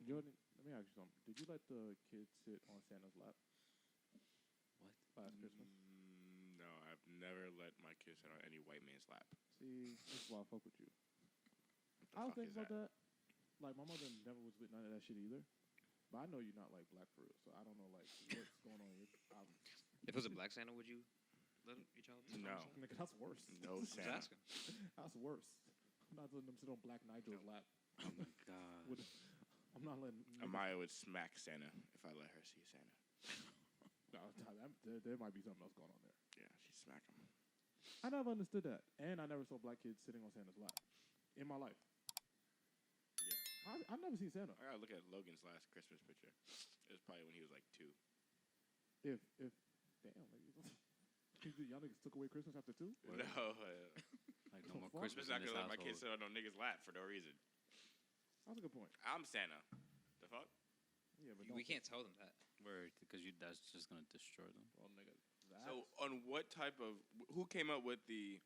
Jordan, let me ask you something. Did you let the kids sit on Santa's lap? What? Last Christmas? No, I've never let my kids sit on any white man's lap. See, that's why I fuck with you. What the I was fuck thinking is about that. Like, my mother never was with none of that shit either. But I know you're not, like, black for real. So I don't know, like, what's going on here. If it was a black Santa, would you let your child? No. Nigga, that's worse. No I'm just Santa. asking. That's worse. I'm not letting them sit on Black Nigel's lap. Oh my god. I'm not letting... Amaya would smack Santa if I let her see Santa. No, there might be something else going on there. Yeah, she'd smack him. I never understood that. And I never saw black kids sitting on Santa's lap. In my life. Yeah. I've never seen Santa. I gotta look at Logan's last Christmas picture. It was probably when he was like 2. Damn, y'all niggas took away Christmas after 2? No. Like So no more fuck. I'm Christmas just not in this gonna let my household. kids sit on no nigga's lap for no reason. That's a good point. I'm Santa. The fuck? Yeah, but We can't tell them that. Word, because that's just gonna destroy them. Well, nigga, So on what type of who came up with the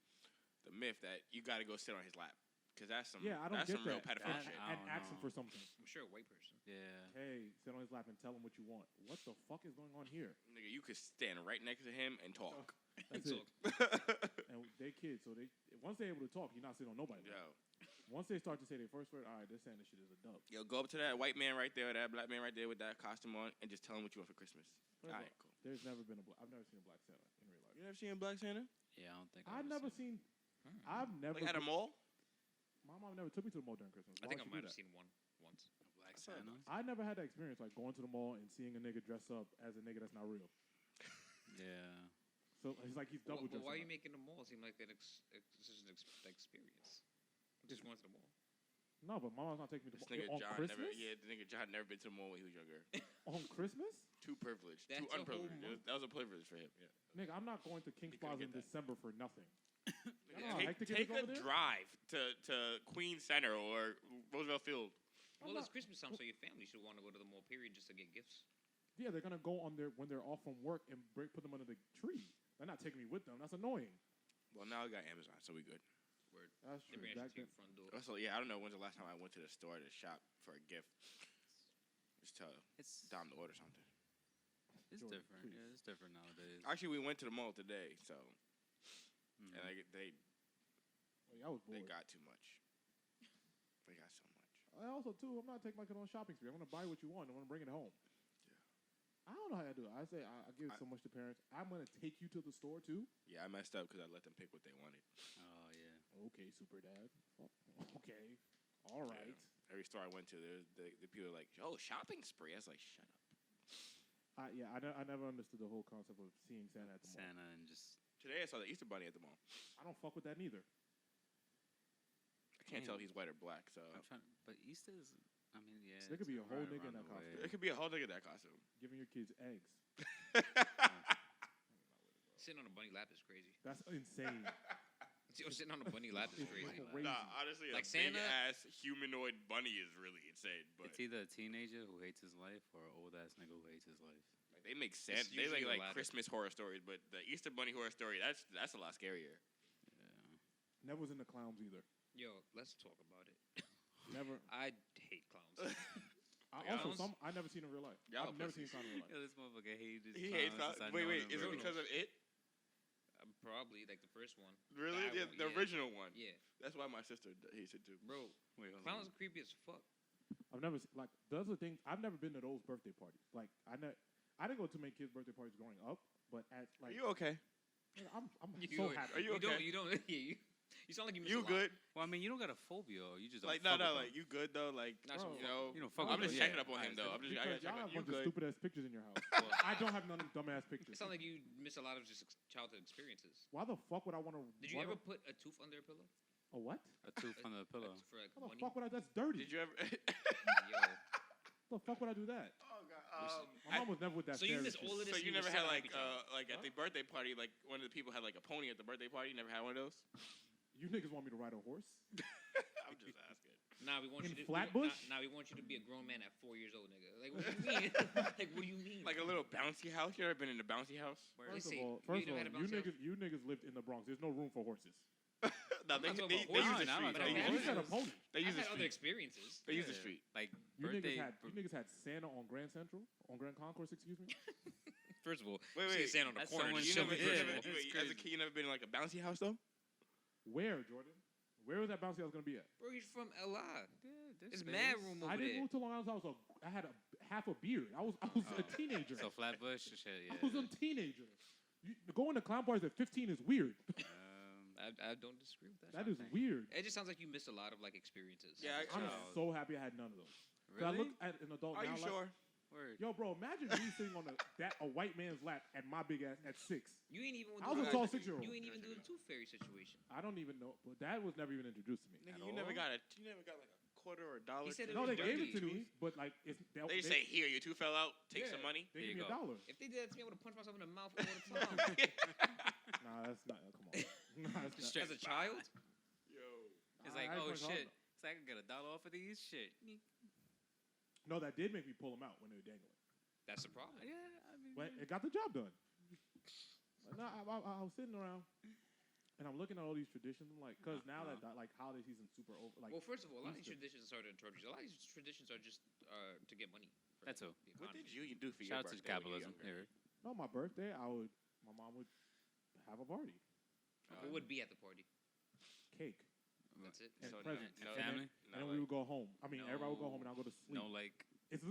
myth that you got to go sit on his lap? Because that's some I don't that's get some real that. pedophile That- shit. I And don't ask him know. for something. I'm sure a white person. Yeah. Hey, sit on his lap and tell him what you want. What the fuck is going on here? Nigga, you could stand right next to him and talk. That's it. And they kids, so once they're able to talk, you're not sitting on nobody. Yo, Once they start to say their first word, all right, this Santa shit is a dub. yo, go up to that white man right there, or that black man right there with that costume on, and just tell him what you want for Christmas. First All of right, all, cool. There's never been I've never seen a black Santa in real life. You never seen Black Santa? Yeah, I don't think I've never seen. I've never. Like at a mall? My mom never took me to the mall during Christmas. I Why think I would she might do have that? seen one once. Black Santa. I never had that experience, like going to the mall and seeing a nigga dress up as a nigga that's not real. Yeah. So it's like he's double dressed. Why are you making the mall seem like that? Such an experience. Just going to the mall. No, but my mom's not taking me to This the nigga mall on John Christmas. the nigga John never been to the mall when he was younger. On Christmas, Too privileged. That's Too a whole unprivileged. month. That was a privilege for him. Yeah. nigga, I'm not going to King's He couldn't Plaza in get that. December for nothing. Nigga, know how hectic it take is a over there? drive to Queens Center or Roosevelt Field. Well, not- it's Christmas time, so your family should want to go to the mall. Period, just to get gifts. Yeah, they're gonna go on when they're off from work and put them under the tree. They're not taking me with them. That's annoying. Well, now we got Amazon, so we good. Word. That's They true. bring it Back to then, your front door. Also, yeah, I don't know when's the last time I went to the store to shop for a gift. Just tell It's Dom to order something. it's Jordan, different. please. Yeah, it's different nowadays. Actually, we went to the mall today, so Mhm. and they I was bored. got too much. They got so much. I also too, I'm not taking my kid on a shopping spree. I'm gonna buy what you want. I'm gonna bring it home. Yeah. I don't know how I do it. I say I give so much to parents. I'm gonna take you to the store too. Yeah, I messed up because I let them pick what they wanted. Oh yeah. Okay, super dad. Okay, all right. Yeah. Every store I went to, the people were like, "Oh, shopping spree." I was like, "Shut up." I never understood the whole concept of seeing Santa at the mall. Santa and just Today I saw the Easter Bunny at the mall. I don't fuck with that neither. I can't tell if Damn. he's white or black, so I'm trying. But Easter's. I mean, yeah. There could it's be a whole right nigga in around that the costume. way. it could be a whole nigga in that costume. Giving your kids eggs. Sitting on a bunny lap is crazy. That's insane. Sitting on a bunny lap is It's crazy. crazy. Nah, honestly, Like a big Santa- ass humanoid bunny is really insane. But It's either a teenager who hates his life or an old ass nigga who hates his life. like, they make sense. It's They usually like the latter. Christmas horror stories, but the Easter Bunny horror story that's a lot scarier. Yeah. Never was into clowns either. Yo, let's talk about it. Never. I hate clowns. Also, I never seen in real life. Y'all I've never seen pussies. a clown in real life. Yo, this motherfucker hated. He hates clowns clowns. since I Wait, known wait, him, is it bro. because of it? Probably like the first one. Really? That Yeah, one, the yeah. original one. Yeah, That's why my sister hates it too. bro. Wait, hold Clowns on. are creepy as fuck. I've never like those are things. I've never been to those birthday parties. Like I didn't go to too many kids' birthday parties growing up. But at Are like you okay? I'm You- so happy. Are you okay? You don't. Yeah, you sound like you miss You a lot. good? Well, I mean, you don't got a phobia. Or you just don't Like fuck no, with like you good though? Like Not so Bro, you know, You don't fuck I'm with just them. checking up on him though. I'm just I Because gotta check y'all up. have a You bunch of good? stupid ass pictures in your house. Well, I don't have none of them dumbass pictures. It sounds like you miss a lot of just childhood experiences. Why the fuck would I want to? Did you ever put a tooth under a pillow? a what? a tooth under the pillow. For like How the money? fuck would I? That's dirty. Did you ever? Yo. The fuck would I do that? Oh god. My mom was never with that. So you fairy miss shit. all of this. So you and never were had still a like happy child. like at the birthday party, like one of the people had like a pony at the birthday party. You never had one of those? You niggas want me to ride a horse? I'm just asking. Nah, we want In you to Flatbush? Nah, we want you to be a grown man at 4 years old, nigga. Like what do you mean? Like what do you mean? Like a little bouncy house. You ever been in a bouncy house? Where First they of say- all, you never had a bouncy house? you niggas lived in the Bronx. There's no room for horses. No, I'm they not use talking the about street. horses. They You use said the a pony. They use I've the had other street. experiences. They use the street. Like You birthday. niggas had Santa on Grand Central, on Grand Concourse, excuse me. First of all, Wait, see a stand on the That's corner. someone just You shove never, it you first never, of all. wait, as a kid, you never been in like a bouncy house though? Where, Jordan? Where was that bouncy house gonna be at? Bro, he's from LI. Yeah, It's mad room over I didn't there. move to Long Island. I had half a beard. I was a teenager. So Flatbush, shit, yeah. I was a teenager. Going to clown parties at 15 is weird. I don't disagree with that. That is weird. It just sounds like you missed a lot of like experiences. Yeah, I'm No. so happy I had none of those. 'Cause I Really? look at an adult Are now you like, sure? Word. yo, bro, imagine me sitting on a white man's lap at my big ass at 6. You ain't even. I was a tall 6-year-old. You ain't even do the tooth fairy situation. I don't even know, but that was never even introduced to me. Nigga, At you never all? got like a quarter or a dollar. He said to it No, was they gave it to dirty. me, but like They say, here, your tooth fell out. Take some money. They Here give me you go. $1. If they did that to me, I would have punched myself in the mouth all the time. Nah, that's not. Come on. Nah, that's not. Straight As a child, Yo. It's like, I oh punched all shit. of them. It's like I can get $1 off of these shit. No, that did make me pull them out when they were dangling. that's the problem. Yeah, I mean. But it got the job done. But no, I was sitting around and I'm looking at all these traditions. I'm like, because now that like holiday season's super over. Like, Well, first of all, a lot of these Easter. traditions are to encourage you. A lot of these traditions are just to get money. For That's all. the What economy. did you do for your Shout out to birthday? when you were capitalism. younger? Here. no, my birthday, my mom would have a party, What would be at the party? cake, That's it. and So presents, no- and family? then, and then we would go home. I mean, everybody would go home and I'll go to sleep. No, like,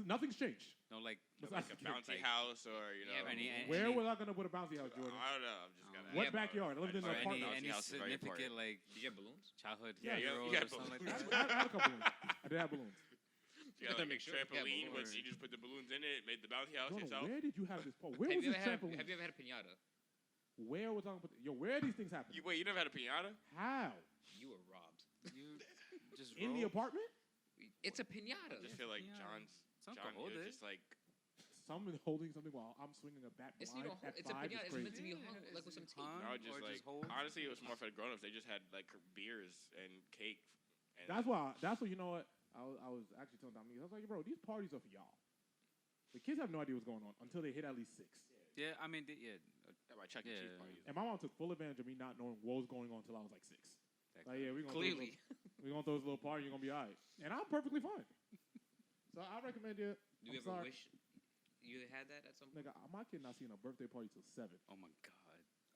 Nothing's changed. like. Besides Like a the cake. bouncy Like- house or, you know. Yeah, Any- Where was I gonna put a bouncy house, Jordan? I don't know. I'm just gonna. What Yeah, backyard? I lived in Or an Right. apartment. any House is very significant important. like Did you have balloons? childhood Yeah, you heroes got or something like balloons. that. I had a couple balloons. I did have balloons. You got Gotta like make a sure you got trampoline, but balloons. you just put the balloons in it, made the bouncy house Jordan, yourself. where did you have this? Where Have was you, this ever had, trampoline? have you ever had a pinata? Where was I gonna put? Yo, where are these things happening? You, wait, you never had a pinata? How? You were robbed. You just In the roll. apartment? It's a pinata. I just feel like pinata. John, Someone hold you're it. just like, Someone holding something while I'm swinging a bat It's, blind you know, at it's a 5 pinata. is It's crazy. meant to be hung like with some tape. Hung. no, just Or like, just hold. honestly, it was more for the grown-ups. They just had like beers and cake. And That's why. That's what you know. What I was actually telling Dominique. I was like, bro, these parties are for y'all. The kids have no idea what's going on until they hit at least 6. Yeah, I mean, yeah. That my Chuck E. Cheese Yeah. parties. And my mom took full advantage of me not knowing what was going on until I was like 6. that Like, yeah, we're gonna Clearly. throw this little party. You're gonna be alright, and I'm perfectly fine. So I recommend it. Do you I'm ever sorry. wish you had that at some point? Nigga, my kid not seeing a birthday party till 7. Oh my god.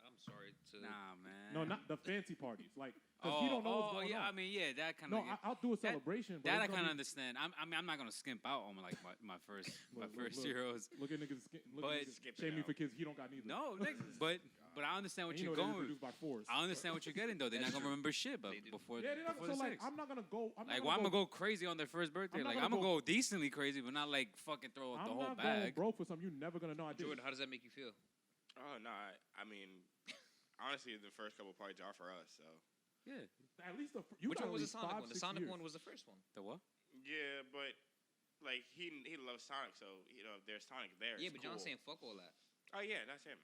I'm sorry to. Nah, man. No, not the fancy parties. Like, because he don't know what's going yeah, on. I mean, yeah, that kind No, of. I'll do a celebration. but That I it's kind gonna of understand. I mean, I'm not gonna skimp out on like my first Look, first look. heroes. Look at niggas. Look But- at niggas Skip it shame me out. for kids he don't got neither. No, nigga, but I understand what And you you're know they going. reproduce by 4s. I understand what you're getting though. They're not That's gonna true. remember shit, but They do. before Yeah, they're not, before so the like 6. I'm not gonna go. I'm Like, not well, I'm gonna gonna go crazy on their first birthday. I'm not Like, gonna I'm gonna go- go decently crazy, but not like fucking throw out the I'm whole not going bag. broke for something you never gonna know I did. Jordan, how does that make you feel? Oh no, I mean, honestly, the first couple parties are for us. So Yeah. At least you Which got one at was the least Sonic 5, one? The 6 Sonic years. one was the first one. The what? yeah, but like he loves Sonic, so you know if there's Sonic there. Yeah, it's but cool. John's saying fuck all that. Oh yeah, that's him.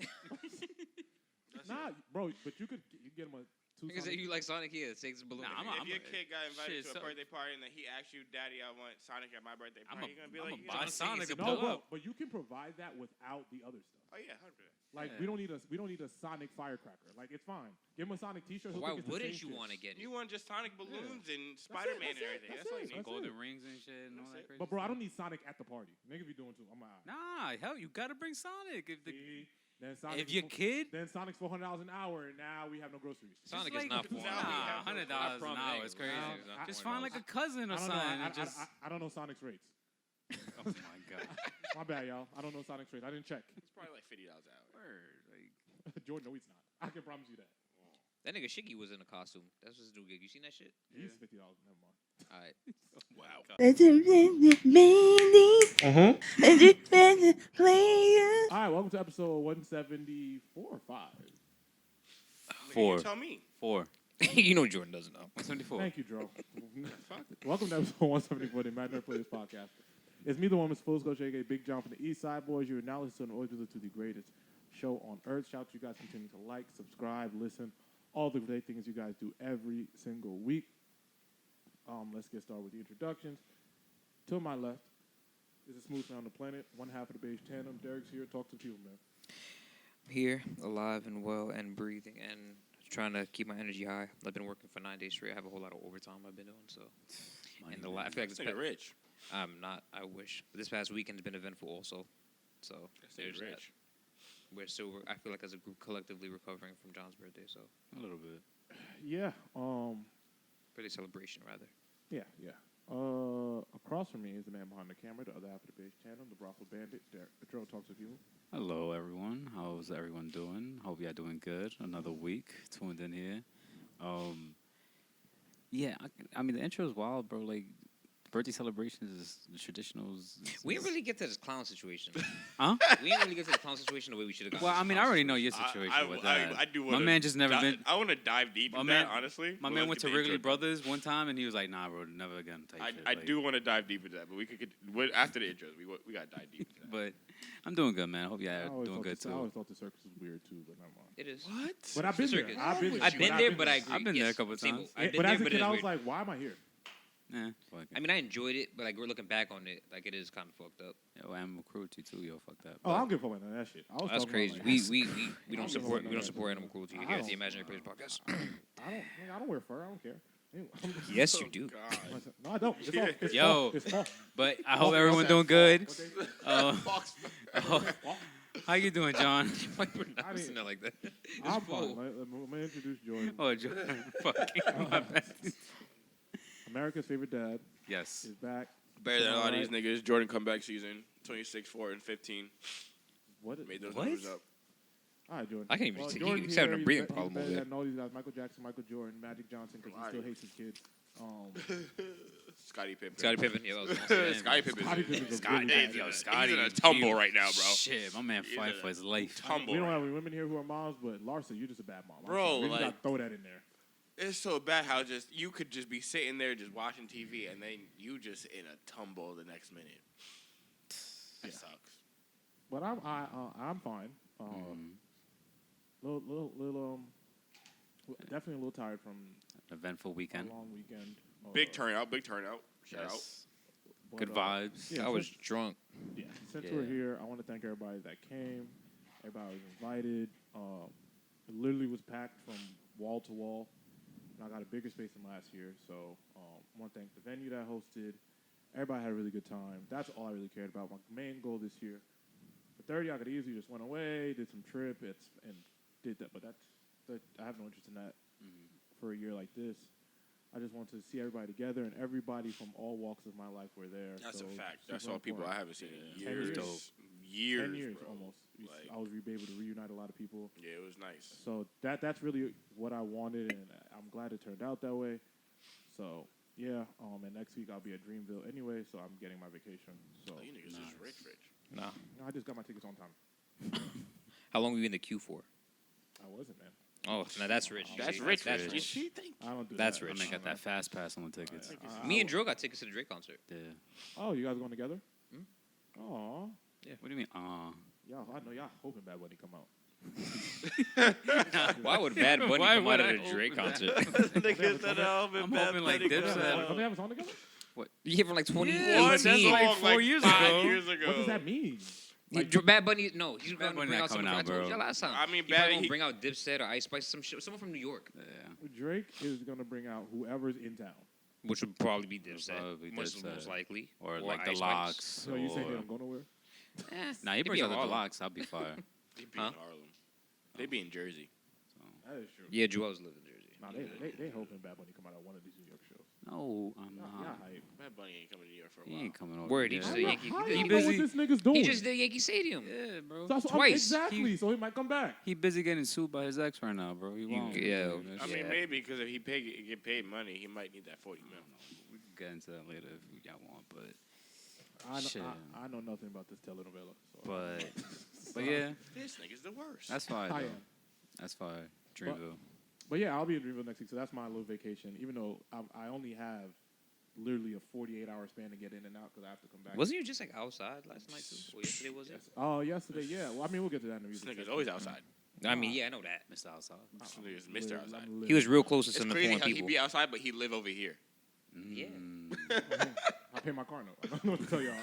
That's Nah, him. bro, but you get him a 2 Because Sonic. you like Sonic, here, take this balloon. Nah, If your kid got invited shit, to a so- birthday party and then he asked you, "Daddy, I want Sonic at my birthday I'm party," you're gonna be like, buy "Yeah." Sonic to No, pull up. but you can provide that without the other stuff. Oh yeah, 100%. Like Yeah. we don't need a Sonic firecracker. Like it's fine. Give him a Sonic T-shirt. he'll Why think it's the wouldn't same you shit. want to get it? You want just Sonic balloons and Spider-Man and that's it, everything. that's That's all you it, need. that's Golden it. rings and shit and all That's that it. crazy. But bro, I stuff. don't need Sonic at the party. Niggas be doing too. I'm like, Nah, hell, you gotta bring Sonic. See? Then Sonic If your kid, then Sonic's $400 an hour, and now we have no groceries. Sonic just is like, not for Nah, $100 an hour is crazy. I- Just find like a cousin or I don't know. something. and just, I don't know Sonic's rates. oh my god. My bad, y'all. I don't know Sonic's rates. I didn't check. It's probably like $50 an hour. Word, like, Jordan, no, he's not. I can promise you that. That nigga Shiggy was in a costume. That's his new gig. You seen that shit? He's $50. Never mind. All right. Wow. All right, welcome to episode 174 or 5. Four. You tell me. 4. You know Jordan doesn't know. 74. Thank you, Drew. Welcome to episode 174 of the Imaginary Players Podcast. It's me, the one with Full Scotia, aka Big John from the East Side Boys. You're now listening to an audio to the greatest show on earth. Shout out to you guys continue to like, subscribe, listen, all the great things you guys do every single week. Let's get started with the introductions. To my left is the smooth man on the planet, one half of the beige tandem. Derek's here. Talk to the people, man. Here, alive and well and breathing and trying to keep my energy high. I've been working for 9 days straight. I have a whole lot of overtime I've been doing. So, and I feel like This nigga rich. I'm not. I wish. But this past weekend has been eventful also. So there's that. Rich. We're still. I feel like as a group collectively recovering from John's birthday. So A little bit. Yeah. birthday celebration rather. Yeah. Across from me is the man behind the camera, the other half of the beige tandem, the brothel bandit. Darrell talks with you. Hello, everyone. How's everyone doing? Hope y'all doing good. Another week tuned in here. Yeah, I mean the intro is wild, bro. Like birthday celebrations is the traditionals. We didn't really get to this clown situation. Huh? We didn't really get to the clown situation the way we should have gotten. Well, to I this mean, I clown already know your situation. situation with that. I do My want man just never been. I want to dive deep My in man- that, honestly. My But man let's went get to the Wrigley intro. Brothers one time, and he was like, "Nah, bro, never again." Type shit. I Like, do want to dive deep into that, but we could after the intros. We got to dive deep into that. But I'm doing good, man. I hope y'all I are always doing thought good I always too. thought the circus was weird too, but never mind. It is. What? But I've been there. Circus. I've been I've been there, but I I agree. I've been there a Yes, couple same. times. I've been but there, as a but kid, it I is was weird. like, why am I here? Fuck it. I mean, I enjoyed it, but like we're looking back on it, like it is kind of fucked up. Yo, animal cruelty too. Yo, fuck that. Oh, I don't give a fuck about none of that shit. I was That's talking crazy. about, We like, we I don't don't support give a we don't fuck. support animal cruelty I here at don't- the Imaginary Players podcast. I don't wear fur. I don't care. Yes, you do. God. No, I don't. It's all. It's Yo. all. It's all. But I hope everyone doing good. Uh, Fox. how you doing, John? Why you pronouncing it like that? I'm fine. Let me introduce Jordan. Oh, John. Fucking my bad. America's favorite dad Yes. is back. Better than a lot of Alright. these niggas. Jordan comeback season. 26, 4, and 15. What? Made those What? numbers up. All right, Jordan. I can't even Well, see- Jordan's he's having a here. breathing He's problem better over there. than all these guys: Michael Jackson, Michael Jordan, Magic Johnson, because he still Right. hates his kids. Scottie Pippen. Scottie Pippen. Yeah, that was awesome. Scottie Pippen. Scottie Pippen's a Scottie. really Hey, bad yo, guy. Scottie. He's in a tumble you- right now, bro. Shit, my man He's fight in a for his life. tumble. We don't right have any women here who are moms, but Larsa, you're just a bad mom. I'm Bro, sorry. We just like- gotta throw that in there. It's so bad how just you could just be sitting there just watching TV and then you just in a tumble the next minute. That Yeah. sucks. But I'm fine. Definitely a little tired from Eventful a weekend. long weekend. Big turnout. Shout out. Yes. But, Good vibes. yeah, I was drunk. Yeah, since Yeah. we're here, I want to thank everybody that came. Everybody was invited. It literally was packed from wall to wall. And I got a bigger space than last year, so I want to thank the venue that hosted. Everybody had a really good time. That's all I really cared about. My main goal this year, for 30, I could easily just went away, did some trip, and did that. But I have no interest in that for a year like this. I just want to see everybody together, and everybody from all walks of my life were there. That's so a fact. super That's all people I important. haven't seen in 10 years. years. Years, 10 years bro. almost. Like- I was able to reunite a lot of people. Yeah, it was nice. So that's really what I wanted, and I'm glad it turned out that way. So yeah, and next week I'll be at Dreamville anyway, so I'm getting my vacation. So Oh, you niggas Nice. is rich. Nah. I just got my tickets on time. How long were you in the queue for? I wasn't, man. Oh, now that's rich. That's See, rich. That's You rich. see, think. I don't do That's that. rich. My man got that fast pass on the tickets. Me and Drew got tickets to the Drake concert. Yeah. Oh, you guys going together? Hmm? Oh, What do you mean? y'all. I know y'all hoping Bad Bunny come out. Why would Bad Bunny Why come would out I at a Drake hope concert? Niggas that I'm hoping like Don't Dipset. they have a song together? You hear from like 2018. Yeah, that's like Song, 4 years 5 ago. years ago. What does that mean? Bad Bunny, no, he's Bad going to Bunny bring not out someone. coming I out, told bro. you last time. I mean, He's Bad. going to bring out Dipset or Ice Spice, someone from New York, Yeah. Drake is gonna bring out whoever's in town. which would probably be Dipset, Probably most Dipset. likely, Or like Ice the Spice. locks. So you saying they or- don't go nowhere? Nah, he It'd brings be out the Harlem. locks. I'll be fire. They be Huh? in Harlem. They be in Jersey. That is true. Yeah, Joel's live in Jersey. Nah, they hoping Bad Bunny come out at one of these New York shows. No, I'm Yeah, not. hype. Bad Bunny ain't coming to New York for a He while. ain't coming over. Word, he here. just How said y'all- Yankee- how he y'all did- know what busy. this nigga's doing? He just did Yankee Stadium. Yeah, bro. That's what twice. exactly. So he might come back. He busy getting sued by his ex right now, bro. He won't. yeah. I Yeah. mean, maybe because if he get paid money, he might need that 40 mil. We can get into that later if y'all want, but Shit. I know nothing about this telenovela. So. but yeah, This nigga's the worst. that's fine. I Though. am. That's fine. Dreamville. But yeah, I'll be in Dreamville next week, so that's my little vacation. Even though I only have literally a 48-hour span to get in and out because I have to come back. Wasn't you just like outside last night too? Or yesterday was it? Yes. Oh, yesterday, yeah. Well, I mean, we'll get to that in the This music nigga's section. always outside. I mean, yeah, I know that. Mr. Outside. This nigga's Mr. I'm Outside. literally- He was real close to It's some crazy important how he people. be outside, but he live over here. Yeah. Mm. My pay my car note. I don't know what to tell y'all.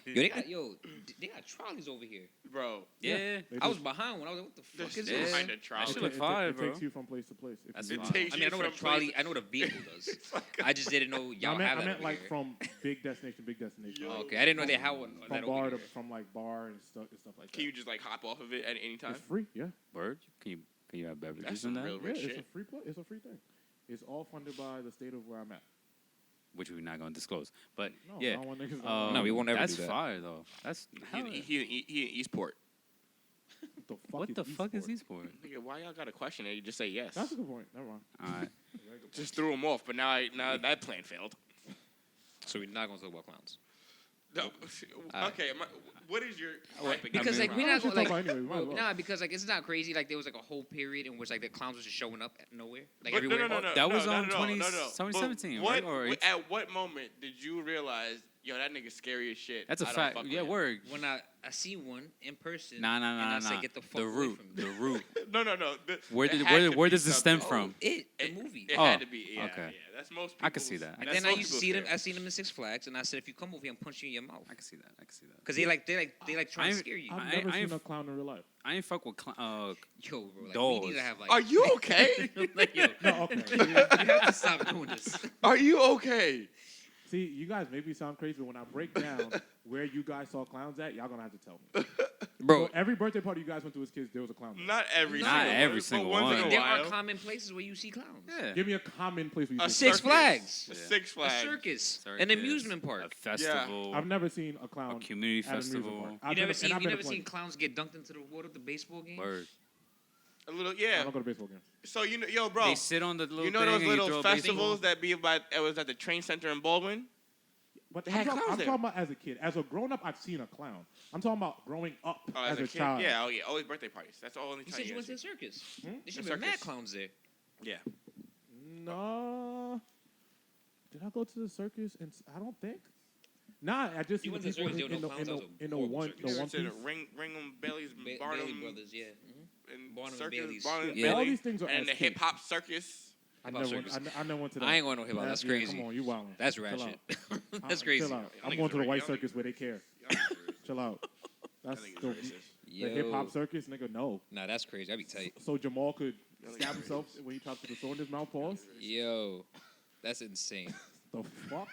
They got trolleys over here. Bro. Yeah. I was behind when I was like, what the fuck is this? Behind a trolley. That shit look fire, It bro. takes you from place to place. That's you fire. want. takes I mean, I know what a from trolley. place- I know what a vehicle does. I just didn't know y'all I have that meant over like here. from big destination. Oh, okay, I didn't know they had one. From that bar over to here. from like bar and stuff like that. Can you just like hop off of it at any time? It's free, yeah. Word? Can you have beverages That's in some that? real Yeah, rich it's shit. a free it's a free thing. It's all funded by the state of where I'm at. Which we're not gonna disclose. But No, yeah. I don't want niggas. No, we won't ever That's do that. fire though. That's hell yeah. He in Eastport. What the fuck is Eastport? Nigga, why y'all got a question and you just say yes? That's a good point. Never mind. All right. Just threw him off, but now that plan failed. So we're not gonna talk about clowns. No. Okay, what is your Because like we're I not should gonna talk like about anyway. We might as well. nah, because like it's not crazy. Like there was like a whole period in which like the clowns was just showing up at nowhere, like But everywhere. That was no, on no, 20 no, no. 2017, But right? Or at what moment did you realize, yo, that nigga's scary as shit? that's a I don't fact. fuck with Yeah, him. word. When I seen one in person, Nah. and I said, get the fuck The away root. from me. The root. No. Where It did had to where be does this stem something. from? The It- movie. It Oh, had to be. Yeah, okay. yeah. That's most. I can see people's- that. And that's then I most used to people's see them. fear. I seen them in Six Flags, and I said, if you come over here, I'm punching you in your mouth. I can see that. Cause they trying to scare you. I've I never ain't seen a clown in real life. I ain't fuck with Yo, bro, like, dolls. we need to have like. Are you okay? like, yo, No, okay. you have to stop doing this. Are you okay? See, you guys make me sound crazy, but when I break down where you guys saw clowns at, y'all gonna have to tell me. Bro, So every birthday party you guys went to as kids, there was a clown there. Not every Not single every one, but single once one. in a there while. are common places where you see clowns. Yeah. Give me a common place where you A see Six circus. Flags. A Yeah. Six A Flags. circus, an Circus, amusement park. A festival. I've never seen a clown A community at an amusement festival. park. You I've never been- seen and I've you been never to seen plenty. clowns get dunked into the water at the baseball game? Word. A little, I yeah. don't go to baseball games. So yo, bro. They sit on the little You know thing those and you little throw a baseball? festivals that be about? It was at the train center in Baldwin. But They I'm, had talking, clowns I'm there. talking about as a kid. As a grown up, I've seen a clown. I'm talking about growing up Oh, as a kid. child. Yeah, always birthday parties. That's all only You time said you went to see. the circus. Hmm? There should The be mad circus. clowns there. Yeah. No. Did I go to the circus? And I don't think. Nah, I just You seen went the to the people circus, there were no clowns, that was a in the horrible one circus. the You one went to the piece. Ringham, Bailey's, Barnum, Bailey Brothers, yeah. Mm-hmm. and Barnum and Circus, Bailey's. Barnum and Yeah, all Bailey, these things are and the as hip kids. hop circus. I Hip-hop never, circus. I never went to that. I ain't going to hip hop. That's Yeah, crazy. come on, you wildin'. That's Chill ratchet. out. That's crazy. Chill out. I'm Y'all going to the niggas white y'all circus where they care. Chill out. That's I think the, it's racist. the hip hop circus, nigga. No. Nah, that's crazy. That'd be tight. So Jamal could Y'all stab niggas himself when he tried to put the sword in his mouth. Pause. Yo, that's insane. The fuck?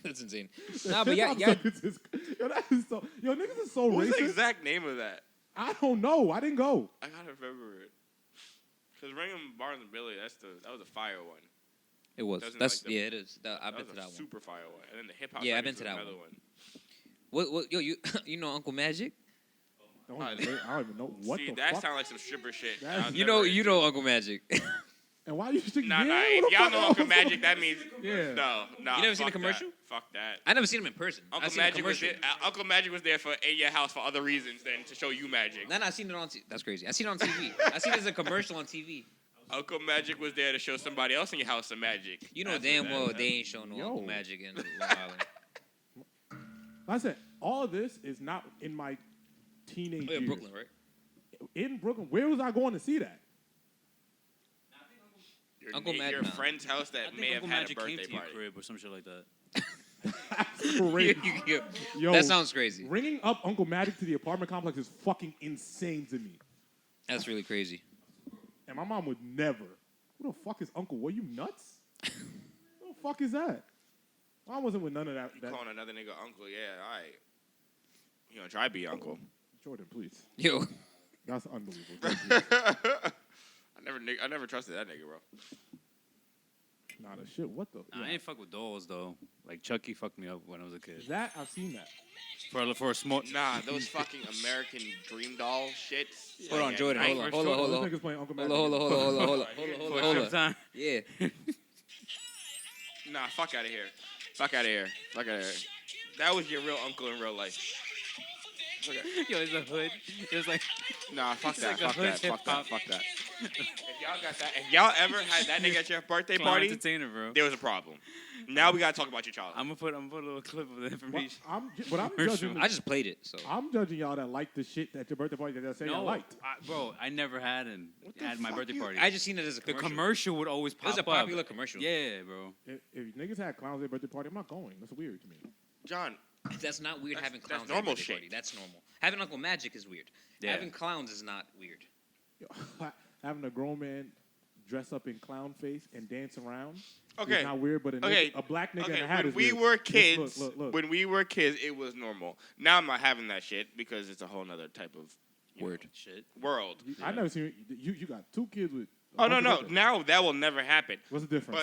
That's insane. The Nah, but hip-hop yeah. circus is, yo, that is so. Yo, niggas is so What's the racist. exact name of that? I don't know. I didn't go. I gotta remember it. Cause Ringham, Barnum and Bailey, that was a fire one. It was. Doesn't That's like the- yeah. It is. I've That been was to a that one. super fire one. And then the hip hop. Yeah, I've circus been to was that another one. What? Yo, you know Uncle Magic? I don't even know what See, the that fuck. sounds like some stripper shit. That's- I was You never know into. Uncle Magic. And why you think? Nah, yeah, nah. what If the y'all fuck know else? Uncle Magic, that means Yeah. no. You never seen the fuck commercial? That. Fuck that. I never seen him in person. Uncle I seen Magic the was commercial. there. Uncle Magic was there for in your house for other reasons than to show you magic. Nah, I seen it on TV. That's crazy. I seen it on TV. I seen it as a commercial on TV. Uncle Magic was there to show somebody else in your house some magic. You know That's damn what well that- they ain't showing no Yo. Uncle Magic in Long Island. I said all of this is not in my teenage Oh, yeah, years. Brooklyn, right? In Brooklyn, where was I going to see that? Uncle Mag- your nah. friend's house I that think may Uncle have had Magic a came birthday to your party. crib or some shit like that. That's crazy. Yo, That sounds crazy. ringing up Uncle Magic to the apartment complex is fucking insane to me. That's really crazy. And my mom would never. Who the fuck is Uncle? Were you nuts? Who the fuck is that? Mom wasn't with none of that. You calling another nigga uncle? Yeah, all right. You gonna try to be your uncle? Jordan, please. Yo, That's unbelievable. I never trusted that nigga, bro. Nah, the shit. What the? Nah, I ain't fuck with dolls though. Like Chucky fucked me up when I was a kid. That I've seen that. For a small. Nah, those fucking American Dream Doll shits. hold on, Like, Jordan. I- Hold on, hold on, hold Those on. niggas playing Uncle Hold Magic. on, hold on, hold on, hold on, For a hold short on. time. Yeah. Nah, fuck out of here. Fuck out of here. Fuck out of here. That was your real uncle in real life. Yo, it's a hood. It was like Nah, fuck It's that. like a Fuck hood that. Fuck that. hip-hop. Fuck that. If y'all got that, if y'all ever had that nigga at your birthday Clown party, entertainer, bro. there was a problem. Now we gotta talk about your childhood. I'm gonna put a little clip of the information. But I'm For judging. sure. I just played it, so. I'm judging y'all that like the shit at your birthday party that they're saying y'all No, liked. bro, I never had my fuck birthday you- party. I just seen it as a The commercial. commercial would always It pop was a up. popular commercial. Yeah, bro. If niggas had clowns at their birthday party, I'm not going. That's weird to me. John, That's not weird having that's clowns at normal your birthday shit. party. That's normal. Having Uncle Magic is weird. Yeah. Having clowns is not weird. Having a grown man dress up in clown face and dance around Okay. is not weird, but a black nigga in okay. a hat When is we weird. were Just kids, look. when we were kids, it was normal. Now I'm not having that shit because it's a whole nother type of Word. Shit. world. I never seen you got 2 kids with. Oh no, no. birthdays. Now that will never happen. What's the difference?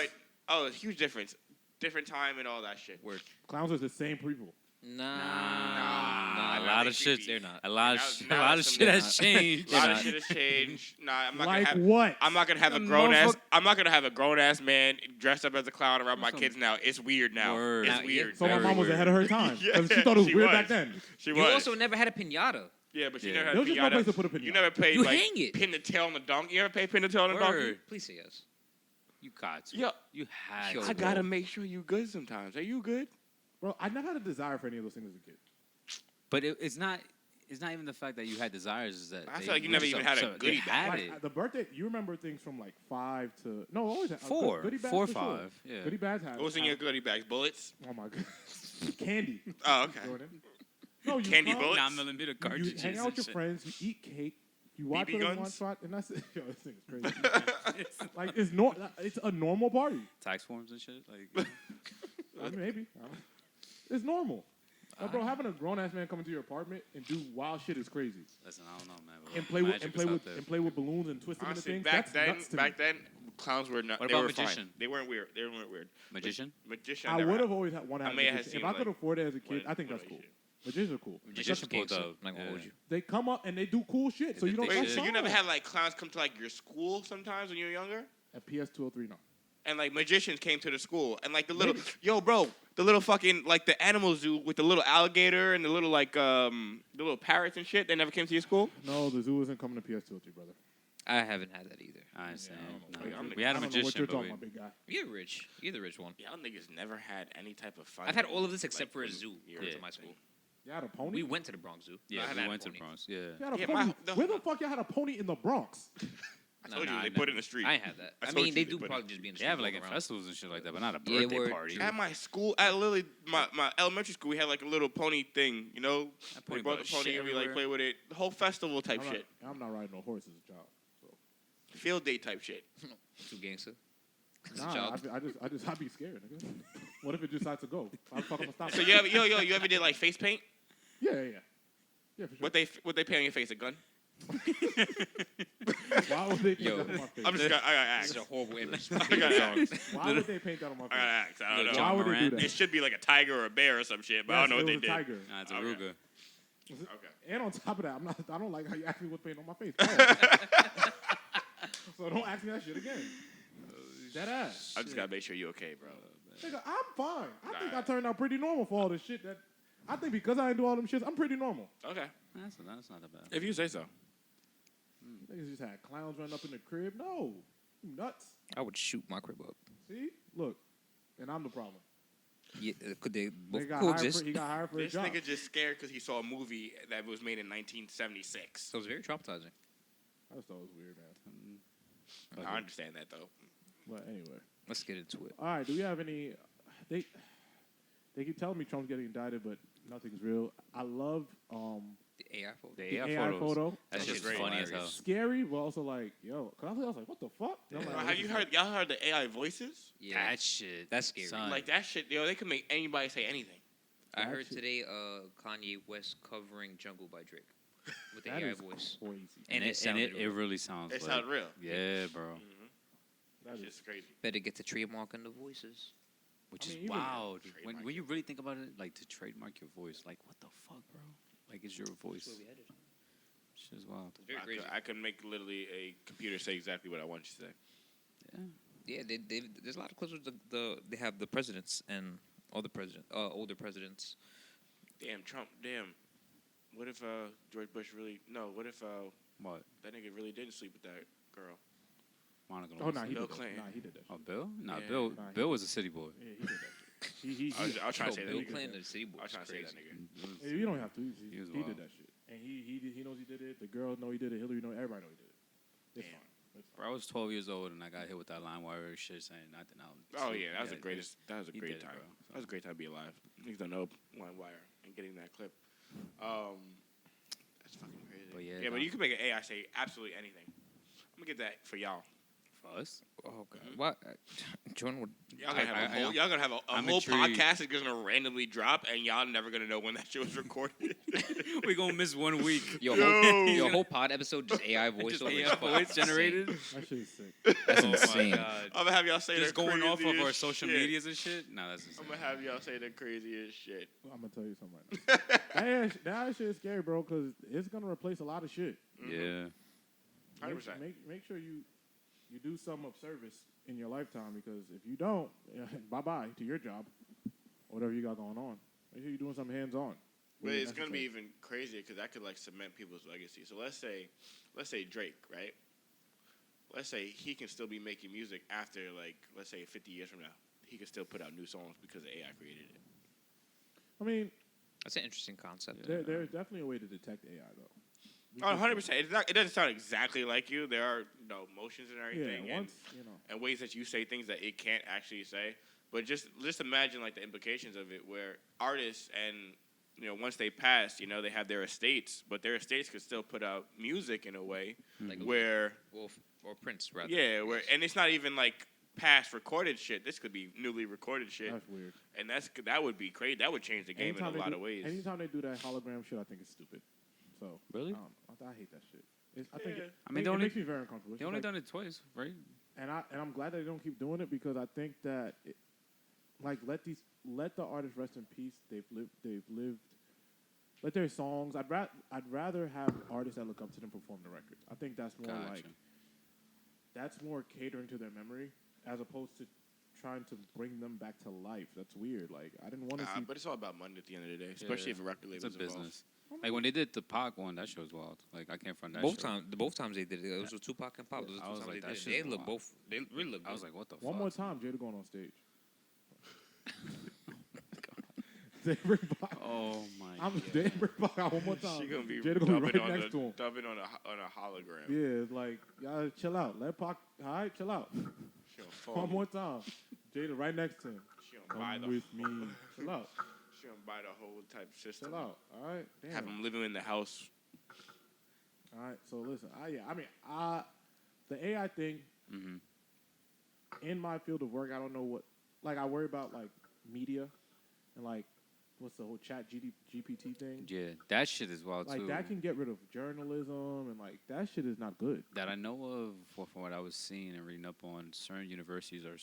But it's a huge difference. Different time and all that shit. Word. Clowns are the same people. Nah. A Nah, lot they of shit. creepy. They're not. A lot Now- of now a lot of it's shit some- has changed. A lot They're of shit has changed. Nah, I'm not Like gonna have. what? I'm not gonna have a The grown ass. motherfuck- I'm not gonna have a grown ass man dressed up as a clown around my Some- kids now. It's weird now. Word. It's Now, weird. So my Very mom was weird. ahead of her time. 'Cause Yeah, she thought it was she weird was. back then. She You was. also never had a pinata. Yeah, but you Yeah. never had There was just no pinata. place to put a pinata. You never played You like hang it. pin the tail on the donkey. You ever played pin the tail on the donkey? Word. Please say yes. You got to. Yo, You had Yo, to. I gotta make sure you good sometimes. Are you good? Bro, I never had a desire for any of those things as a kid. But it's not. It's not even the fact that you had desires. Is that I they- feel like you never even had a so goodie they bag. had Like, it. the birthday, you remember things from like 5 to always had, Four, goodie bags 4 or for sure. 5. Yeah. Goodie bags had. What was in your goodie bags? Bullets? Oh my god, candy. Oh, okay. Jordan. No, you Candy come, bullets? 9mm You cartridges. hang out with and your shit. friends, you eat cake, you watch BB it in one guns? spot, and that's it. Yo, this thing is crazy. Like it's a normal party. Tax forms and shit. Like, I mean, maybe. I don't know. It's normal. Like, bro, having a grown ass man come into your apartment and do wild shit is crazy. listen, I don't know, man. but And play with magic is out there. balloons and twist them into Honestly, things. back That's then, nuts to me. clowns were not. What They about were magician? fine. They weren't weird. They weren't weird. Magician? Magician. I never would had. have always had one. I may have If seen, I could like, afford it as a kid, one- I think one that's of cool. these shit. Magicians are cool. Magician pulled gangster. up. Not gonna hold you. They come up and they do cool shit, so They you don't did feel shit. So you never sorry. had like clowns come to like your school sometimes when you were younger, At PS 203, no. and like magicians came to the school, and like the little Maybe. the little fucking like the animal zoo with the little alligator and the little like the little parrots and shit. They never came to your school. No, the zoo isn't coming to PS 203, brother. I haven't had that either. I understand. I don't know. No, Like, we had I a don't know what magician, you're but talking we, about, big guy. You're rich. You're the rich one. Y'all niggas never had any type of fun. I've had all of this except like, for a when zoo. you Come were to a my thing. school. You had a pony? We went to the Bronx Zoo. yeah, I haven't we had went a to the pony. Bronx. Yeah. You had a Yeah, pony? the- Where the fuck you had a pony in the Bronx? I told Nah, you they nah, put it in the street. I ain't had that. I I told mean, you they they do put it- probably just be in the They street. have like in walking around. festivals and shit like that, but not a Yeah, birthday word. party. At my school, at literally my elementary school, we had like a little pony thing. You know, That we pony brought brought the pony shit and we like everywhere. play with it. The whole festival type I'm shit, Not, I'm not riding no horse as a child. So. field day type shit. Too gangster. As a Nah, child. I'd be scared, nigga. What if it decides to go? How the fuck am I stop So it? you ever did like face paint? Yeah. Yeah, for sure. What they paint on your face? A gun? Why would they paint Yo, that on my face? I gotta This is ask. a horrible image. I gotta ask. Why would they paint that on my I gotta face? ask. I don't know. John Why would they do Morant. that? It should be like a tiger or a bear or some shit, but I Yes, don't know what it they was a did. tiger. Nah, it's Okay. Aruga. Okay. And on top of that, I don't like how you ask me what's paint on my face. So don't ask me that shit again. That ass. I just gotta make sure you're okay, bro. Nigga, I'm fine. I think I Nah. turned out pretty normal for all this shit. That I think because I didn't do all them shits, I'm pretty normal. Okay. That's not that bad. If you say so. Niggas just had clowns running up in the crib. No, you nuts. I would shoot my crib up. See, look, and I'm the problem. Yeah, could they both He got hired coexist? for, he got hired for a This job. nigga just scared because he saw a movie that was made in 1976. So it's very traumatizing. I just thought it was weird, man. I understand that though. But anyway, Let's get into it. all right. Do we have any? They keep telling me Trump's getting indicted, but nothing's real. I love The AI photo. The the AI AI photos. photo. That's That's just great. funny as hell. Scary, but also like, yo, cause I was like, what the fuck? And I'm Yeah. like, Have this you is- heard? Y'all heard the AI voices? Yeah. That shit. That's scary. Son. Like that shit, yo. They can make anybody say anything. I That heard shit- today Kanye West covering Jungle by Drake with the That AI is voice. crazy. And it it sounded real. really sounds It like. sounds real. Yeah, bro. That That is shit's crazy. Better get the trademark on the voices. Which I mean, is even- wild. Trademark When you really think about it, like to trademark your voice, like what the fuck, bro? Like it's your voice. That's where we headed. Shit is wild. It's very crazy. I could make literally a computer say exactly what I want you to say. Yeah. Yeah, there's a lot of clips with they have the presidents and all the older presidents. Damn, Trump. Damn. What if George Bush really? No. What if What? that nigga really didn't sleep with that girl. Monica Oh, nah, Lewinsky. he Bill did that. Clinton. Nah, he did that. Oh, Bill? Nah, Yeah. Bill. Nah, he Bill did. was a city boy. Yeah, he did that shit. I was trying to say that Bill nigga. Clinton and City Boy. I was trying to say that Crazy. nigga. Hey, you don't have to. He was He wild. did that shit, and he knows he did it. The girls know he did it. Hillary know. Everybody know he did it. It's Damn. fine. It's fine. Bro, I was 12 years old and I got hit with that LimeWire shit saying nothing else. Oh yeah, that was the greatest. That was a he great did it, time. bro. That was a great time to be alive. Niggas don't know LimeWire and getting that clip. That's fucking crazy. But yeah, yeah, but nah. you can make an AI say absolutely anything. I'm gonna get that for y'all. For us? Oh god. What? Jordan would. Y'all gonna have a whole, y'all gonna have a I'm whole intrigued. podcast that's gonna randomly drop, and y'all never gonna know when that shit was recorded. We're going to miss 1 week. Your whole pod episode just AI Just voiceover. AI voice generated. That shit is sick. That's Oh my insane. God. I'm gonna have y'all say Just the going off of our craziest social shit. medias and shit? Nah, that's insane. I'm gonna have y'all say the craziest shit. I'm gonna tell you something right now. that shit is scary, bro, because it's gonna replace a lot of shit. Yeah. 100%. Make sure you do something of service in your lifetime, because if you don't, bye bye to your job, whatever you got going on. Make sure you're doing something hands on. But it's gonna be even crazier because that could like cement people's legacy. So let's say Drake, right? Let's say he can still be making music after like let's say 50 years from now. He can still put out new songs because the AI created it. I mean, That's an interesting concept. there's definitely a way to detect AI though. We Oh, could- 100%. It doesn't sound exactly like you. There are motions and everything, Yeah, and, once you know. and ways that you say things that it can't actually say. But just imagine like the implications of it, where artists and once they pass, they have their estates, but their estates could still put out music in a way Like where or Prince rather. yeah, and it's not even like past recorded shit. This could be newly recorded shit, That's weird. and that would be crazy. That would change the game in a lot of ways. Anytime they do that hologram shit, I think it's stupid. So Really? I hate that shit. I think Yeah. I mean, it makes me very uncomfortable. It's They just only like- done it twice, right? and I'm glad that they don't keep doing it, because I think that let the artists rest in peace. They've lived. Let their songs. I'd rather have artists that look up to them perform the records. I think that's more Gotcha. that's more catering to their memory, as opposed to trying to bring them back to life. That's weird. Like, I didn't want to see. But it's all about money at the end of the day, especially if a record It's label's a involved. business. Like when they did the Pac one, that show's wild. Like I can't front that. Both show. times they did it. It was with Tupac and Pop. Those I are was two times like, they that did it. shit's They look wild. both. They really look. I was good. like, what the fuck? One more time, Jada going on stage. They bring Pac. Oh my I'm god. they bring Pac out one more time. She gonna be Jada dubbing gonna be right on next to him. dubbing on a hologram. Yeah, it's like, y'all chill out. Let Pac. All right, chill out. She gonna fall. One more time. Jada right next to him. She gonna buy Come the with me. Chill out. She gonna buy the whole type system. Chill out. All right. Damn. Have him living in the house. All right. So listen. The AI thing Mm-hmm. in my field of work, I don't know what. Like, I worry about like media and like what's the whole chat GPT thing. Yeah, that shit is wild Like too. that can get rid of journalism, and like that shit is not good. That I know of, from what I was seeing and reading up on, certain universities are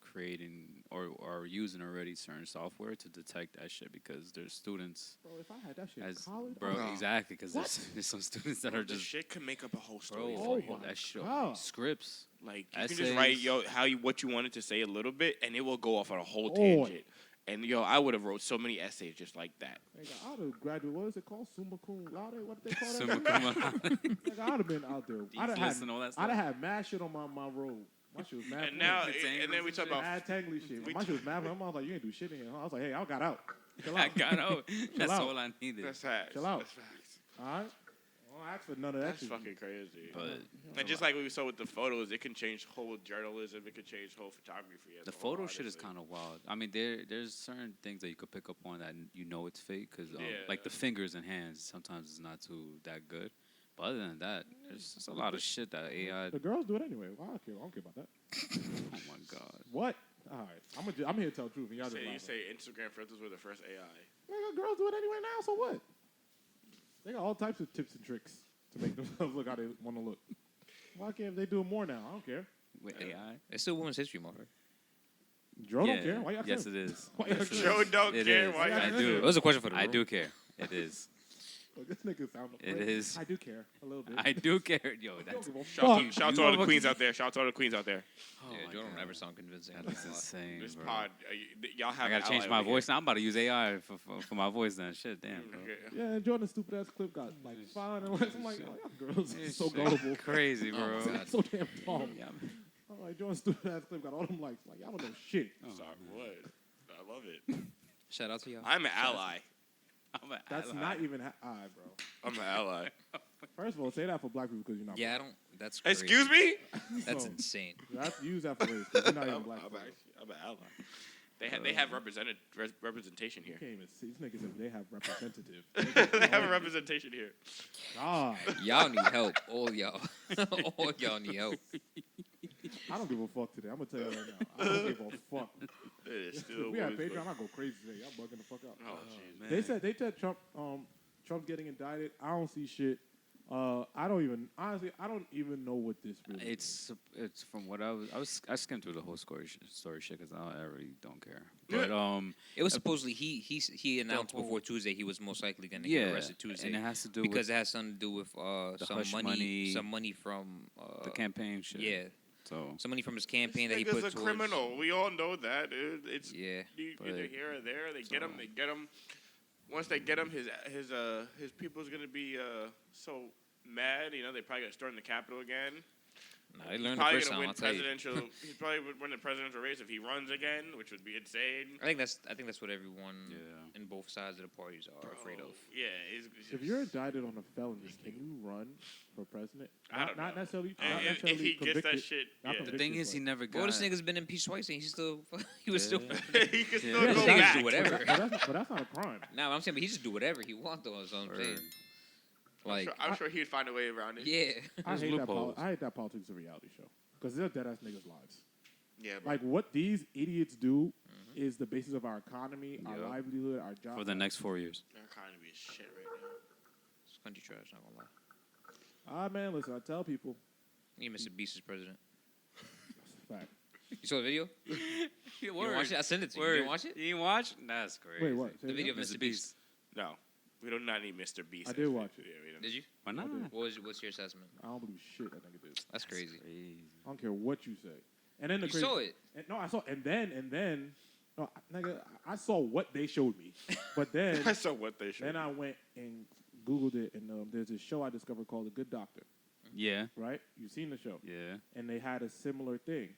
creating or are using already certain software to detect that shit because there's students. Bro, if I had that shit in As college, bro, Oh. exactly, because What? there's some students that are The just shit can make up a whole story bro. for you. Oh my that shit, God. scripts. Like you can Essays. just write what you wanted to say a little bit, and it will go off on a whole Boy. tangent. And I would have wrote so many essays just like that. Nigga, I'd have graduated. What is it called? Summa cum laude? What did they call that? Summa shit? cum laude. Nigga, I'd have been out there. I'd have List and all that I'd stuff. have had mad shit on my robe. My shit was mad. And now, Tangles and then we and talk shit. about mad tangly shit. we My shit was mad. I was like, you ain't do shit in here. Huh? I was like, hey, I got out. Chill I out. got out. That's out. all I needed. that's facts. Chill out. That's facts. All right. Don't ask for none of that That's shit. fucking crazy. But And just like we saw with the photos, it can change whole journalism. It can change whole photography. the photo shit is kind of wild. I mean, there's certain things that you could pick up on that you know it's fake because like the fingers and hands sometimes it's not too that good. But other than that, there's just a lot of shit that AI. The girls do it anyway. Well, I don't care. I don't care about that. Oh my god. What? All right. I'm here to tell the truth. And y'all just You laugh. say Instagram filters were the first AI. Nigga, girls do it anyway now. So what? They got all types of tips and tricks to make themselves look how they want to look. Why can't they do it more now? I don't care. With AI? It's still Women's History Month, right? Joe don't care. Why y'all Yes, care? it is. Why y'all Yes, it care? Joe is. don't It care. is. Why y'all I care? do. That was a question for the I room. do care. It is. Look, this nigga sound. It is. I do care a little bit. I do care. Yo, I don't that's give a Shout fuck. out to all the queens out there. Shout out to all the queens out there. oh Yeah, my Jordan God. don't ever sound convincing. That's insane, This bro. pod, y'all have. I gotta an change ally my over voice here. now. I'm about to use AI for my voice then. Shit, damn, bro. Okay. Yeah, and Jordan's stupid ass clip got like 500 likes. I'm like, oh, y'all girls are so gullible. Crazy, bro. Oh, my God. So damn dumb. Yeah, I'm like, Jordan's stupid ass clip got all them likes. Like, y'all don't know shit. Sorry, what? I love it. Shout out to y'all. I'm an ally. I'm a That's ally. not even alright, bro. I'm an ally. First of all, say that for black people because you're not. Yeah, I black. don't. That's crazy. Excuse me. That's So, insane. That's use that for race because you're not even black. I'm an ally. They have representation here. You can't even see. These niggas said they have representative. They have a representation here. God, Y'all need help. All y'all. All y'all need help. I don't give a fuck today. I'm gonna tell you right now. I don't give a fuck. It is If still. we had what is Patreon, I'd go crazy today. Y'all bugging the fuck out. Oh, jeez. They said Trump getting indicted. I don't see shit. I don't even know what this really is. It's from what I skimmed through the whole story shit because I really don't care. But It was supposedly he announced before Tuesday he was most likely going to get arrested Tuesday, and it has to do because with it has something to do with some hush money from the campaign shit. Yeah, So some money from his campaign This that he nigga's put a towards. criminal. We all know that. It's Yeah, either here or there. They get him. They get him. Once they get him, his people's gonna be so mad. You know, they probably gonna storm the Capitol again. nah, they He's learned the probably first gonna time. win I'll tell you. presidential. He's probably would win the presidential race if he runs again, which would be insane. I think that's what everyone Yeah. in both sides of the parties are afraid of. Yeah, it's If you're indicted on a felony, can you run for president? I don't Not know. necessarily. And Not if necessarily he gets that convicted. shit, Not yeah. the thing is, he never got. Well, this nigga's been impeached twice and he was still. he can still Yeah, go he back. can do whatever. But that's not a crime. Nah, I'm saying, but he just do whatever he wants though. Is what I'm saying. Like, I'm sure he'd find a way around it. yeah. I hate loopholes. I hate that politics is a reality show because they're dead ass niggas' lives. Yeah, bro. Like what these idiots do is the basis of our economy, our Yep. livelihood, our jobs. for the next 4 years. Our economy is shit right now. This country trash. Not gonna lie. Man, listen, I tell people. You MrBeast is president. Fact. You saw the video? You didn't watch it? I sent it to you. You didn't watch it? You didn't watch? That's crazy. Wait, what? Say The it video again? of MrBeast. No, we do not need MrBeast. I did watch it. Yeah, we don't. Did you? Why not? What's your assessment? I don't believe shit that nigga did. That's crazy. I don't care what you say. And then the You crazy, saw it. And, no, I saw. And then, no, nigga, I saw what they showed me. But then, I saw what they showed. then I went and Googled it, and there's this show I discovered called The Good Doctor. Yeah. Right? You've seen the show. Yeah. And they had a similar thing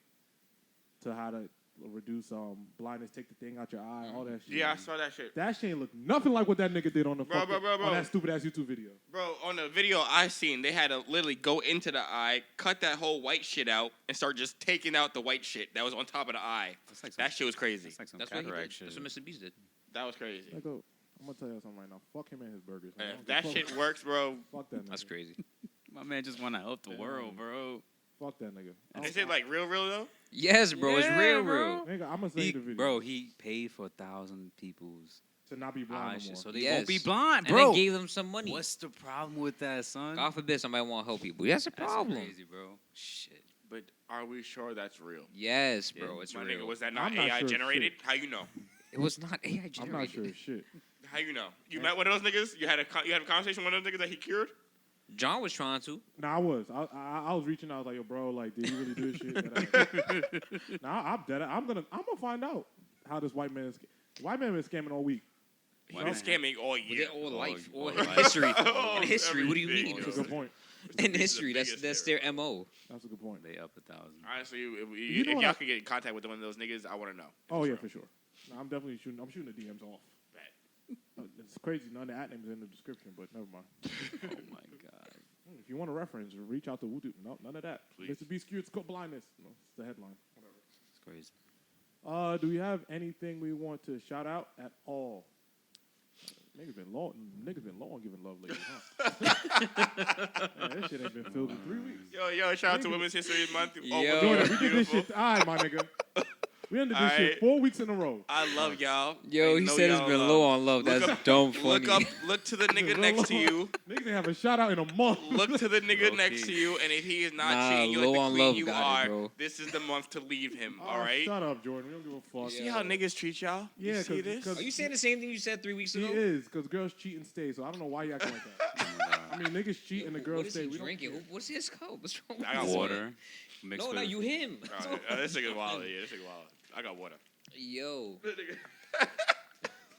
to how to reduce blindness, take the thing out your eye, all that shit. Yeah, I saw that shit. That shit ain't look nothing like what that nigga did on the Bro, on that stupid ass YouTube video. Bro, on the video I seen, they had to literally go into the eye, cut that whole white shit out, and start just taking out the white shit that was on top of the eye. That's like That shit was crazy. That's like some That's what he did. cataract shit. That's what MrBeast did. That was crazy. Like, I'm gonna tell you something right now. Fuck him and his burgers. man. I If don't that give a shit fuck. works, bro. Fuck that nigga. That's crazy. My man just want to help the world, bro. Fuck that nigga. Is it like real though? Yes, bro. It's Yeah, real, bro. Nigga, I'm gonna send you the video. Bro, he paid for 1,000 people's to not be blind eyes, no more. so they Yes. won't be blind, And bro. then gave them some money. What's the problem with that, son? God forbid somebody want to help people. That's a That's problem. crazy, bro. Shit. But are we sure that's real? Yes, bro. Yeah, it's My real. nigga, was that not I'm not AI sure generated? How you know? It was not AI generated. I'm not sure of shit. How you know? You met one of those niggas? You had a conversation with one of those niggas that he cured? John was trying to. Nah, I was. I was reaching out. I was like, yo, bro, like, did he really do this shit? Nah, I'm dead. I'm gonna find out how this white man is. White man been scamming all week. He been scamming all Was year. it all life? all All life. history. Oh, In history. What do you everything, mean? That's a good point. In This is the history. That's biggest their error. MO. That's a good point. They up 1,000. Honestly, You if know what y'all I- could get in contact with one of those niggas, I want to know. Oh yeah, for sure. Nah, I'm definitely shooting. I'm shooting the DMs off. Bet. It's crazy. None of the at names in the description, but never mind. Oh my god. If you want a reference, reach out to Wudu. No, none of that. Please. MrBeast cures blindness. No, it's the headline. Whatever. It's crazy. Do we have anything we want to shout out at all? Niggas been low on giving love lately, huh? Man, this shit ain't been filled in 3 weeks. Yo, shout out to Women's History Month. Oh, Yo. we're doing We it. did this Beautiful. shit. All right, my nigga. We ended this All shit right. 4 weeks in a row. I love y'all. Yo, I he know said it's y'all been love. low on love. Look That's up- dumb funny. Look to the nigga Real next to low. you. Niggas ain't have a shout out in a month. Look to the nigga Low next key. to you, and if he is not Nah, treating you low like the on queen love you got it, are, bro. this is the month to leave him. Oh, all right. Shut up, Jordan. We don't give a fuck. See how niggas treat y'all? Yeah, you see 'cause- this? 'cause- Are you saying the same thing you said 3 weeks He ago? is, because girls cheat and stay. So I don't know why you acting like that. I mean, niggas cheat and the girls What is stay. he We don't drinking? care. What's his cup? What's wrong with I got this water. man? Mixed No, with not you. Him. All right. This nigga's wild. Yeah, this nigga wild. I got water. Yo.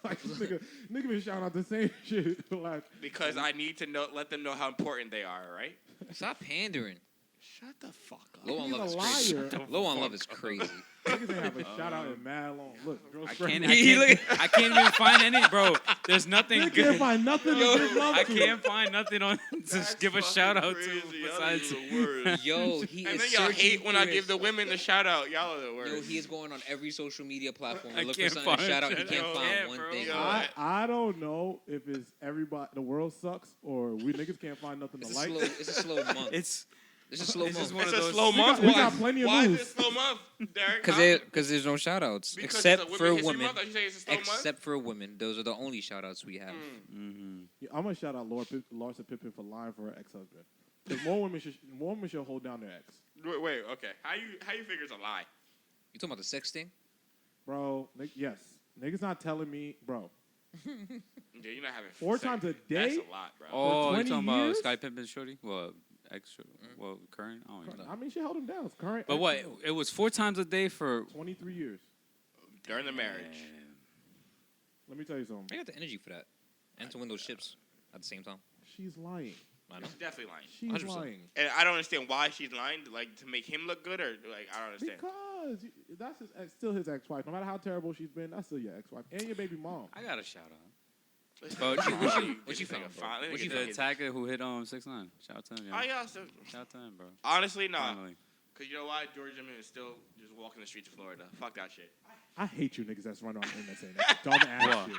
Like, this nigga been shouting out the same shit. Like, Because I need to let them know how important they are. All right. Stop pandering. Shut the fuck up. Low on he's love is a crazy. liar. Low on love is crazy. Niggas ain't have a shout out in mad long. Look, girls I spreading can't, I, that- can't, I can't even find any, bro. There's nothing Nigga good. can't find nothing to give love I to. can't find nothing on to give a shout out to besides. Yo, he And is then y'all searching hate when I through give the his- women the shout out. Y'all are the worst. Yo, he is going on every social media platform I to look for can't something to find shout out. He shit. can't Yo, find yeah, one bro. thing. Yo. I don't know if it's everybody, the world sucks, or we niggas can't find nothing It's to a like. slow. It's a slow month. It's It's a slow it's just month. one It's of a those. slow month. we Why? got plenty of Why news. is it a slow month, Derek? Because there's no shout outs Because except it's a for Women's History women. Month, you say it's a slow month? Except for women, those are the only shout outs we have. Mm-hmm. Yeah, I'm gonna shout out Larsa Pippen for lying for her ex-husband. Because more women should hold down their ex. Wait, okay. How you figure it's a lie? You talking about the sex thing? Bro, yes. Niggas not telling me, bro. Yeah, you're not having 4 sex. times a That's day? a lot, bro. Oh, you 20 talking about years? Scottie Pippen shorty? Well, current. I don't even know. I mean, she held him down. It's current. But what? ex- It was 4 times a day for. 23 years. During the marriage. Damn. Let me tell you I something. got the energy for that, and to win those ships at the same time. She's lying. I know. She's definitely lying. She's 100%. lying. And I don't understand why she's lying, like to make him look good, or like I don't understand. Because that's his ex, still his ex-wife. No matter how terrible she's been, that's still your ex-wife and your baby mom. I got a shout out. But What you found, bro? What you The found? attacker who hit 6ix9ine. Shout out to him. Oh Yeah. yeah, so Shout out to him, bro. honestly, nah. Finally. Cause you know why? George Zimmerman is still just walking the streets of Florida. Fuck that shit. I hate you niggas that's running on the internet saying that dumb ass What? shit.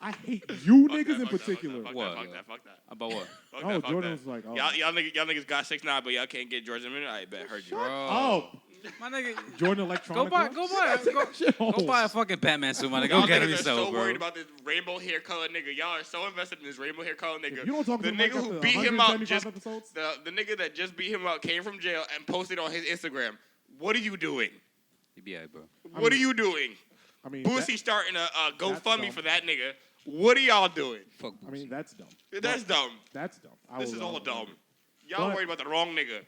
I hate you Fuck niggas that, in fuck that, particular. Fuck What? that. Fuck that. About what? Fuck Oh, that. Fuck Jordan that. was like, oh. Y'all niggas got 6ix9ine, but y'all can't get George Zimmerman. I bet heard you. Oh, My nigga. Jordan Electronica. Go buy a fucking Batman suit, my nigga. Y'all Go get him niggas are yourself, so bro. worried about this rainbow hair color nigga. Y'all are so invested in this rainbow hair color nigga. If you don't talk the to the mic nigga who after beat him out 175 just episodes? the nigga that just beat him out came from jail and posted on his Instagram. What are you doing? He be alright, bro. What are you doing? I mean, Boosie starting a GoFundMe dumb. for that nigga. What are y'all doing? Fuck. I mean, that's dumb. That's dumb. That's dumb. This is all dumb. Y'all But- worried about the wrong nigga.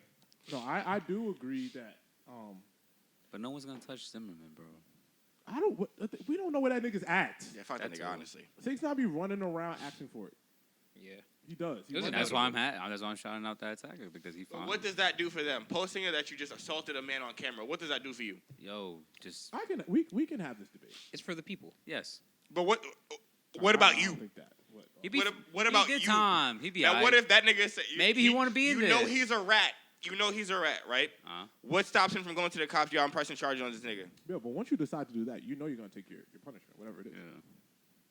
No, I do agree that. But no one's gonna touch Zimmerman, bro. We don't know where that nigga's at. Yeah, fuck that That's nigga, all. honestly. 6ix9ine be running around asking for it. Yeah. He does. He Doesn't runs That's out why of that's why I'm shouting out that attacker because he found. What does that do for them? Posting it that you just assaulted a man on camera. What does that do for you? Yo, just it. We can have this debate. It's for the people. yes. But what I about don't you? think that. He be, What he about good you? time. He be Now, alright. what if that nigga said Maybe he wanna be in You know there. he's a rat. You know he's a rat, right? What stops him from going to the cops? Yo, I'm pressing charges on this nigga. Yeah, but once you decide to do that, you know you're gonna take your punishment, whatever it is. Yeah.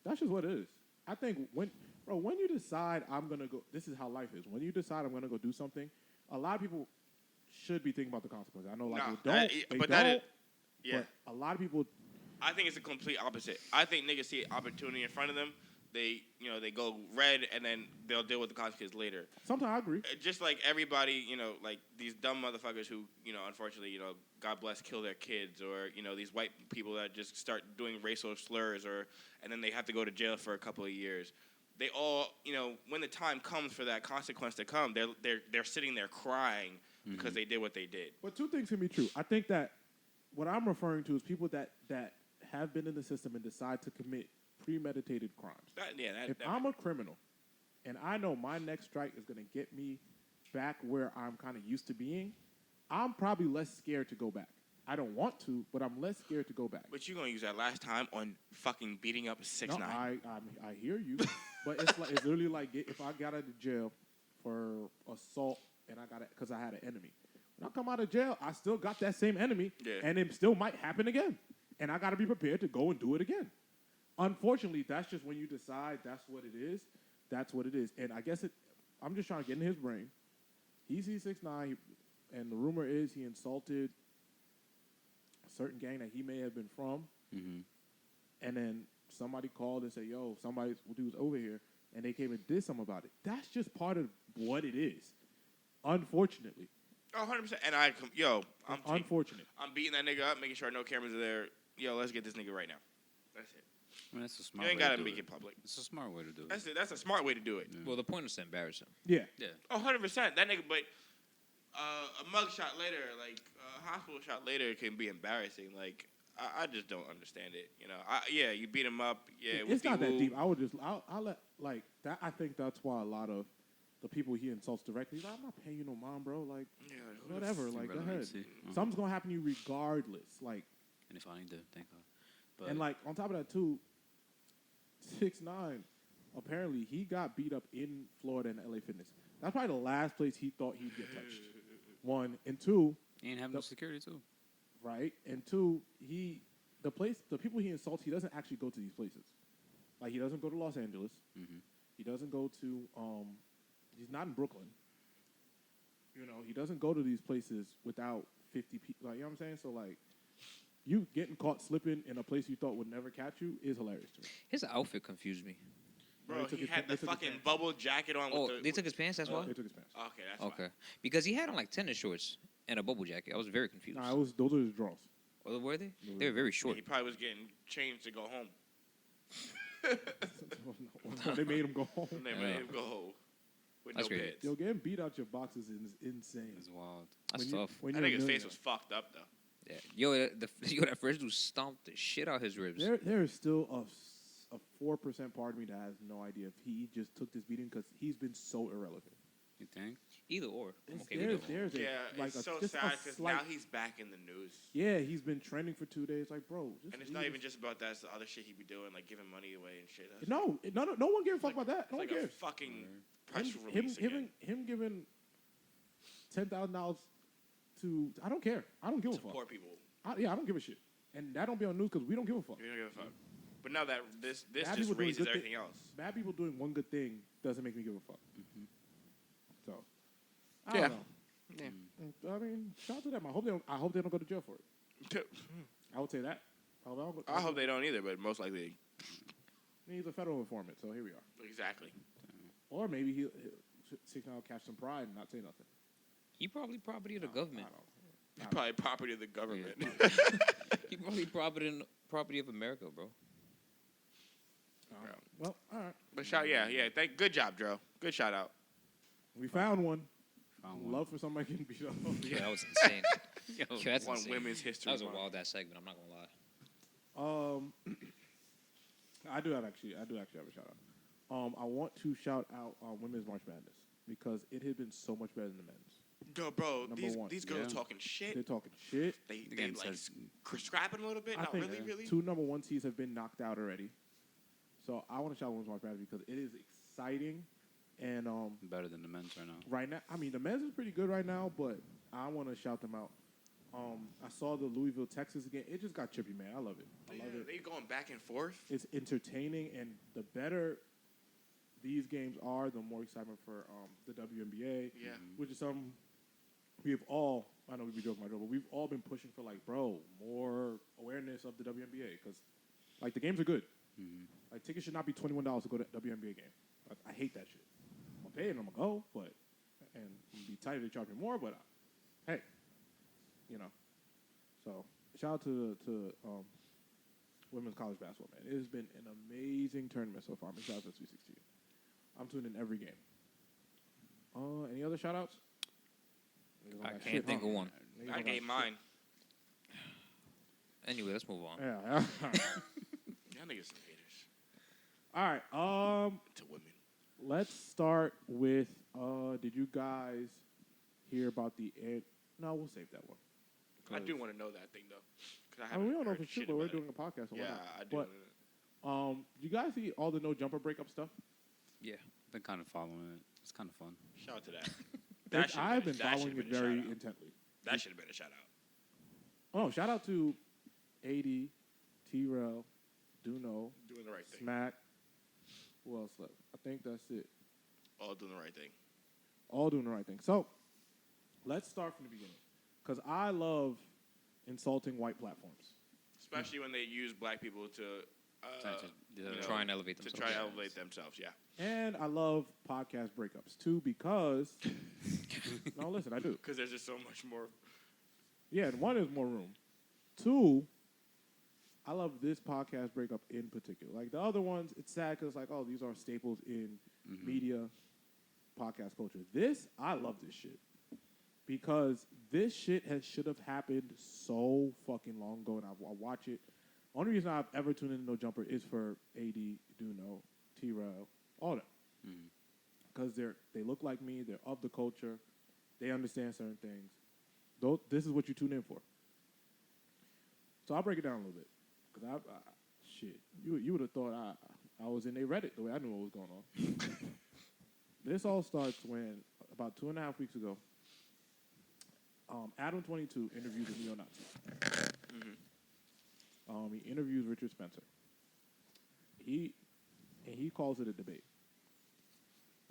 That's just what it is. I think when you decide I'm gonna go, this is how life is. When you decide I'm gonna go do something, a lot of people should be thinking about the consequences. I know, like, Nah, they don't, they but don't, that is, yeah. but a lot of people. I think it's the complete opposite. I think niggas see an opportunity in front of them. They go red, and then they'll deal with the consequences later. Sometimes I agree. Just like everybody, like these dumb motherfuckers who, unfortunately, God bless, kill their kids, or these white people that just start doing racial slurs, and then they have to go to jail for a couple of years. They all, when the time comes for that consequence to come, they're sitting there crying because they did what they did. But two things can be true. I think that what I'm referring to is people that have been in the system and decide to commit premeditated crimes. If I'm a criminal and I know my next strike is going to get me back where I'm kind of used to being, I'm probably less scared to go back. I don't want to, but I'm less scared to go back. But you're going to use that last time on fucking beating up 6ix9ine. No, I hear you, but it's literally like if I got out of jail for assault and I got it because I had an enemy. When I come out of jail, I still got that same enemy, and it still might happen again, and I got to be prepared to go and do it again. Unfortunately, that's just when you decide that's what it is. That's what it is, and I guess I'm just trying to get in his brain. He sees 6ix9ine, and the rumor is he insulted certain gang that he may have been from, Mm-hmm. and then somebody called and said, "Yo, somebody's dude's over here," and they came and did something about it. That's just part of what it is. Unfortunately. Oh, 100%. And Unfortunate. I'm beating that nigga up, making sure no cameras are there. Yo, let's get this nigga right now. That's it. I mean, that's a smart You ain't way to gotta do make it. it public. It's a smart way to do it. That's it. That's a smart way to do it. Yeah. Well, the point is to embarrass him. Yeah. Yeah. Oh, 100%. That nigga, but a mug shot later, like a hospital shot later, can be embarrassing. Like I just don't understand it. You know, you beat him up. Yeah, It's not that deep. I'll let like that. I think that's why a lot of the people he insults directly, he's like, I'm not paying you no mind, bro. Like, whatever. Like, go ahead. Irrelevancy. Something's gonna happen to you regardless. Like, And if I need to, thank God. But and like on top of that too, 6ix9ine, apparently he got beat up in Florida in LA Fitness. That's probably the last place he thought he'd get touched. One and two, he ain't have no security too. right? And two, the people he insults, he doesn't actually go to these places. Like he doesn't go to Los Angeles. Mm-hmm. He doesn't go to he's not in Brooklyn. You know, he doesn't go to these places without 50 people. Like, you know what I'm saying? So like, you getting caught slipping in a place you thought would never catch you is hilarious to me. His outfit confused me. Bro, he had the fucking bubble jacket on. They took his pants. That's why. They took his pants. Okay, that's Okay, why. because he had on like tennis shorts and a bubble jacket. I was very confused. Nah, those are his draws. Oh, were they? They were very short. He probably was getting changed to go home. They made him go home. And they made him go home with That's no great. pants. Yo, getting beat out your boxes is insane. It's wild. That's When you- tough. when I you're a think his face millionaire. was fucked up though. Yeah. Yo, that first dude stomped the shit out his ribs. There is still a 4% part of me that has no idea if he just took this beating because he's been so irrelevant. You think? Either or. I'm okay There's, with that. there's Yeah, a, like it's so just sad a because slight, now he's back in the news. yeah, he's been trending for 2 days. Like, bro, just And it's leave not this- even just about that. It's the other shit he be doing, like giving money away and shit. That's No one gives a fuck about that. It's No one like a cares. fucking press Him release again. giving $10,000 to I don't care. I don't give a To fuck. poor people. I don't give a shit. And that don't be on news because we don't give a fuck. You don't give a fuck. But now that this Bad just people doing raises good everything else. Bad people doing one good thing doesn't make me give a fuck. Mm-hmm. So, I Yeah. don't know. I mean, shout out to them. I hope they don't go to jail for it. I would say that. I hope they don't either, but most likely, He's a federal informant, so here we are. exactly. Or maybe he'll 6ix9ine will catch some pride and not say nothing. He probably property of the I government. don't know. Probably property of the government. He probably property of America, bro. Well, all right. But good job, Dro. Good shout out. We found one. Found one. Love for somebody getting beat up. Yeah, that was insane. Yo, that's one insane. women's history. That was a month. wild ass segment. I'm not gonna lie. I do actually have a shout out. I want to shout out Women's March Madness because it had been so much better than the men's. Yo, bro, Number these one. girls Yeah. talking shit. They're talking shit. They Again, like says- scrapping a little bit. I Not think really. 2 number 1 seeds have been knocked out already. So I want to shout out Women's March Madness because it is exciting. And Better than the men's right now. right now, I mean, the men's is pretty good right now, but I want to shout them out. I saw the Louisville, Texas again. It just got trippy, man. I love it. I love it. They going back and forth. It's entertaining, and the better these games are, the more excitement for the WNBA. Yeah. Which is something we've all, I know we be joking about it, but we've all been pushing for, like, bro, more awareness of the WNBA because, like, the games are good. Mm-hmm. Like, tickets should not be $21 to go to a WNBA game. I hate that shit. I'm paying, I'm gonna go, but and it'd be tight if they charge me more, but hey, you know. So shout out to women's college basketball, man. It has been an amazing tournament so far. I'm excited for 316. I'm tuning in every game. Any other shout outs? I can't think of one. I gave mine. Anyway, let's move on. Yeah. Y'all niggas some haters. All right. To women. Let's start with. Did you guys hear about the? No, we'll save that one. I do want to know that thing though. 'Cause I mean, we don't know heard for sure, shit but we're about doing it. a podcast. So why Yeah, not? I do. But, you guys see all the no jumper breakup stuff? Yeah. Been kind of following it. It's kind of fun. Shout out to that. I've been that following should've it been a very shout out. intently. That should have been a shout out. Oh, shout out to AD, T-Rel, Duno, Doing the right thing. Smack. Who else left? I think that's it. All doing the right thing. All doing the right thing. So, let's start from the beginning. Because I love insulting white platforms. Especially when they use black people to try and elevate themselves. To try and elevate themselves, yeah. And I love podcast breakups too because no, listen, I do. Because there's just so much more. Yeah, and one is more room. Two, I love this podcast breakup in particular. Like the other ones, it's sad because like, oh, these are staples in media, podcast culture. This, I love this shit because this shit should have happened so fucking long ago, and I watch it. Only reason I've ever tuned into No Jumper is for AD, Duno, T-Rail, all that. Because they look like me, they're of the culture, they understand certain things. This is what you tune in for. So I'll break it down a little bit. Because shit, you would have thought I was in a Reddit the way I knew what was going on. This all starts when, about 2.5 weeks ago, Adam22 interviewed a neo-Nazi. He interviews Richard Spencer. He calls it a debate.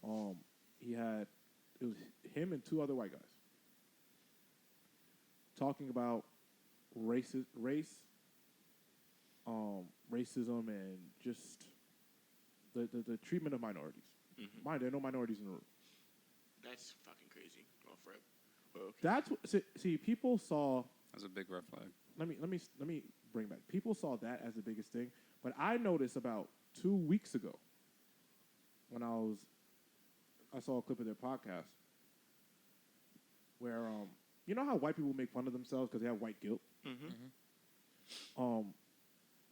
It was him and 2 other white guys talking about race, racism, and just the treatment of minorities. Mind, there are no minorities in the room. That's fucking crazy. Oh, Fred. Well, okay. That's what. See, people saw. That's a big red flag. Let me bring back. People saw that as the biggest thing, but I noticed about 2 weeks ago when I saw a clip of their podcast where you know how white people make fun of themselves because they have white guilt.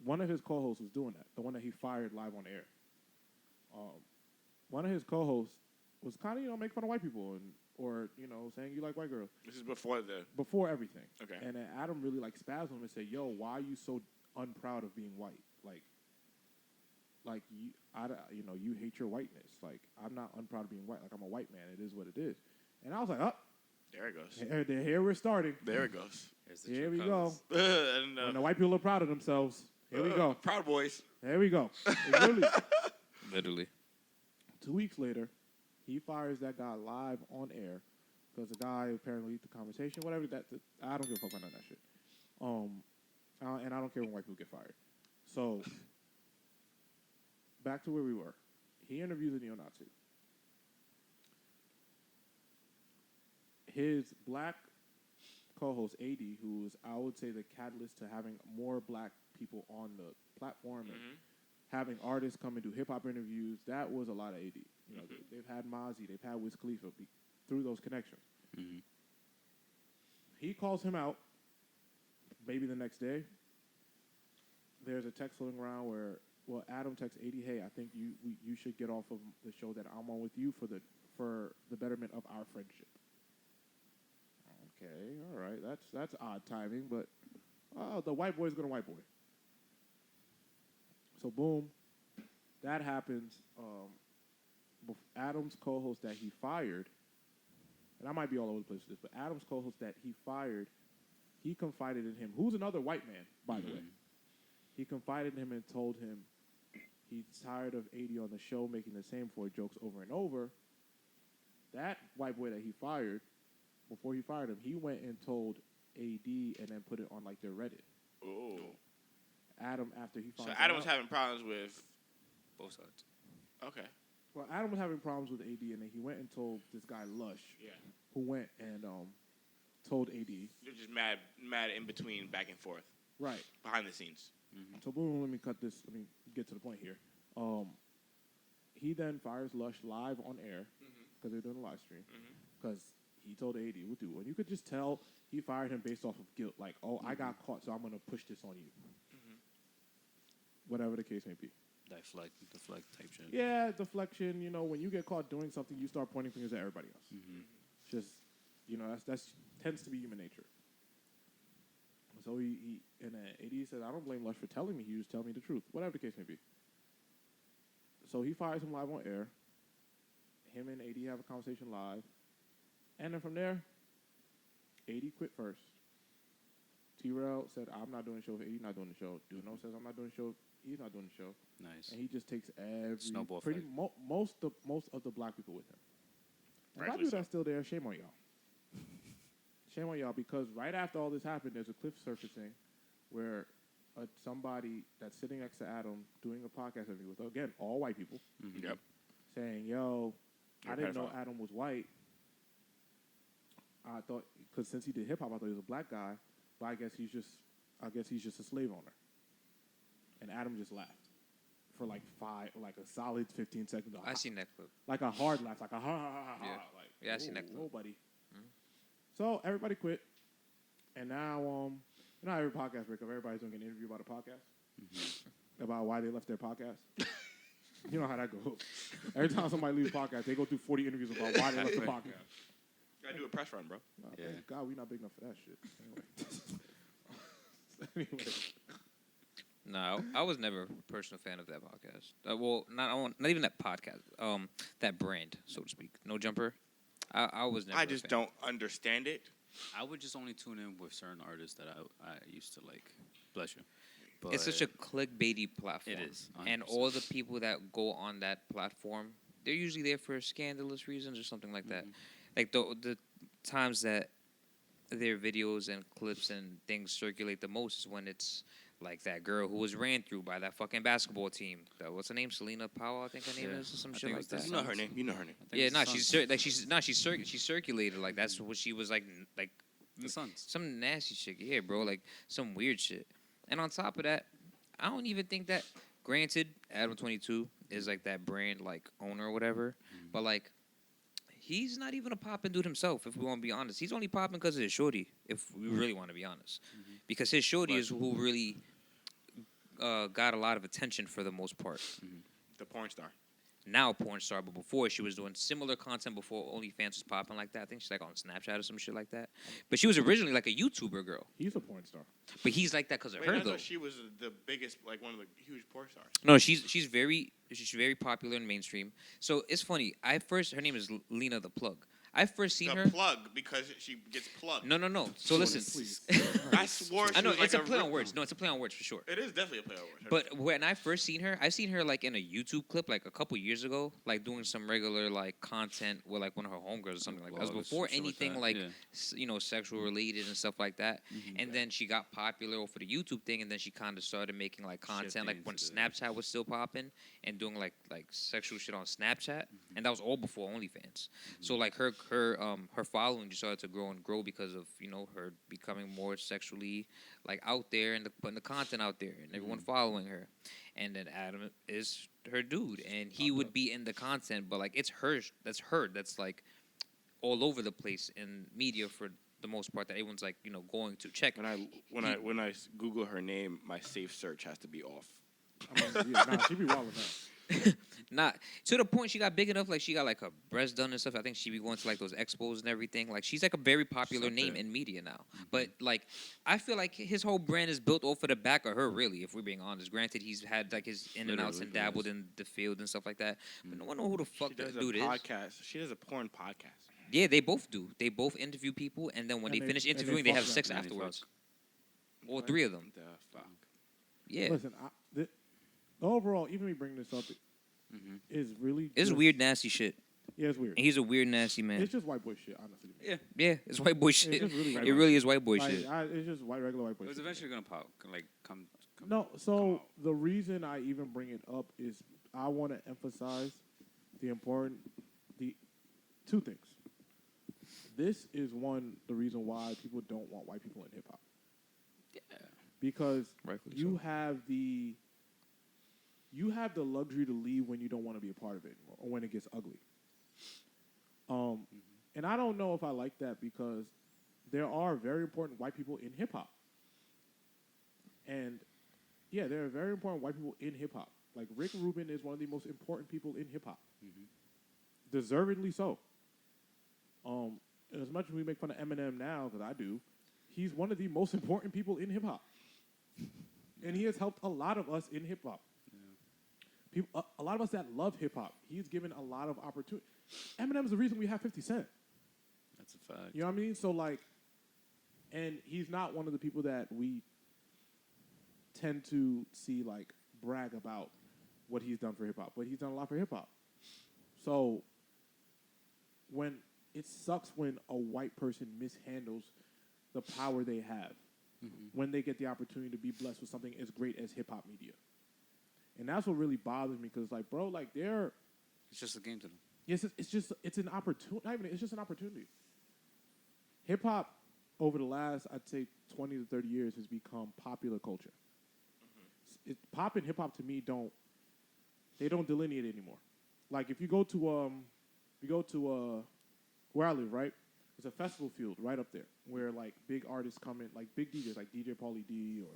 One of his co-hosts was doing that. The one that he fired live on air. One of his co-hosts was kind of make fun of white people or saying you like white girls. This is before everything. Okay. And then Adam really spazzed him and said, "Yo, why are you so unproud of being white? Like you hate your whiteness. Like I'm not unproud of being white. Like I'm a white man. It is what it is." And I was like, "Oh, there it goes. Here we're starting. There it goes. Here we go. And, when the white people are proud of themselves, here we go. Proud boys. There we go. Literally. 2 weeks later, he fires that guy live on air because the guy apparently leaked the conversation, whatever. I don't give a fuck about none of that shit. And I don't care when white people get fired. So, back to where we were. He interviews a neo-Nazi. His black co-host, AD, who is, I would say, the catalyst to having more black people on the platform and having artists come and do hip-hop interviews, that was a lot of AD. They've had Mozzie, they've had Wiz Khalifa through those connections. He calls him out maybe the next day. There's a text floating around where, Adam texts AD, "Hey, I think you should get off of the show that I'm on with you for the betterment of our friendship." Okay, all right, that's odd timing, but the white boy's gonna white boy. So boom, that happens. Adam's co-host that he fired, and I might be all over the place with this, but Adam's co-host that he fired, he confided in him, who's another white man, by the way. He confided in him and told him he's tired of AD on the show making the same 4 jokes over and over. That white boy that he fired, before he fired him, he went and told AD and then put it on their Reddit. Oh. Adam, after he found out. So Adam was having problems with both sides. Okay. Well, Adam was having problems with AD, and then he went and told this guy Lush, who went and told AD. They're just mad in between, back and forth. Right. Behind the scenes. So boom, let me get to the point here. He then fires Lush live on air because they're doing a live stream because he told AD, "What do?" And you could just tell he fired him based off of guilt, like, "Oh, I got caught, so I'm gonna push this on you." Whatever the case may be. Deflect type shit. Yeah, deflection. When you get caught doing something, you start pointing fingers at everybody else. Just, that's tends to be human nature. So he and AD said, "I don't blame Lush for telling me. He just tell me the truth, whatever the case may be." So he fires him live on air. Him and AD have a conversation live, and then from there, AD quit first. T-Rail said, "I'm not doing the show. If AD not doing the show." Duno says, "I'm not doing the show. He's not doing the show." Nice. And he just takes Snowball most of the black people with him. And if I do that's still there, shame on y'all. shame on y'all because right after all this happened, there's a clip surfacing where somebody that's sitting next to Adam doing a podcast interview with, again, all white people, Yep. saying, yo, You're I didn't know pedophile. Adam was white. I thought, because since he did hip hop, I thought he was a black guy, but I guess he's just a slave owner. And Adam just laughed for like a solid 15 seconds. I seen that clip. Like a hard laugh, like a ha ha ha ha. Yeah. Like, Yeah, I seen that clip. Whoa, buddy. So everybody quit, and now you know, every podcast breakup, everybody's doing an interview about a podcast, about why they left their podcast. You know how that goes. Every time somebody leaves a podcast, they go through 40 interviews about why they left the podcast. Gotta do a press run, bro. Oh, thank God, we're not big enough for that shit. Anyway. No, I was never a personal fan of that podcast. Well, not even that podcast. That brand, so to speak. No Jumper. I was never. I just don't understand it. I would just only tune in with certain artists that I used to like. Bless you. But It's such a clickbaity platform. It is, And 100%. all the people that go on that platform, they're usually there for scandalous reasons or something like that. Like the times that their videos and clips and things circulate the most is when it's like that girl who was ran through by that fucking basketball team. What's her name? Selena Powell, I think her name is, or some I shit think like it's the that. You know her name. You know her name. I think Yeah, it's the Suns. she circulated like that's what she was like The Suns. some nasty shit. Yeah, bro, like some weird shit. And on top of that, I don't even think that. Granted, Adam 22 is like that brand like owner or whatever, but like he's not even a poppin' dude himself. If we want to be honest, he's only popping because of his shorty. If we really want to be honest, because his shorty is who really got a lot of attention for the most part. The porn star. Now a porn star, but before she was doing similar content before OnlyFans was popping like that. I think she's like on Snapchat or some shit like that. But she was originally like a YouTuber girl. He's a porn star. But he's like that because of Wait, her I though. thought she was the biggest, like one of the huge porn stars. No, she's very popular in mainstream. So it's funny. Her name is Lena the Plug. I first seen her. The plug because she gets plugged. No. So listen. Please. I swore she I know was it's like a play on rip- words. No, it's a play on words for sure. It is definitely a play on words. But when I first seen her, I seen her like in a YouTube clip like a couple years ago, like doing some regular like content with like one of her homegirls or something like that. It was Vlogs, before shit like anything that, like yeah. sexual related and stuff like that. And then she got popular for the YouTube thing, and then she kind of started making like content like when into Snapchat was still popping and doing like sexual shit on Snapchat, and that was all before OnlyFans. So like her following just started to grow because of her becoming more sexually like out there and putting the content out there and everyone following her. And then Adam is her dude, and he would be in the content, but like it's her that's like all over the place in media for the most part that everyone's like going to check. When I Google her name, my safe search has to be off. I mean, yeah, she be wild with that. Not to the point she got big enough, like she got like her breast done and stuff. I think she be going to like those expos and everything. Like she's like a very popular name in media now. But like I feel like his whole brand is built off of the back of her, really, if we're being honest. Granted, he's had like his in and outs and dabbled in the field and stuff like that. But no one know who the fuck that dude is. She does a porn podcast. Yeah, they both do. They both interview people, and then when And they they- finish and they interviewing, they have fuck sex them. And they afterwards. fuck. All three of them. The fuck. Yeah. Listen, the overall, even me bringing this up is really It's just- weird, nasty shit. Yeah, it's weird. And he's a weird, nasty man. It's just white boy shit, honestly. Yeah, it's white boy shit. just really white It boy really is white boy Like, shit. it's just regular white boy It was shit. eventually gonna pop. Like come. No, so the reason I even bring it up is I want to emphasize the two things. This is the reason why people don't want white people in hip hop. Yeah. Because Rightfully you so. have the luxury to leave when you don't want to be a part of it anymore, or when it gets ugly. And I don't know if I like that because there are very important white people in hip hop. And yeah, there are very important white people in hip hop. Like Rick Rubin is one of the most important people in hip hop. Deservedly so. As much as we make fun of Eminem now, because I do, he's one of the most important people in hip hop. And he has helped a lot of us in hip hop. People, a lot of us that love hip hop, he's given a lot of opportunity. Eminem's the reason we have 50 Cent. That's a fact. You know what I mean? So like, and he's not one of the people that we tend to see like brag about what he's done for hip hop, but he's done a lot for hip hop. So it sucks when a white person mishandles the power they have when they get the opportunity to be blessed with something as great as hip hop media. And that's what really bothers me because, like, bro, like It's just a game to them. yes, it's an opportunity. Not even it's just an opportunity. Hip hop over the last, I'd say, 20 to 30 years has become popular culture. Pop and hip hop to me don't delineate anymore. Like if you go to where I live, right? There's a festival field right up there where like big artists come in, like big DJs, like DJ Pauly D, or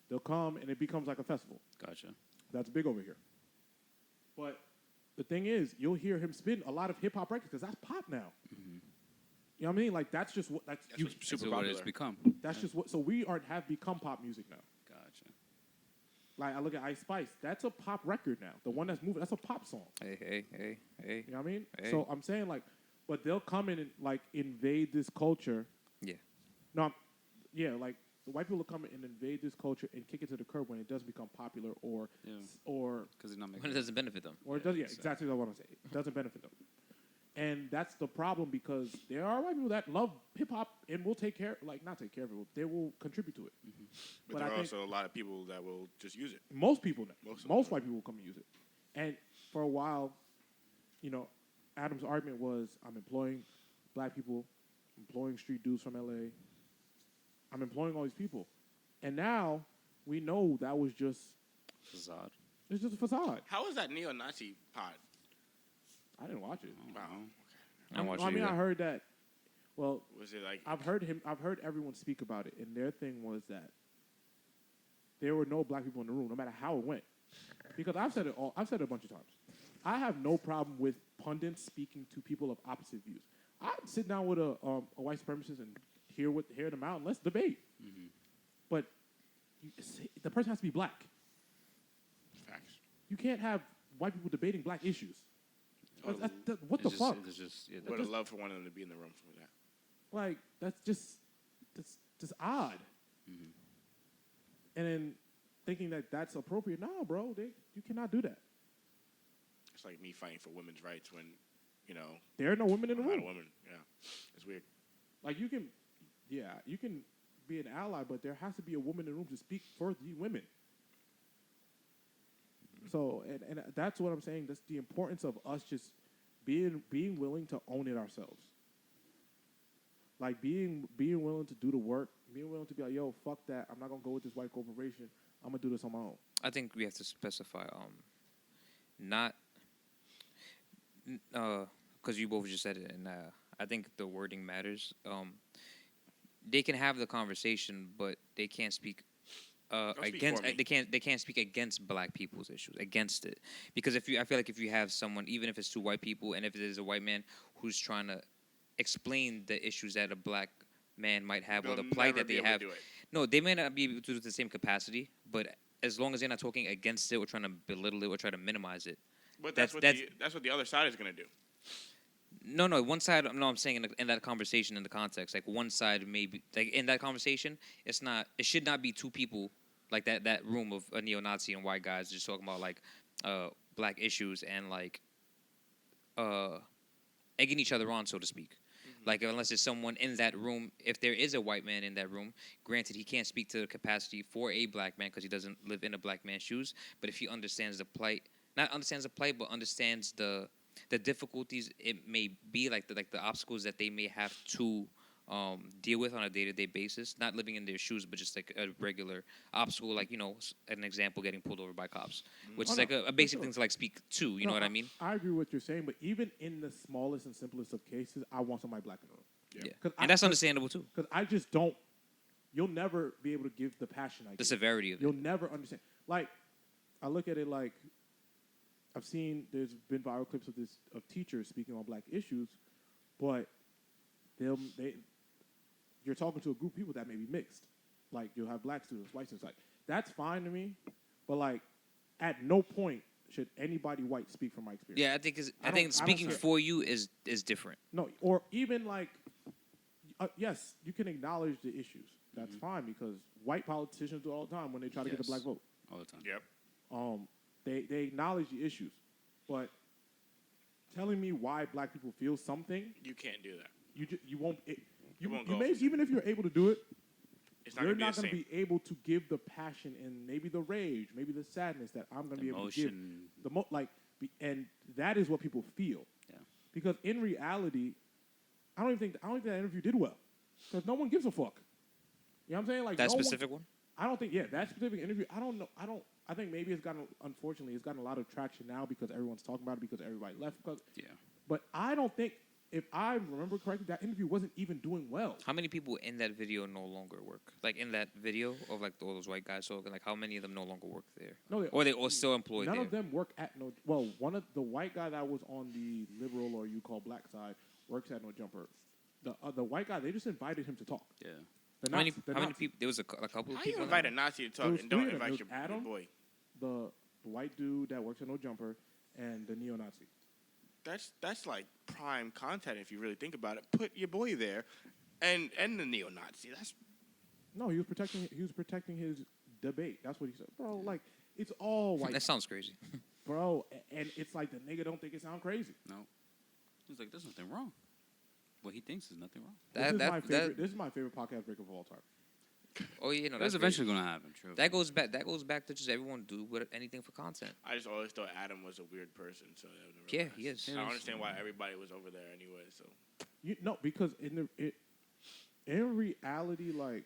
they'll come and it becomes like a festival. Gotcha. That's big over here. But the thing is, you'll hear him spin a lot of hip hop records because that's pop now. You know what I mean? Like that's just what That's super That's what popular. it's become. That's just what. So we have become pop music now. Gotcha. Like I look at Ice Spice, that's a pop record now. The one that's moving, that's a pop song. Hey. You know what I mean? Hey. So I'm saying like, but they'll come in and like invade this culture. Yeah. No, like the white people will come in and invade this culture and kick it to the curb when it does become popular or Because they're not making When it doesn't benefit them. or it does. Yeah, exactly what I want to say. It doesn't benefit them. And that's the problem because there are white people that love hip hop and will take care, like not take care of it, they will contribute to it. But there are also a lot of people that will just use it. Most people, Most most white people will come and use it. And for a while, you know, Adam's argument was, I'm employing black people, employing street dudes from LA. I'm employing all these people. And now we know that was just, facade. it's just a facade. How was that neo-Nazi pod? I didn't watch it. Wow. I watched I it mean, either. I heard that, well, Was it like I've heard everyone speak about it, and their thing was that there were no black people in the room, no matter how it went. Because I've said it a bunch of times. I have no problem with pundits speaking to people of opposite views. I'd sit down with a white supremacist and hear them out and let's debate. But the person has to be black. facts? You can't have white people debating black issues. What the It's fuck? It's just, Would have loved for one of them to be in the room for that. Like that's just odd. And then thinking that that's appropriate, nah, bro, you cannot do that. It's like me fighting for women's rights when, you know, There are no women in the I'm not room. a woman. Yeah, it's weird. Like you can be an ally, but there has to be a woman in the room to speak for the women. So, and that's what I'm saying. That's the importance of us just being willing to own it ourselves. Like being willing to do the work, being willing to be like, yo, fuck that. I'm not gonna go with this white corporation. I'm gonna do this on my own. I think we have to specify, not, because you both just said it, and I think the wording matters. They can have the conversation, but they can't speak against. for me. They can't speak against black people's issues, against it, because I feel like if you have someone, even if it's two white people, and if it is a white man who's trying to explain the issues that a black man might have or the They'll plight never that be they able to have. do it. No, they may not be able to do it to the same capacity, but as long as they're not talking against it or trying to belittle it or try to minimize it. But That's- that's what the other side is gonna do. No, one side. No, I'm saying in that conversation, in the context, like one side maybe, like in that conversation, it's not. It should not be two people like that. That room of a neo-Nazi and white guys just talking about like black issues and like egging each other on, so to speak. Like unless there's someone in that room, if there is a white man in that room, granted he can't speak to the capacity for a black man because he doesn't live in a black man's shoes. But if he understands the plight, not understands the plight, but understands the difficulties it may be, like the obstacles that they may have to deal with on a day-to-day basis, not living in their shoes, but just like a regular obstacle, like, you know, an example, getting pulled over by cops, which is like a basic thing to like speak to, you know what I mean? I agree with what you're saying, but even in the smallest and simplest of cases, I want somebody black in the room. Yeah. 'Cause And that's understandable too. Because I just don't. You'll never be able to give the passion I The give. severity of You'll it. never understand. Like, I look at it like, I've seen there's been viral clips of teachers speaking on black issues, but you're talking to a group of people that may be mixed. Like, you'll have black students, white students. Like, that's fine to me, but like, at no point should anybody white speak from my experience. Yeah, I think speaking care. for you is different. No, or even like, yes, you can acknowledge the issues. That's fine because white politicians do it all the time when they try to get the black vote. All the time. Yep. They acknowledge the issues, but telling me why black people feel something, You can't do that. you won't. You won't you go may, off the even if you're able to do it, It's not you're gonna not be the going to same. be able to give the passion and maybe the rage, maybe the sadness that I'm going to be able to give. Emotion. And that is what people feel. Yeah. Because in reality, I don't think that interview did well. Because no one gives a fuck. You know what I'm saying? Like That no one- specific one? I don't think, that specific interview, I don't know. I think maybe unfortunately, it's gotten a lot of traction now because everyone's talking about it because everybody left. Yeah. But I don't think, if I remember correctly, that interview wasn't even doing well. How many people in that video no longer work? Like in that video of like all those white guys, so like how many of them no longer work there? No, Or they all still employed none there? of them work at no. Well, one of the white guy that was on the liberal or you call black side works at No Jumper. The white guy, they just invited him to talk. Yeah. How many people? There was a couple of How you people. invite a Nazi to There talk was and three don't of them. invite There your was Adam, boy? The white dude that works at No Jumper, and the neo-Nazi. That's like prime content if you really think about it. Put your boy there, and the neo-Nazi. That's No, he was protecting his debate. That's what he said, bro. Like it's all white, That sounds crazy. bro. And it's like the nigga don't think it sounds crazy. No. He's like, there's nothing wrong. What he thinks is nothing wrong. This is my favorite podcast break of all time. Oh yeah, no, That's that's eventually going to happen. True. That goes back to just everyone do anything for content. I just always thought Adam was a weird person. So I never Yeah, realized. he is. I don't understand why everybody was over there anyway. So Because in reality, like.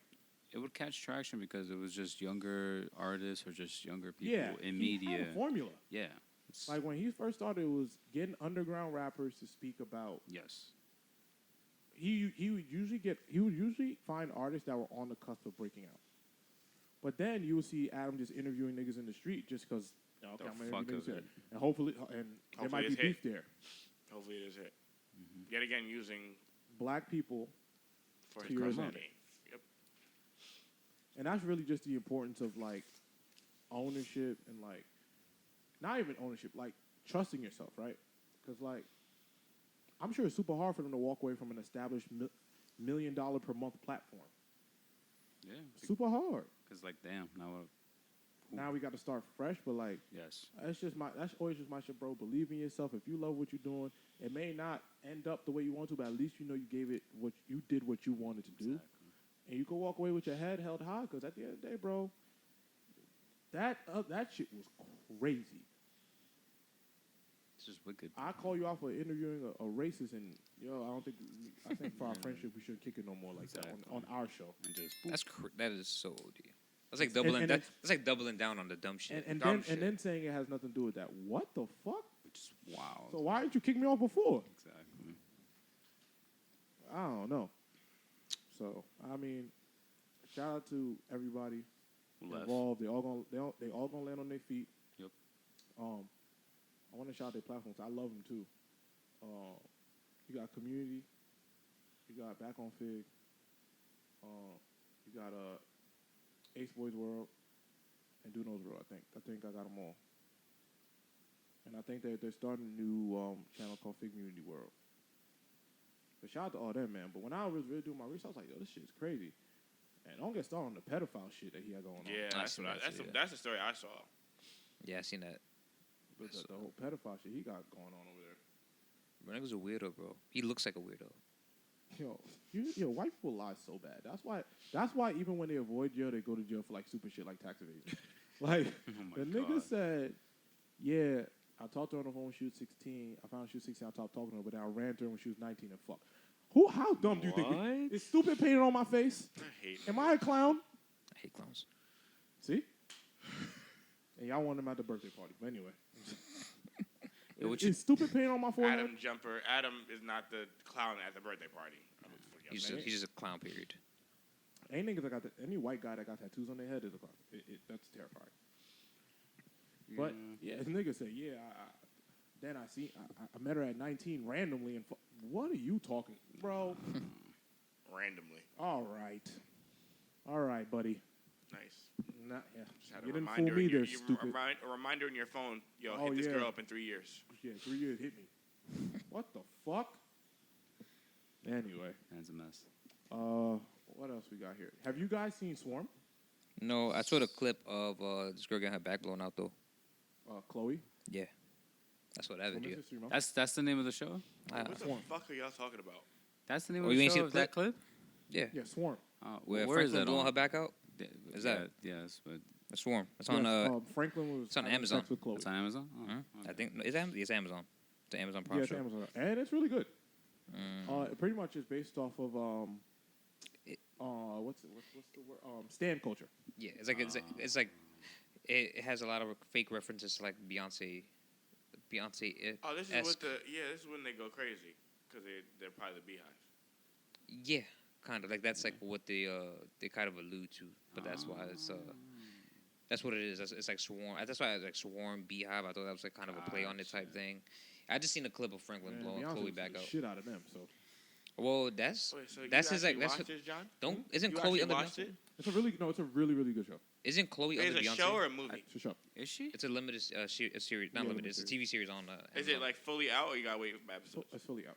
It would catch traction because it was just younger artists or just younger people Yeah, in he media. had a formula. Yeah. Like when he first started, it was getting underground rappers to speak about. Yes. He would usually find artists that were on the cusp of breaking out. But then you would see Adam just interviewing niggas in the street just because. Okay, I'm gonna interview niggas here. And hopefully there might be it's beef hit. there. hopefully it is hit. Yet again, using Black people, for To his your personal money. gain. Yep. and that's really just the importance of like ownership and like not even ownership, like trusting yourself, right? Because like I'm sure it's super hard for them to walk away from an established $1 million per month platform. Yeah. Super hard. Because, like, damn, now what? Now we got to start fresh, but like Yes. that's always just my shit, bro. Believe in yourself. If you love what you're doing, it may not end up the way you want to, but at least you know you gave it what you did what you wanted to do, and you can walk away with your head held high. Because at the end of the day, bro, that shit was crazy. It's just wicked. I call you out for interviewing a racist, and I think for our friendship we shouldn't kick it no more like that on our show. And just That is so OD. That's like doubling. That's like doubling down on the dumb shit. And Dumb shit. then saying it has nothing to do with that. What the fuck? just wow. So why didn't you kick me off before? Exactly. I don't know. So I mean, shout out to everybody Who left? involved. They all gonna land on their feet. Yep. I want to shout out their platforms. I love them too. You got Community. You got Back on Fig. You got Ace Boys World and Do Knows World. I think I got them all. And I think they're starting a new channel called Fig Community World. But shout out to all them, man. But when I was really doing my research, I was like, yo, this shit's crazy. And don't get started on the pedophile shit that he had going on. Yeah, I seen that too, yeah. that's the story I saw. Yeah, I seen that. But the whole pedophile shit he got going on over there. Bro, nigga's a weirdo, bro. He looks like a weirdo. Yo, white people lie so bad. That's why even when they avoid jail, they go to jail for like stupid shit like tax evasion. Like Oh my the nigga God. said, yeah, I talked to her on the phone when she was 16. I found out she was 16. I stopped talking to her, but then I ran to her when she was 19 and fuck. How dumb do you think? What? Is stupid painted on my face? I hate. Am I a clown? I hate clowns. See? And y'all want him at the birthday party. But anyway. Yo, what Is stupid paint on my forehead? Adam is not the clown at the birthday party. He's just a clown. Period. Any niggas that got any white guy that got tattoos on their head is a clown. That's terrifying. But yeah, this nigga said, yeah. Then I met her at 19 randomly, and what are you talking, bro? Randomly. All right, buddy. Nice. Yeah. Just had You a didn't reminder fool me in your, there, stupid. A reminder in your phone. Yo, Oh, hit this yeah. girl up in 3 years. Yeah, 3 years hit me. What the fuck? Anyway, That's a mess. what else we got here? Have you guys seen Swarm? No, I saw the clip of this girl getting her back blown out though. Chloe. Yeah. That's what that Women's video. History Month. That's the name of the show. What the Swarm. fuck are y'all talking about? That's the name Oh, of you the ain't show. seen Of the that clip. Yeah. Yeah, Swarm. Where Where is Franklin that blowing on? her back out? Is that? Yes, but A Swarm. It's Yes, on. Franklin was it's on having Amazon. sex with Chloe. it's on Amazon. Oh, Mhm. okay. I think it's Amazon. It's an Amazon Prime Yeah, it's show. Amazon, and it's really good. Mm. It pretty much is based off of what's the word? Stan culture. Yeah, it's like it has a lot of fake references to like Beyonce. Oh, this is what this is when they go crazy because they're probably the Beehive. Yeah, kind of like that's like what they kind of allude to, but that's why it's that's what it is. It's like Swarm. That's why it's like Swarm Beehive. I thought that was like kind of a play on it type thing. I just seen a clip of Franklin Man, blowing Beyonce Chloe was back the out. shit out of them. So Well, that's Wait, so that's you his like actually that's watched this, John? don't isn't You Chloe actually under watched Beyonce? it? it's a really good show. Isn't Chloe Is under it a Beyonce? show or a movie? It's a show. Is she? It's a limited a series, not Yeah, limited. It's a TV series on. Is Amazon. it like fully out or you gotta wait for episodes? It's fully out.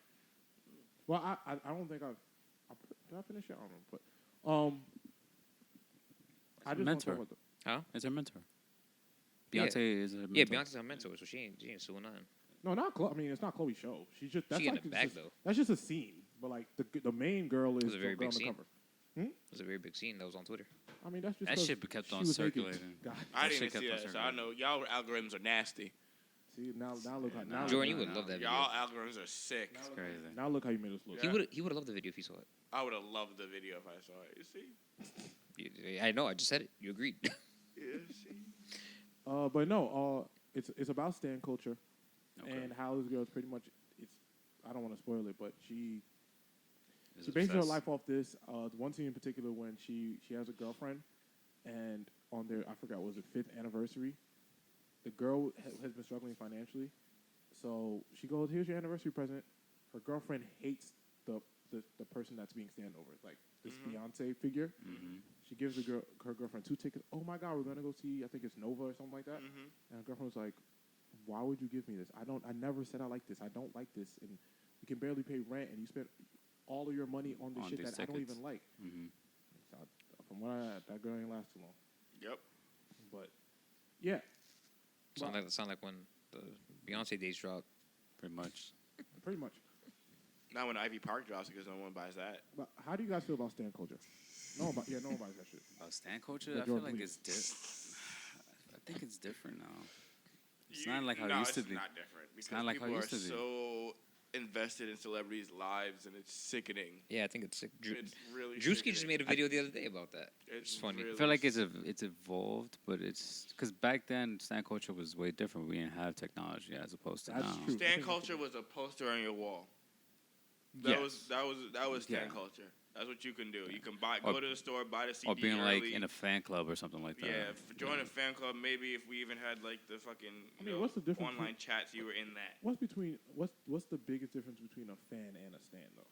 Well, I don't think did I finish it? I don't know, but I just want to mentor. talk about It's her mentor. Yeah. Beyonce is her mentor. Yeah, Beyonce's her mentor, so she ain't suing nothing. no, not Chloe. I mean, it's not Chloe's show. She's just that's She like in the back just, though. that's just a scene. But like the main girl is was a very the girl big on the scene. cover. It was a very big scene that was on Twitter. I mean, that's just That 'cause shit kept she on was naked. circulating. God, I That didn't shit see kept that, on so I know y'all algorithms are nasty. see now look how now Jordan, you look, would love that video. Y'all algorithms are sick. It's crazy. now look how you made us look. Yeah. He would have loved the video if he saw it. I would have loved the video if I saw it. You see? I know. I just said it. You agreed. Yeah, see? But no, it's about stan culture Okay. and how this girl is pretty much. I don't want to spoil it, but she Is bases her obsessed. life off this. The one scene in particular when she has a girlfriend, and on their I forgot was it 5th anniversary, the girl has been struggling financially, so she goes, "Here's your anniversary present." Her girlfriend hates the person that's being stand over, like this fiance figure. Mhm. She gives her girlfriend 2 tickets. Oh my God, we're gonna go see. I think it's Nova or something like that. Mm-hmm. And her girlfriend was like, "Why would you give me this? I never said I like this. I don't like this, and you can barely pay rent, and you spent all of your money on this On shit these that I don't tickets. even like." Mhm. So from what that girl ain't last too long. Yep. But yeah, Sound like when the Beyonce dates dropped. Pretty much. pretty much. Not when Ivy Park drops because no one buys that. But how do you guys feel about stan culture? No one buys that shit. About stan culture, Yeah, I feel Jordan, like please. I think it's different now. It's not like how it used to be. It's not different. Because not like how it people used to be. are so invested in celebrities' lives, and it's sickening. Yeah, I think it's sick. It's really Drewski just sickening. made a video the other day about that. It's funny. really I feel like it's evolved, but it's because back then stan culture was way different. We didn't have technology as opposed to That's now. true. Stan culture was a poster on your wall. Yes. That was stan Yeah. culture. That's what you can do. You can Or- go to the store, buy the CD Or being early. like in a fan club or something like that. Yeah, join a fan club. Maybe if we even had like the fucking what's the difference online chats, you were in that. What's the biggest difference between a fan and a stan though?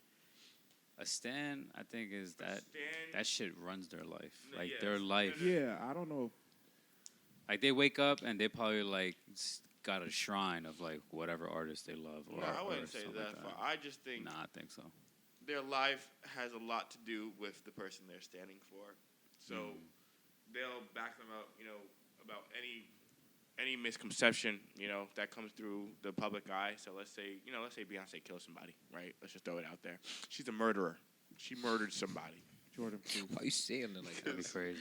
A stan, I think, is that Stan, shit runs their life. Yeah, Like it's- their life. Yeah, I don't know. Like they wake up and they probably like got a shrine of like whatever artist they love. Or, no, I or wouldn't say something that like far. I just think Nah, I think so. their life has a lot to do with the person they're standing for. So they'll back them up, about any misconception, that comes through the public eye. So let's say Beyonce kills somebody, right? Let's just throw it out there. She's a murderer. She murdered somebody. Jordan, please. Why are you saying it like That'd be that? crazy.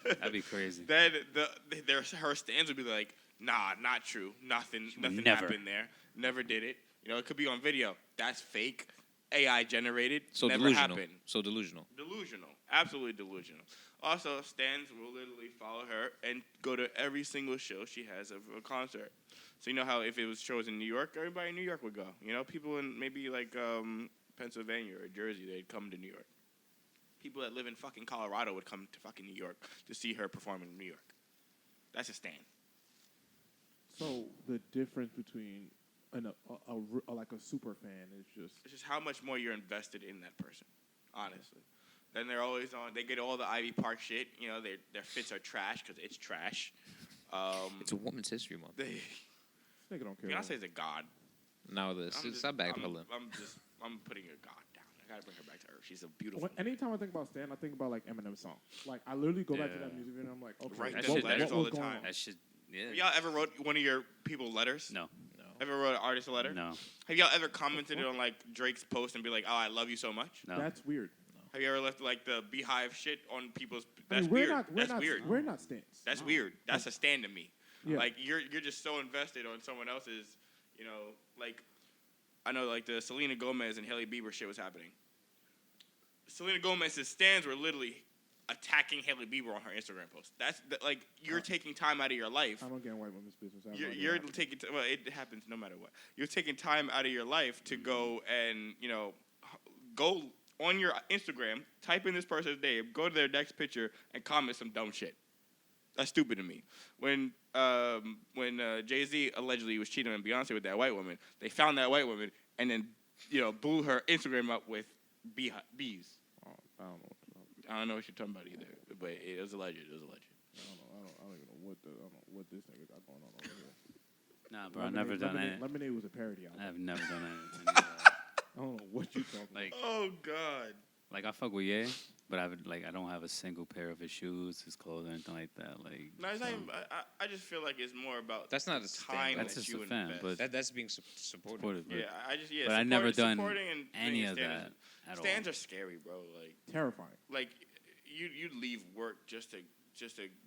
That'd be crazy. Then her stands would be like, nah, not true. Nothing Never. happened there. Never did it. It could be on video. That's fake. AI generated. So never delusional. happened. So delusional. Delusional. Absolutely delusional. Also, stans will literally follow her and go to every single show she has of a concert. So you know how if it was shows in New York, everybody in New York would go. People in maybe like Pennsylvania or Jersey, they'd come to New York. People that live in fucking Colorado would come to fucking New York to see her perform in New York. That's a stan. So the difference between like a super fan is just It's just how much more you're invested in that person, honestly. Then they're always on. They get all the Ivy Park shit. Their fits are trash because it's trash. It's a Women's History Month. They, this nigga don't care. Beyonce's a god. Now this. Stop backpedaling. I'm putting her god down. I gotta bring her back to earth. She's a beautiful. Anytime I think about Stan, I think about like Eminem's song. Like I literally go back to Yeah. that music video and I'm like, okay, Write That them shit- letters that- all was the going time. on? That shit Yeah. Have y'all ever wrote one of your people letters? No. Ever wrote an artist a letter? No. Have y'all ever commented on like Drake's post and be like, "Oh, I love you so much"? No. That's weird. Have you ever left like the beehive shit on people's? I That's mean, we're weird. not. We're That's not. weird. We're not stans. That's weird. That's a stand to me. Yeah. Like you're just so invested on someone else's. You know, like I know like the Selena Gomez and Hailey Bieber shit was happening. Selena Gomez's stands were literally attacking Hailey Bieber on her Instagram post. That's like you're taking time out of your life. I don't get white women's business. You're taking well, it happens no matter what. You're taking time out of your life to go and go on your Instagram, type in this person's name, go to their next picture, and comment some dumb shit. That's stupid to me. When Jay-Z allegedly was cheating on Beyonce with that white woman, they found that white woman and then blew her Instagram up with bees. Oh, I don't know. I don't know what you're talking about either, but it was alleged. It was alleged. I don't even know what this nigga got going on over here. Nah, bro, I've never done that. Lemonade was a parody album. I've never done that. I don't know what you talking Like, Oh God. like I fuck with Ye, but I don't have a single pair of his shoes, his clothes, or anything like that. Like, No, it's not even, I just feel like it's more about That's not a time stand. That's that just you a fan, invest. but That's being supportive. supportive. But, Yeah, but I never done supporting and any being of stands- that at all. Stands are scary, bro. Like Terrifying. you leave work just to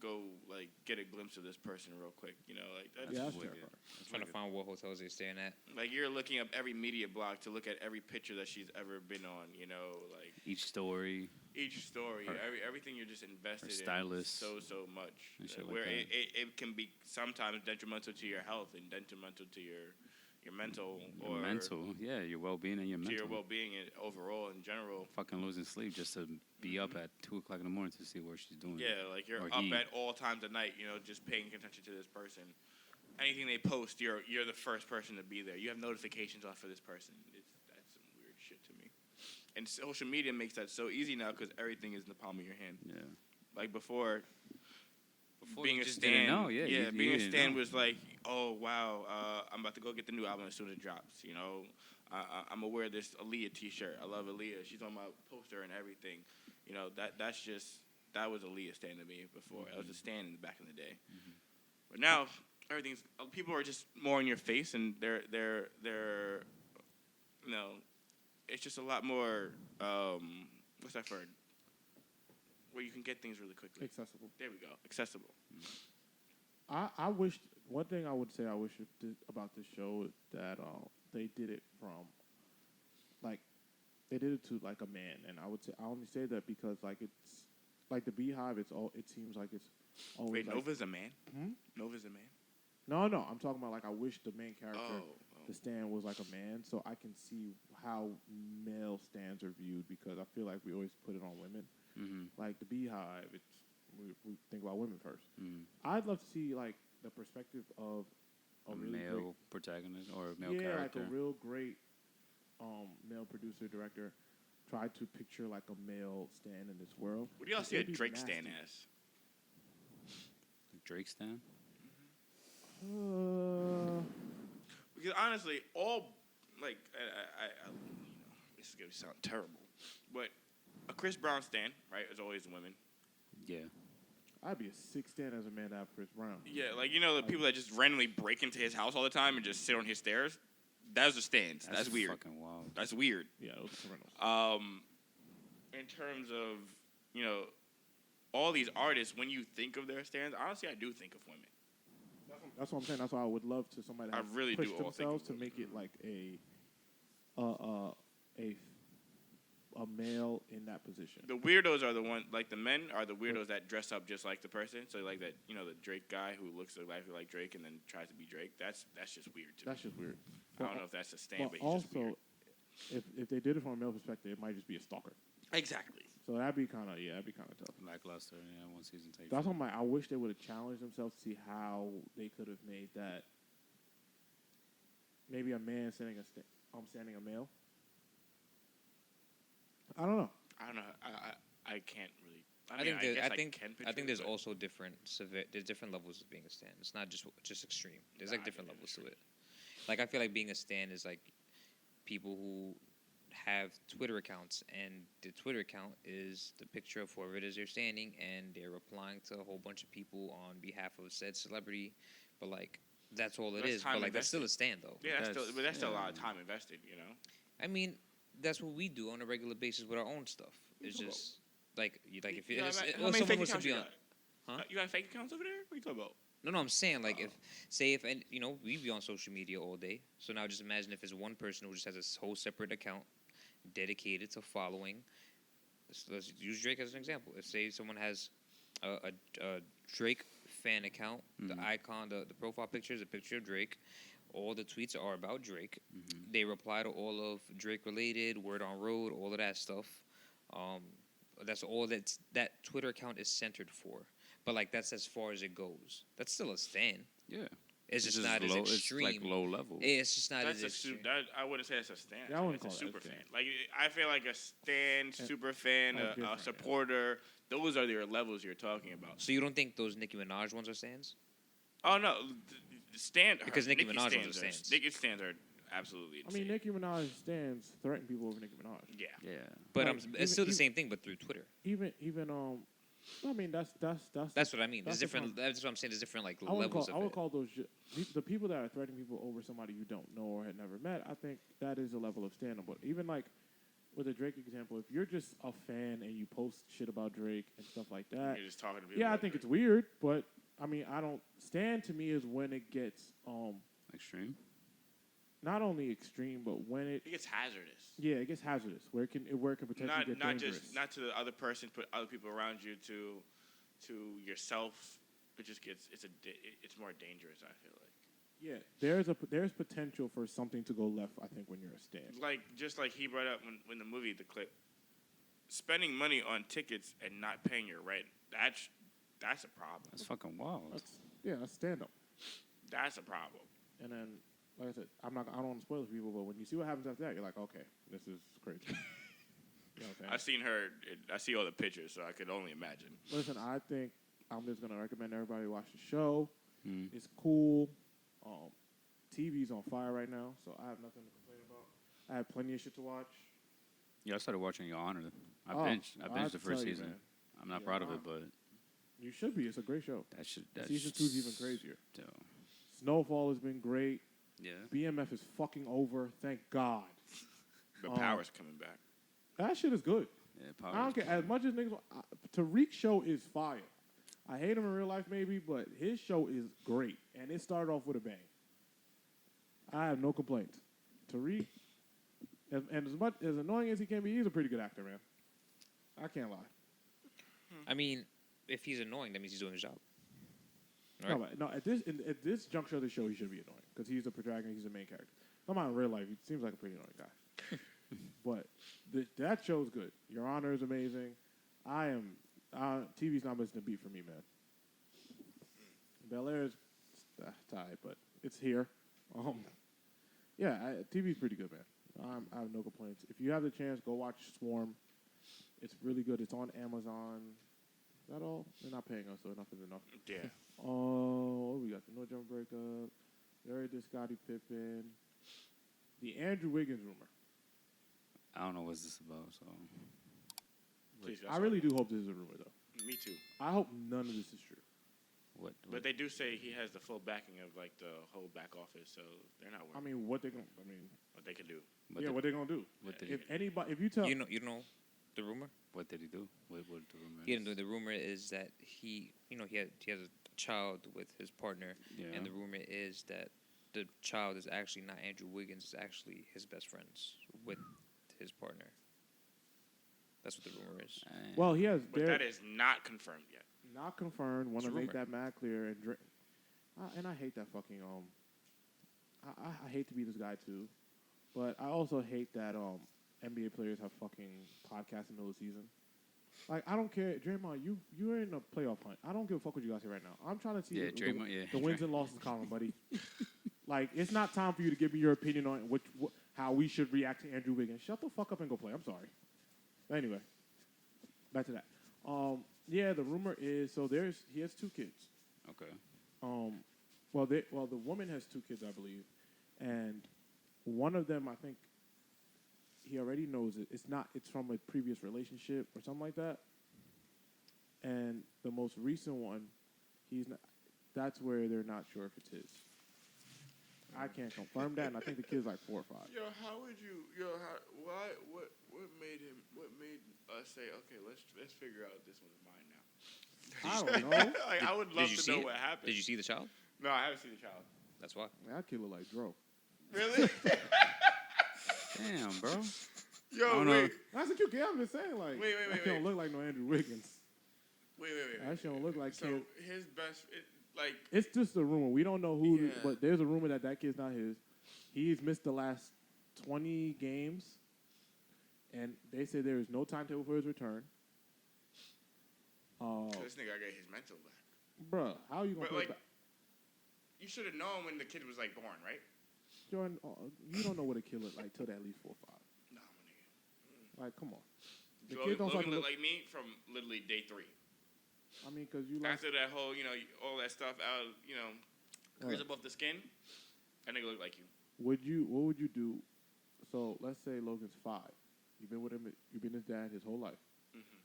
go like get a glimpse of this person real quick. That's Yeah, that's wicked. terrifying. Trying to find what hotels they're staying at. like you're looking up every media blog to look at every picture that she's ever been on. Like Each story. each story, Her- everything you're just invested in stylist. so much. And shit like Where that. it can be sometimes detrimental to your health and detrimental to your mental Your or mental, yeah, your well-being and your to mental. your well-being and overall in general. Fucking losing sleep just to be up at 2:00 in the morning to see what she's doing. Yeah, like you're Or up he. at all times of night, just paying attention to this person. Anything they post, you're the first person to be there. You have notifications on for this person. That's some weird shit to me. And social media makes that so easy now because everything is in the palm of your hand. Yeah. Like before being you a just didn't stan, know, yeah, you being a didn't stan know. was like, oh wow, I'm about to go get the new album as soon as it drops. I'm gonna wear this Aaliyah T-shirt. I love Aaliyah. She's on my poster and everything. That was Aaliyah stan to me before. I was a stan in the back in the day. But now people are just more in your face, and they're it's just a lot more. What's that word? Where you can get things really quickly. Accessible. There we go. Accessible. I wish one thing I would say I wish about this show is that they did it from like they did it to like a man, and I only say that because like it's like the Beehive. It seems like it's always Wait, like, Nova's a man? Hmm? Nova's a man? No, I'm talking about like I wish the main character, the Stan, was like a man, so I can see how male Stans are viewed because I feel like we always put it on women. Mm-hmm. Like the Beehive, we think about women first. Mm. I'd love to see like the perspective of A really male protagonist or a male great, character. like a real great male producer director try to picture like a male Stan in this world. What do y'all see a It'd be Drake nasty. stan as? Drake stan? Because honestly, all like I this is gonna sound terrible, but a Chris Brown stan, right, is always women. Yeah. I'd be a sick Stan as a man to have Chris Brown. Yeah, like the people that just randomly break into his house all the time and just sit on his stairs. Those are stans. That's weird. Fucking wild. That's weird. Yeah, those are criminals. In terms of all these artists, when you think of their stands, honestly, I do think of women. That's what I'm saying. That's why I would love to somebody I that really push do all think themselves of to women. make it like a male in that position. The weirdos are the one, like the men are the weirdos that dress up just like the person. So like that, the Drake guy who looks exactly like Drake and then tries to be Drake. That's just weird to me. That's just weird. I don't know if that's a stand, But but he's just weird. also, if they did it from a male perspective, it might just be a stalker. Exactly. So that'd be kind of tough. Lackluster, yeah, one season take. That's what I wish they would have challenged themselves to see how they could have made that. Maybe a man standing a male. I don't know. I don't know. I can't really. I guess think can picture I think it, there's but also there's different levels of being a stan. It's not just extreme. There's like Nah, I different think levels to it. Like I feel like being a stan is like people who have Twitter accounts, and the Twitter account is the picture of whoever it is they're standing, and they're replying to a whole bunch of people on behalf of said celebrity. But like, that's all it is. But like, that's still a stand, though. Yeah, that's still a lot of time invested, you know. I mean, that's what we do on a regular basis with our own stuff. It's just like if how many fake accounts you got? Huh? You got fake accounts over there? What are you talking about? No, I'm saying like if we be on social media all day. So now just imagine if it's one person who just has a whole separate account dedicated to following. Let's use Drake as an example. If say someone has a Drake fan account, the icon, the profile picture is a picture of Drake. All the tweets are about Drake. They reply to all of Drake related, word on road, all of that stuff. That's all that Twitter account is centered for. But like that's as far as it goes. That's still a stand. Yeah. It's just not low, as extreme. It's like low level. It's just not as extreme. I wouldn't say it's a stand. Yeah, I wouldn't it's call a super it a fan. stand. Like I feel like a stand, super fan, a supporter. Those are your levels you're talking about. So you don't think those Nicki Minaj ones are stands? Oh no, stand because Nicki Minaj ones are stands. Nicki stands are absolutely insane. I mean, Nicki Minaj stands threaten people over Nicki Minaj. Yeah. But it's still the same thing, but through Twitter. Even I mean that's what I mean. There's different. That's what I'm saying. There's different like levels of it. I would call those the people that are threatening people over somebody you don't know or had never met. I think that is a level of stand-up. But even like with the Drake example, if you're just a fan and you post shit about Drake and stuff like that, you're just talking to people. Yeah, I think it's weird. But I mean, I don't stand. To me, is when it gets extreme. Not only extreme, but when it gets hazardous. Yeah, it gets hazardous. Where it can potentially get dangerous. Not to the other person, but other people around you, to yourself. It just gets it's more dangerous. I feel like. Yeah, there's potential for something to go left. I think when you're a stand. Like just like he brought up when the movie the clip, spending money on tickets and not paying your rent. That's a problem. That's fucking wild. That's stand up. That's a problem. And then. Like I said, I don't want to spoil it for people, but when you see what happens after that, you're like, okay, this is crazy. You know what I'm saying? I see all the pictures, so I could only imagine. Listen, I think I'm just going to recommend everybody watch the show. It's cool. TV's on fire right now, so I have nothing to complain about. I have plenty of shit to watch. Yeah, I started watching Your Honor. I binged the first season. Man. I'm not proud of it, but... You should be. It's a great show. Season 2's even crazier. So. Snowfall has been great. Yeah. BMF is fucking over. Thank God. But Power's coming back. That shit is good. Yeah, I don't care. As much as niggas... Tariq's show is fire. I hate him in real life maybe, but his show is great. And it started off with a bang. I have no complaints. Tariq, and as much as annoying as he can be, he's a pretty good actor, man. I can't lie. I mean, if he's annoying, that means he's doing his job. Right. No, at this juncture of the show, he should be annoying because he's the protagonist, he's the main character. Come on, in real life, he seems like a pretty annoying guy. But that show's good. Your Honor is amazing. TV's not missing a beat for me, man. Bel Air is tied, but it's here. TV's pretty good, man. I have no complaints. If you have the chance, go watch Swarm. It's really good. It's on Amazon. Is that all? They're not paying us, so enough is enough. Yeah. Oh, we got the Jumper Breakup. Very the Scottie Pippen. The Andrew Wiggins rumor. I don't know what's this about, so... I really do hope this is a rumor, though. Me too. I hope none of this is true. What? But they do say he has the full backing of like the whole back office, so they're not worried. I mean, what they can do. What they gonna do? If you tell you know the rumor. What did he do? What the rumor? He didn't do. The rumor is that he has a child with his partner, and the rumor is that the child is actually not Andrew Wiggins. It's actually his best friends with his partner. That's what the rumor is. Well, he has. But that is not confirmed yet. Not confirmed. Want to make that mad clear and I hate that fucking I hate to be this guy too, but I also hate that NBA players have fucking podcasts in the middle of the season. Like I don't care, Draymond. You're in a playoff hunt. I don't give a fuck what you guys say right now. I'm trying to see the wins and losses column, buddy. Like it's not time for you to give me your opinion on how we should react to Andrew Wiggins. Shut the fuck up and go play. I'm sorry. Anyway, back to that. The rumor is he has 2 kids. Okay. The woman has 2 kids, I believe, and one of them, I think, he already knows it. It's not. It's from a previous relationship or something like that. And the most recent one, he's not. That's where they're not sure if it's his. I can't confirm that, and I think the kid's like 4 or 5. Yo, how would you? Why? What made him? What made us say, okay, let's figure out this one's mine now? I don't know. Like, I would love to know what happened. Did you see the child? No, I haven't seen the child. That's why. Man, that kid look like Dro. Really? Damn, bro. Yo, I don't know. wait. That's a cute kid. I'm just saying, like, Wait. that shit don't look like no Andrew Wiggins. Wait. That shit don't look like So kid. his best, like, It's just a rumor. We don't know who, Yeah. but there's a rumor that kid's not his. He's missed the last 20 games, and they say there is no timetable for his return. this nigga gotta get his mental back. Bruh, how you gonna But, put like, back? you should have known when the kid was, like, born, right? Jordan, you don't know what a kid look like till they're at least 4 or 5. No, my nigga. Like, come on. The Logan kid don't start to look look. like me from literally day 3. I mean, because you like. After that whole, all that stuff out, clears Right. above the skin, that nigga look like you. What would you do? So let's say Logan's 5. You've been with him. You've been his dad his whole life. Mm-hmm.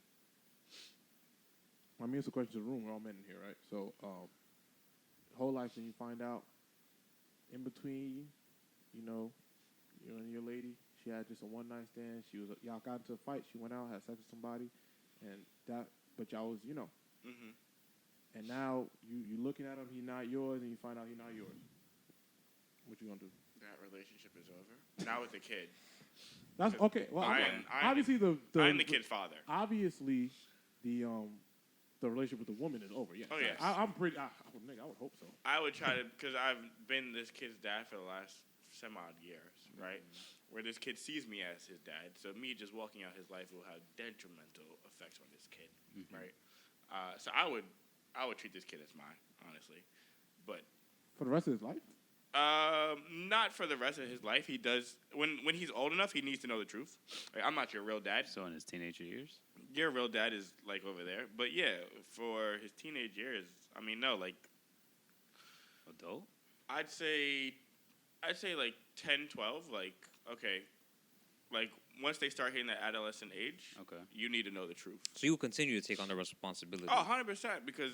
I mean, it's a question to the room. We're all men in here, right? So, whole life, and you find out in between, you and your lady, she had just a one-night stand. Y'all got into a fight. She went out, had sex with somebody, and but y'all was, Mm-hmm. And now you looking at him, he's not yours, and you find out he's not yours. What you gonna do? That relationship is over. Now with the kid. That's okay. Well, I'm obviously I'm the kid's father. Obviously, the relationship with the woman is over. Yes. Oh, yes. I'm pretty. I would hope so. I would try to, because I've been this kid's dad for the last some odd years, right? Where this kid sees me as his dad, so me just walking out his life will have detrimental effects on this kid, right? So I would treat this kid as mine, honestly, but For the rest of his life. not for the rest of his life. He does when he's old enough. He needs to know the truth. Like, I'm not your real dad. So in his teenager years? Your real dad is like over there, but yeah, for his teenage years, I mean, no, like Adult? I'd say like 10, 12, like, okay. Like, once they start hitting that adolescent age, Okay. you need to know the truth. So you will continue to take on the responsibility. Oh, 100%, because,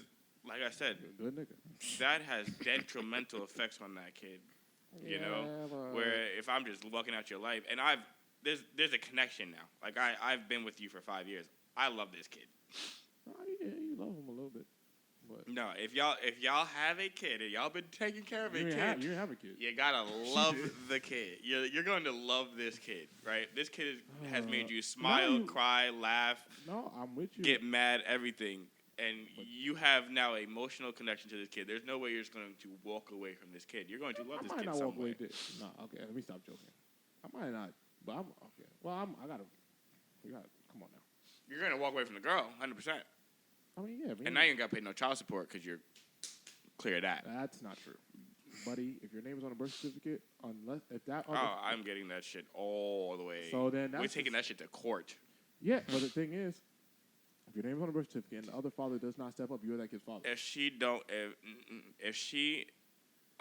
like I said, You're a good nigga. that has detrimental effects on that kid, you know? but- Where if I'm just walking out your life, and there's a connection now. Like, I've been with you for 5 years. I love this kid. Oh, yeah, you love him a little bit. But No, if y'all have a kid and y'all been taking care of a you kid, didn't have a kid. you gotta love the kid. You're going to love this kid, right? This kid has made you smile, you- cry, laugh, No, I'm with you. get mad, everything. And you have now an emotional connection to this kid. There's no way you're just going to walk away from this kid. You're going to love I this might kid not some walk away. way. No, okay. Let me stop joking. I might not, but I'm okay. Well, I gotta. Come on now. You're going to walk away from the girl, 100%. I mean, yeah. And now you ain't got to pay no child support because you're clear of that. That's not true, buddy. If your name is on a birth certificate, unless if that. Oh, I'm getting that shit all the way. So then we're that's taking that shit to court. Yeah, but the thing is, if your name is on a birth certificate and the other father does not step up, you're that kid's father. If she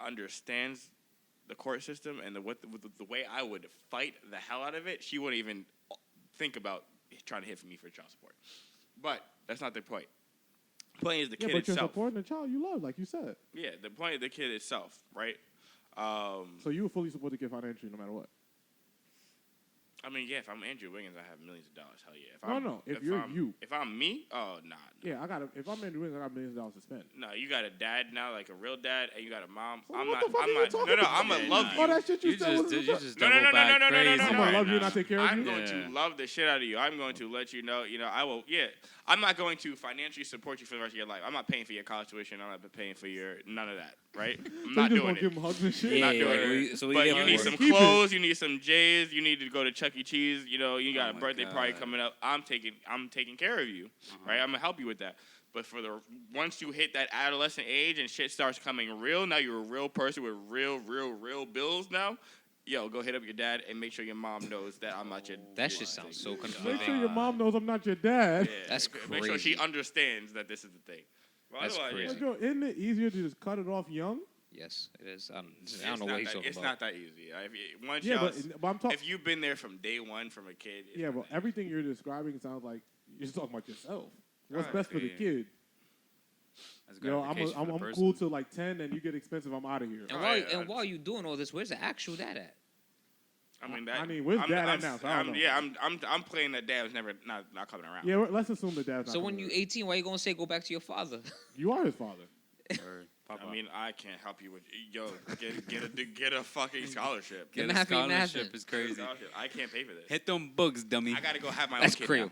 understands the court system and the way I would fight the hell out of it, she wouldn't even think about trying to hit for me for child support. But that's not the point. The point is the kid but you're itself. supporting the child you love, like you said. Yeah, the point of the kid itself, right? So you would fully support the kid financially, no matter what. I mean, yeah, if I'm Andrew Wiggins, I have millions of dollars. Hell yeah. If I'm me, oh, nah. Yeah, if I'm Andrew Wiggins, I got millions of dollars to spend. No, you got a dad now, like a real dad, and you got a mom. So what the fuck are you talking No, about? I'm gonna love All you. that shit you said was you just No, double back crazy I'm gonna right love you and now. not take care of I'm you. going to love the shit out of you. I'm going to let you know, I will, I'm not going to financially support you for the rest of your life. I'm not paying for your college tuition. I'm not paying for none of that, right? I'm So not you just doing gonna give it. him hugs and shit? Not Yeah, doing it. so we But get you need bored. some Keep it. clothes, you need some J's, you need to go to Chuck E. Cheese, you got a my birthday party God. coming up. I'm taking care of you, right? I'm gonna help you with that. But once you hit that adolescent age and shit starts coming real, now you're a real person with real bills now. Yo, go hit up your dad and make sure your mom knows that I'm not your. That shit sounds so Make confusing. sure your mom knows I'm not your dad. Yeah, That's Make sure she crazy. understands that this is the thing. Well, That's otherwise, crazy. Yo, isn't it easier to just cut it off young? Yes, it is. I It's don't know what he's talking It's about. not that easy. Once Yeah, y'all, but I'm talking. if you've been there from day one from a kid. it's Yeah, not but that everything you're describing sounds like you're just talking about yourself. What's Right. best for the Yeah. kid? That's Yo, I'm gratification for the person. cool till like 10, and you get expensive. I'm out of here. And Right, while you doing all this, where's the actual dad at? I mean, where's I'm, dad I'm, at now? So I don't know. Yeah, I'm playing that dad was never not coming around. Yeah, let's assume the dad's not So when coming you around. 18, why you gonna say go back to your father? You are his father. Or Papa. I mean, I can't help you with get a fucking scholarship. Get Then a have me scholarship nothing. is crazy. I can't pay for this. Hit them books, dummy. I gotta go have my own That's kid crazy.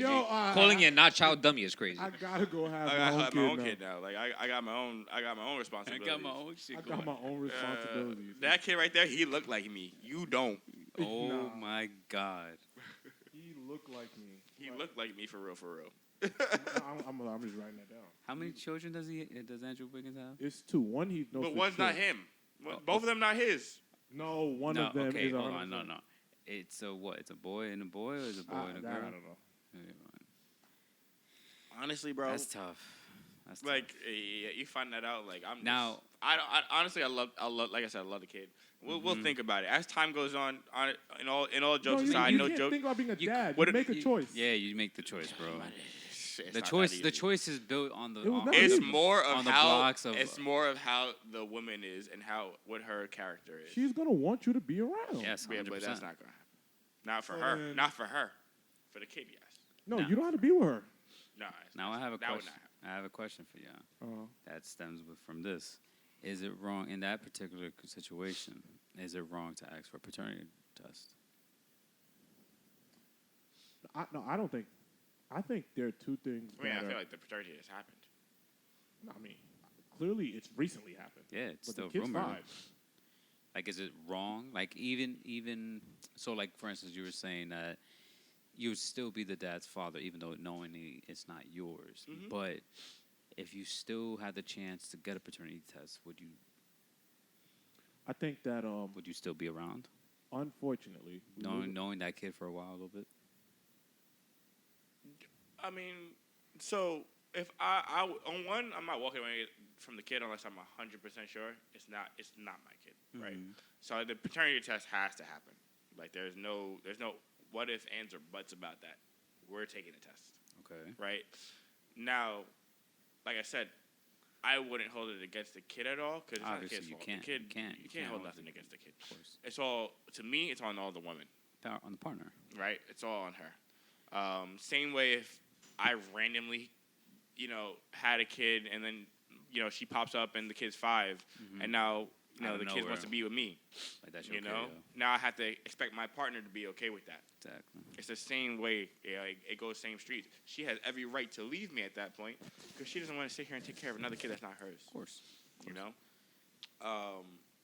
now. Calling you a not child dummy is crazy. I gotta go have I my gotta have my own own kid kid now. Like I got my own I responsibilities. got my own shit now. I going. got my own responsibilities. That kid right there, he looked like me. You don't. Oh Nah. my god. He looked like me. He looked like me for real, for real. I'm just writing that down. How many children does Andrew Wiggins have? It's two. One he knows. But for one's sure. not him. Oh, Both of them not his. No, one no, of them okay, is hold 100%. on, no. It's a what? It's a boy and a boy, or is it a boy and a That girl? I don't know. Honestly, bro. That's tough. That's tough. Like you find that out. Like I'm Now- honestly, I love. Like I said, I love the kid. We'll think about it as time goes on. In all jokes you, aside, you no can't joke. think about being a you- dad. what You make a choice. Yeah, you make the choice, bro. It's The not choice, that the easy. choice is built on the. It was on, never It's easy. more of on the how blocks of- it's more of how the woman is and what her character is. She's gonna want you to be around. Yes, 100%. Yeah, but that's not gonna happen. Not for So her. then- Not for her. For the kid, yes. No, No. you don't have to be with her. No. Now I have a that would question. not happen. I have a question for you. Uh, That stems from this. Is it wrong in that particular situation? Is it wrong to ask for a paternity test? I don't think. I think there are two things. I mean, I that feel are- like the paternity has happened. I mean, clearly it's recently happened. Yeah, it's But still the kid's rumored. 5. Like, is it wrong? Like, even so, like for instance, you were saying that you would still be the dad's father, even though knowingly it's not yours. Mhm. But if you still had the chance to get a paternity test, would I think that you still be around, unfortunately, we knowing that kid for a while, a little bit? I mean, so if I on one, I'm not walking away from the kid unless I'm 100% sure it's not my kid, right? Mhm. So the paternity test has to happen. Like there's no what if, ands, or buts about that. We're taking the test, Okay. right? Now, like I said, I wouldn't hold it against the kid at all because it's not the Obviously, kid's you fault. can't. The kid, You can't. you can't hold nothing against the kid. Of course. It's all to me. It's on all the women. On the partner. Right? It's all on her. Same way if I randomly, had a kid and then, she pops up and the kid's 5 and now, Out of the kid nowhere. wants to be with me, Like that's Now I have to expect my partner to be okay with that. Exactly. It's the same way, it goes same streets. She has every right to leave me at that point because she doesn't want to sit here and take care of another kid that's not hers, Of course.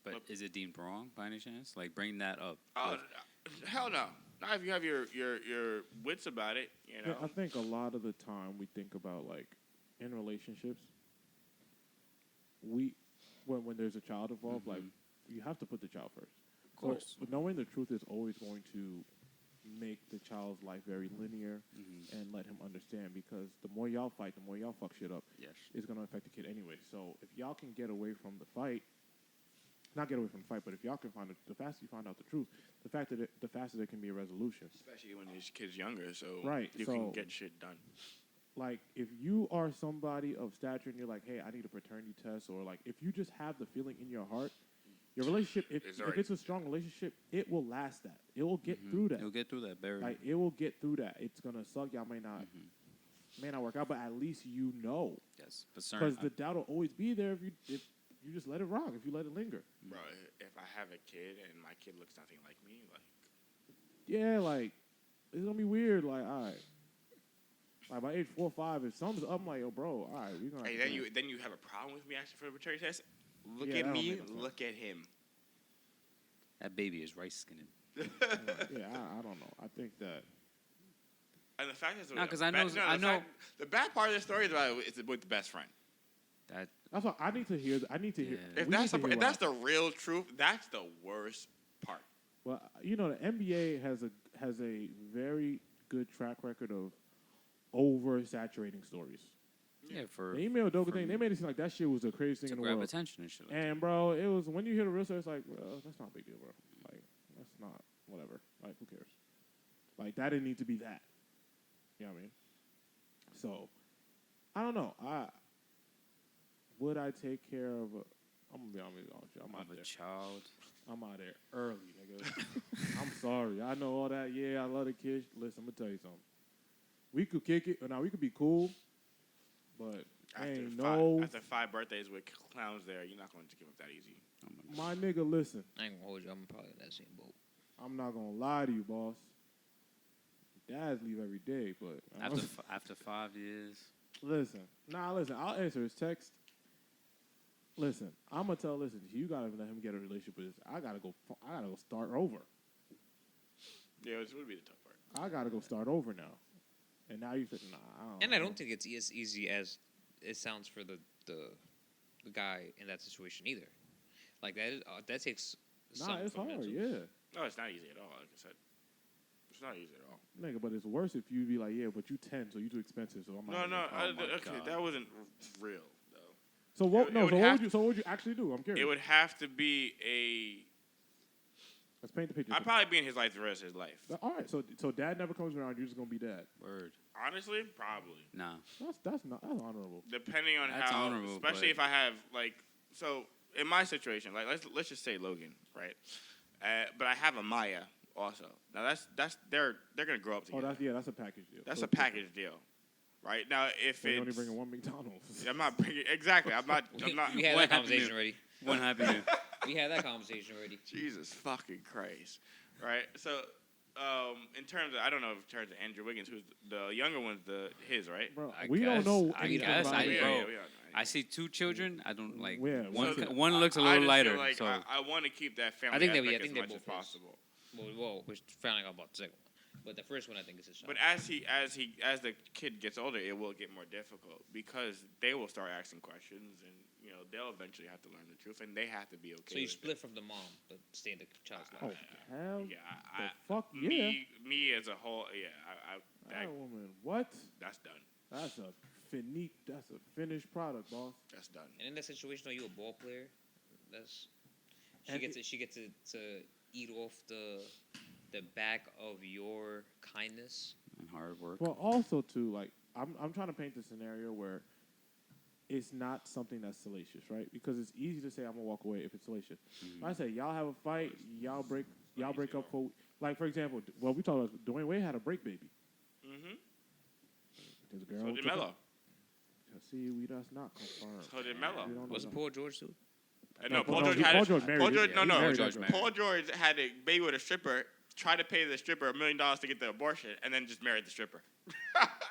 But, But is it deemed wrong by any chance? Like bring that up. oh, hell no. Not if you have your wits about it, Yeah, I think a lot of the time we think about like in relationships, when there's a child involved, like you have to put the child first. Of course. But knowing the truth is always going to make the child's life very linear and let him understand because the more y'all fight, the more y'all fuck shit up, Yes. it's gonna affect the kid anyway. So if y'all can get away from the fight, not get away from the fight, but if y'all can find it, the faster you find out the truth, the faster there can be a resolution. especially when his kid's younger, so Right, you so- can get shit done. Like if you are somebody of stature and you're like, hey, I need a paternity test, or like if you just have the feeling in your heart, your relationship, if it's a strong relationship, it will last that. It will get through that. You'll get through that, Barry. Like it will get through that. It's gonna suck. Y'all may not work out, but at least you know. Yes. But certain. Because the doubt will always be there if you just let it rock, if you let it linger. Bro, if I have a kid and my kid looks nothing like me, like Yeah, like it's gonna be weird. Like, all right. Like by age 4 or 5, if something's up, I'm like, yo, bro, all right, we're gonna. hey, then you have a problem with me asking for a paternity test. Look Yeah, at that don't me, make no sense. look at him. that baby is rice skinned. Yeah, I don't know. I think that. And the fact is, No, 'cause I know- the bad part of the story is about it's with the best friend. That's what I need to hear. I need to hear. Yeah. If we that's need to hear if that's the real truth, that's the worst part. Well, the NBA has a very good track record of oversaturating stories. Yeah, for The email Doka for thing, they made it seem like that shit was the craziest thing to in the grab world. attention and shit. Like And bro, it was when you hear the real story, it's like, well, that's not a big deal, bro. Like, that's not whatever. Like, who cares? Like, that didn't need to be that. You know what I mean? So, I don't know. Would I take care of I'm gonna be honest with you. I'm out of a there. child. I'm out there early, nigga. I'm sorry. I know all that. Yeah, I love the kids. Listen, I'm gonna tell you something. We could kick it. Now we could be cool, but after 5 birthdays with clowns there, you're not going to give up that easy. My nigga, listen. I ain't gonna hold you. I'm probably in that same boat. I'm not gonna lie to you, boss. Dads leave every day, but After 5 years. listen. I'll answer his text. Listen, I'm gonna tell. Listen, you gotta let him get a relationship with this. I gotta go start over. Yeah, it would be the tough part. I gotta go start over now. And now you said, nah. And I don't think it's as easy as it sounds for the guy in that situation either. Like that takes. Nah, it's hard. mental. Yeah. No, it's not easy at all. Like I said, it's not easy at all. Nigga, but it's worse if you be like, yeah, but you 10, so you too expensive, so I'm No, not. okay, that wasn't real though. So what? It would So what would you actually do? I'm curious. It would have to be a. Let's paint the picture. I'd probably be in his life the rest of his life. All right, so dad never comes around. You're just gonna be dad. Word. Honestly, probably. Nah. That's honorable. Depending on That's how, honorable, especially but- if I have like, so in my situation, like let's just say Logan, right? But I have a Maya also. Now that's they're gonna grow up together. That's a package deal. That's So a package deal, right? Now if They it's only bringing one McDonald's. I'm not bringing exactly. I'm not. We had What that conversation happened already. One happy new. We had that conversation already. Jesus fucking Christ, right? So, in terms of, I don't know, in terms of Andrew Wiggins, who's the younger one's his, right? Bro, I we don't guess- know. I anything guess about I- it. bro, we don't know. I see 2 children. I don't like Yeah, one looks a I little just lighter. feel like So I want to keep that family I think aspect they're as much as both his. possible. Well, we're finding out about the second one, but the first one I think is his child. But as the kid gets older, it will get more difficult because they will start asking questions, and they'll eventually have to learn the truth, and they have to be okay. So you with split it. from the mom, but stay in the child's Oh life. hell, Yeah, the fuck yeah. me as a whole, yeah, That woman, what? that's done. That's a finished product, boss. That's done. And in that situation, are you a ball player? She And gets to eat off the back of your kindness. and hard work. Well, also too, like I'm trying to paint the scenario where it's not something that's salacious, right? Because it's easy to say I'm gonna walk away if it's salacious. Mm-hmm. If I say y'all have a fight, y'all break up for, like for example, we talked about Dwayne Wade had a break baby. Mm-hmm. His girl. So did took Melo. it. See, that's not confirmed. So did Melo. We don't know Was it that. Paul George too? No, Paul Paul George George- had Paul George married Paul it. George, Yeah, no, he no. married George that married girl. Paul George had a baby with a stripper, tried to pay the stripper $1 million to get the abortion, and then just married the stripper.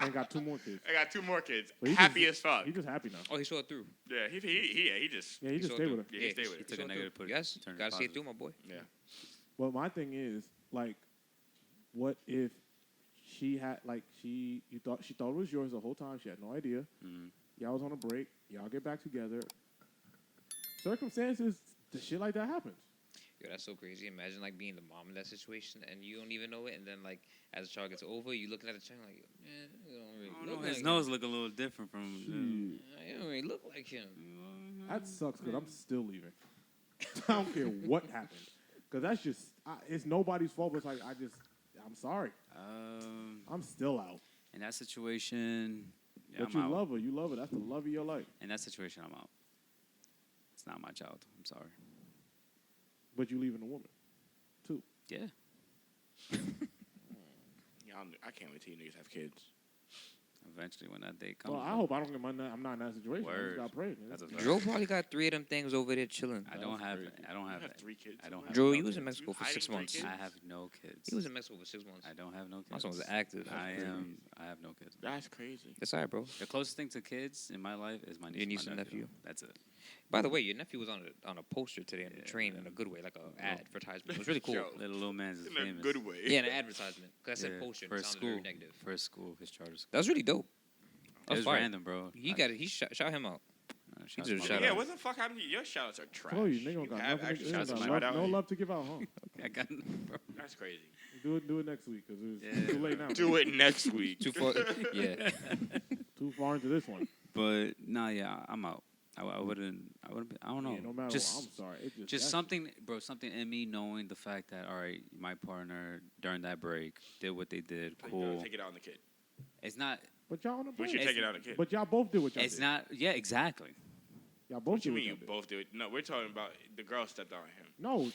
And got 2 more kids. I got 2 more kids. But he Happy just- as fuck. He's just happy now. Oh, he saw it through. Yeah, he just Yeah, he just saw stayed it with her. through. Yeah, he stayed with He it. took a negative, put it, Yes, turned it gotta see it positive. through, my boy. Yeah. Well, my thing is, like, what if she had, like, she thought it was yours the whole time. She had no idea. Mhm. Y'all was on a break. Y'all get back together. Circumstances, the shit like that happens. Yo, that's so crazy. Imagine like being the mom in that situation and you don't even know it, and then like as the child gets over, you looking at the child like, man, you don't really I don't look know, like his nose look a little different from. Shit. You don't really look like him. That sucks because I'm still leaving. I don't care what happened. Because that's just, it's nobody's fault. But it's like, I'm sorry. I'm still out. In that situation, yeah, But I'm you out. love her. You love her. That's the love of your life. In that situation, I'm out. It's not my child. I'm sorry. But you leaving a woman, too. Yeah. I can't wait till you niggas have kids. Eventually, when that day comes. Well, I hope I don't get I'm not in that situation. I Word. just got pregnant. That's a Joe probably got 3 of them things over there chilling. I don't have. I don't You have. have 3 kids. I don't somewhere? have. Joe, no he was in kids. Mexico for hiding 6 three months. kids? I have no kids. He was in Mexico for 6 months. I don't have no kids. My son was active. I am. I have no kids. That's crazy. That's all right, bro. The closest thing to kids in my life is my niece, Your niece my and nephew. That's it. By the way, your nephew was on a poster today on the Yeah. train in a good way, like a advertisement. It was really cool. Yo. Little man's is In famous. a good way. Yeah, an advertisement. Because I said Yeah, poster, for and it his sounded school. very negative. For his school, his charter school. That was really dope. It That was fire. random, bro. He got it. Shout him out. Shout deserves out a to my shout Yeah, out. what the fuck happened to you? Your shoutouts are trash. Oh, you nigga got have nothing. actual They shoutouts got to love, shout no out. love to give out, huh? I got, bro. That's crazy. Do it next week because it's Yeah. too late now. Do it next week. Too far. Yeah. Too too far into this one. But nah, yeah, I'm out. I wouldn't. Be, I don't know. Yeah, no matter just, what, I'm sorry. It just something, bro. Something in me knowing the fact that all right, my partner during that break did what they did. So you Cool. gotta take it out on the kid. It's not. But y'all on the We break. should take it out on the kid. But y'all both did what y'all It's did. not. Yeah, exactly. Y'all both What did you what mean y'all you did. both do it? No, we're talking about the girl stepped on him. No.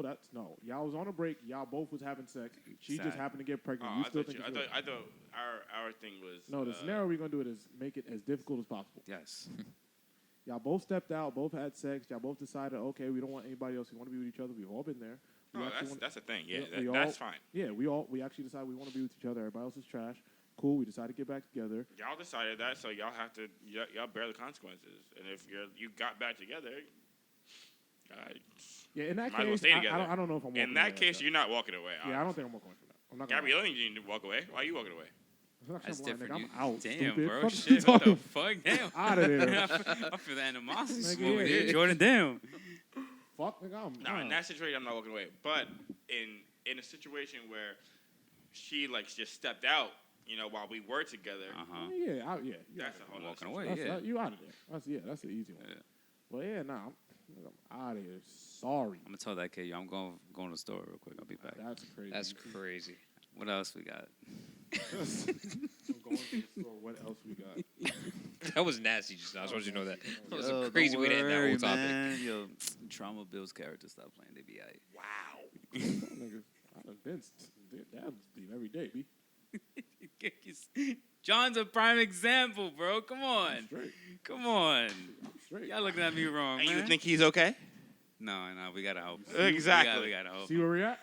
That's no. Y'all was on a break. Y'all both was having sex. She just Exactly. happened to get pregnant. Oh, You I still thought think you, it's I real. thought our thing was No, the scenario we're gonna do it is make it as difficult as possible. Yes. Y'all both stepped out, both had sex. Y'all both decided, okay, we don't want anybody else. We want to be with each other. We've all been there. We Oh, actually that's a thing. Yeah, we that's all- fine. Yeah, we actually decided we want to be with each other. Everybody else is trash. Cool. We decided to get back together. Y'all decided that, so y'all have to y'all bear the consequences. And if you got back together, Yeah, in that Might as well case, stay together. I don't know if I'm walking in that away case, like you're not walking away. Yeah, I don't think I'm walking away from that. I'm not gonna Gabrielle, you need to walk away. Why are you walking away? That's different. I'm You- out. Damn, stupid. bro. Fuck Shit. you What the talking fuck? Damn. out of there. I feel the animosity Nigga, smoke yeah. here. Jordan, damn. Fuck, nigga, I'm No, in out. that situation, I'm not walking away. But in a situation where she like just stepped out, while we were together, Yeah, that's a whole Walking other away, situation. yeah. You out of there. That's the easy one. Yeah. But yeah, I'm out of here. Sorry. I'm gonna tell that kid, yo, I'm going to the store real quick. I'll be back. That's crazy. That's crazy. What else we got? I'm going to the store. What else we got? That was nasty just now. I just want you to know that. That was Yo, a crazy don't way to end that worry, whole topic. man. Yo, trauma builds character. Stop playing. They be aight. Wow. Niggas, I done been damn sleep every day, B. John's a prime example, bro. Come I'm on. straight. Come on. I'm straight. Y'all looking at me wrong, And man. you think he's okay? No, we gotta hope. Exactly. We gotta hope. See where we at?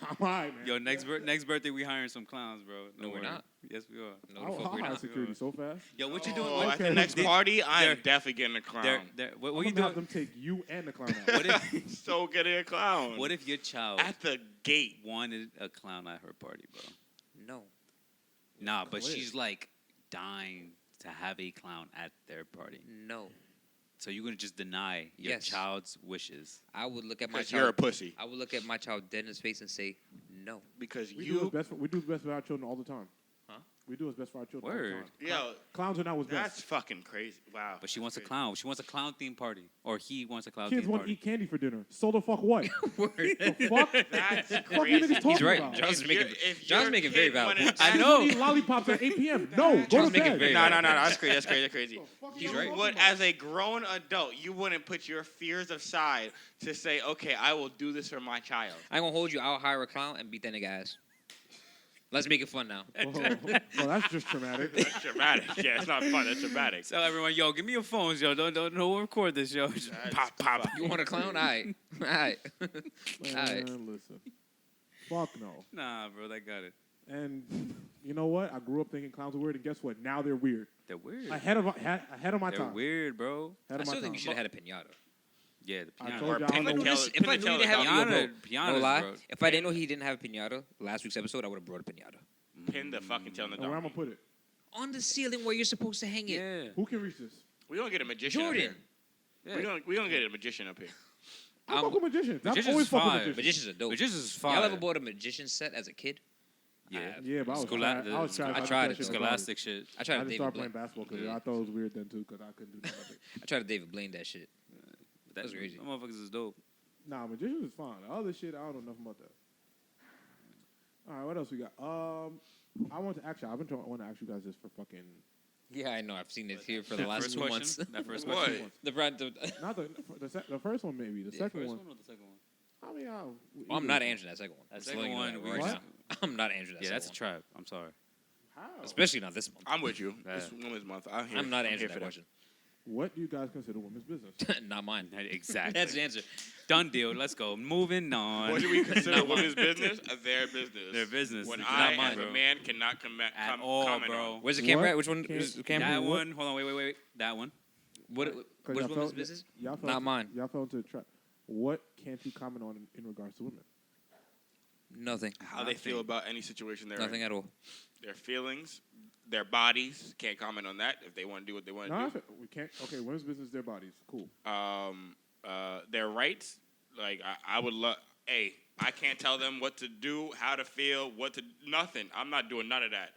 I'm all right, man. Yo, next birthday we hiring some clowns, bro. No, we're worry. not. Yes, we are. No, the fuck I'll we're hire not. security so fast. Yo, what you doing? Oh, What, at the okay. next party, I'm They're- definitely getting a clown. what I'm you gonna have doing? them take you and the clown out. What if, So getting a clown. what if your child At the gate? wanted a clown at her party, bro? No. Nah, but clear. she's like dying to have a clown at their party. No. So you're gonna just deny your Yes. child's wishes? I would look at my Because you're a child. pussy. I would look at my child dead in his face and say no. Because We do what's best for our children all the time. Huh? We do what's best for our children all Word. the time. Yo, Clowns are not what's that's best. fucking crazy. Wow. But she wants a That's clown. She wants a clown themed party, or he wants a clown Kids themed want to party. eat candy for dinner. So the fuck what? Word. The fuck? That's Fuck you crazy. niggas talking He's right. about? John's If making. you're- if John's your making kid very valid wanted- points. I Kids know. wanna eat lollipops at 8 p.m. No, go John's to making bed. very No, valid that's crazy. That's crazy. He's You right. would, as a grown adult, you wouldn't put your fears aside to say, okay, I will do this for my child. I ain't gonna hold you. I'll hire a clown and beat that nigga ass. Let's make it fun now. Well, that's just traumatic. That's dramatic. Yeah, it's not fun. That's dramatic. Tell everyone, yo, give me your phones, yo. Don't record this, yo. Just That's pop, pop. You want a clown? All right. All right. Man, listen. Fuck no. Nah, bro, they got it. And you know what? I grew up thinking clowns were weird, and guess what? Now they're weird. They're weird. Ahead of my They're time. weird, bro. Ahead I of my still think time. you should have had a pinata. Yeah, the I piano. told Or you I Penn don't know. Teller- If I knew he didn't have Piano, yo, bro, piano, no lie. bro. If I didn't know he didn't have a pinata last week's episode, I would have brought a pinata Pin the fucking tail on the And where I'm donkey. gonna put it? on the ceiling where you're supposed to hang it. Yeah. Who can reach this? We don't get a magician Jordan. up yeah. here. We don't get a magician up here. I fuck with magicians. I've Magician's always fucked with fire. magicians. Magicians are dope. Magicians is fire. Y'all ever bought a magician set as a kid? Yeah. Yeah, but I was Schola- trash. I was trash. I did tried that it. shit The for scholastic shit. I I tried to just David started playing Blaine. basketball because Yeah. I thought it was weird then too because I couldn't do none of it. I tried to David Blaine that shit. That's crazy. Them motherfuckers is dope. Nah, magicians is fine. The other shit, I don't know nothing about that. All right, what else we got? I want to actually, I want to ask you guys this for fucking. Yeah, I know. I've seen it here for the That last first 2 question? months. That first What? question. Not the first one maybe. The second First one. or the second one? I mean, Oh, I'm not answering that second one. That I'm second letting you know one, that we right What? now. I'm not answering that Yeah, that's a second trap. I'm sorry. How? one. Especially not this month. I'm with you. Yeah. It's Women's Month. I'm here. I'm not here answering for that question. What do you guys consider women's business? Not mine. Exactly. That's the answer. Done deal. Let's go. Moving on. What do we consider Not mine. women's business? Their business. Their business. When It's I, not mine, as bro. a man, cannot At all, comment bro. on. Where's the camera What at? Which one can't- is the camera? That what- one. Hold on. Wait. That one. What? 'Cause Which y'all woman's fell- business? Y'all fell Not into- mine. Y'all fell into a trap. What can't you comment on in regards to women? Nothing. How they feel about any situation they're Nothing in. at all. Their feelings, their bodies. Can't comment on that. If they want to do what they want to No, do. we can't. Okay, women's business, their bodies. Cool. Their rights. Like I would love. Hey, I can't tell them what to do, how to feel, what to. Nothing. I'm not doing none of that.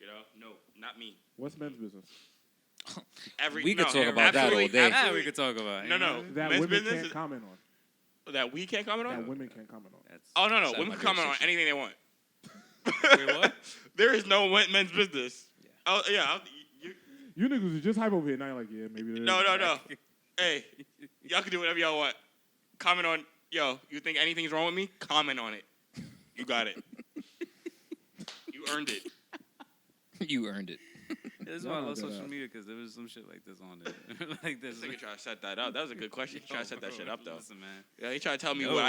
You know, no, not me. What's men's business? We could talk about that all day. Yeah, we could talk about it. No. That men's women business can't is, comment on. that we can't comment on. That women can't comment on. That's Oh no, Outside women my can comment on jurisdiction. anything they want. Wait, what? There is no men's business. Yeah. Oh yeah, You niggas was just hype over here. Now you're like, yeah, maybe. no. Hey, y'all can do whatever y'all want. Comment on, yo. You think anything's wrong with me? Comment on it. You got it. You earned it. You earned it. This is Y'all why I don't love do social that. media because there was some shit like this on there. Like this. This nigga try to set that up. That was a good question. He tried to set that shit up though. Listen, man. Yeah, he tried to tell me Yo. what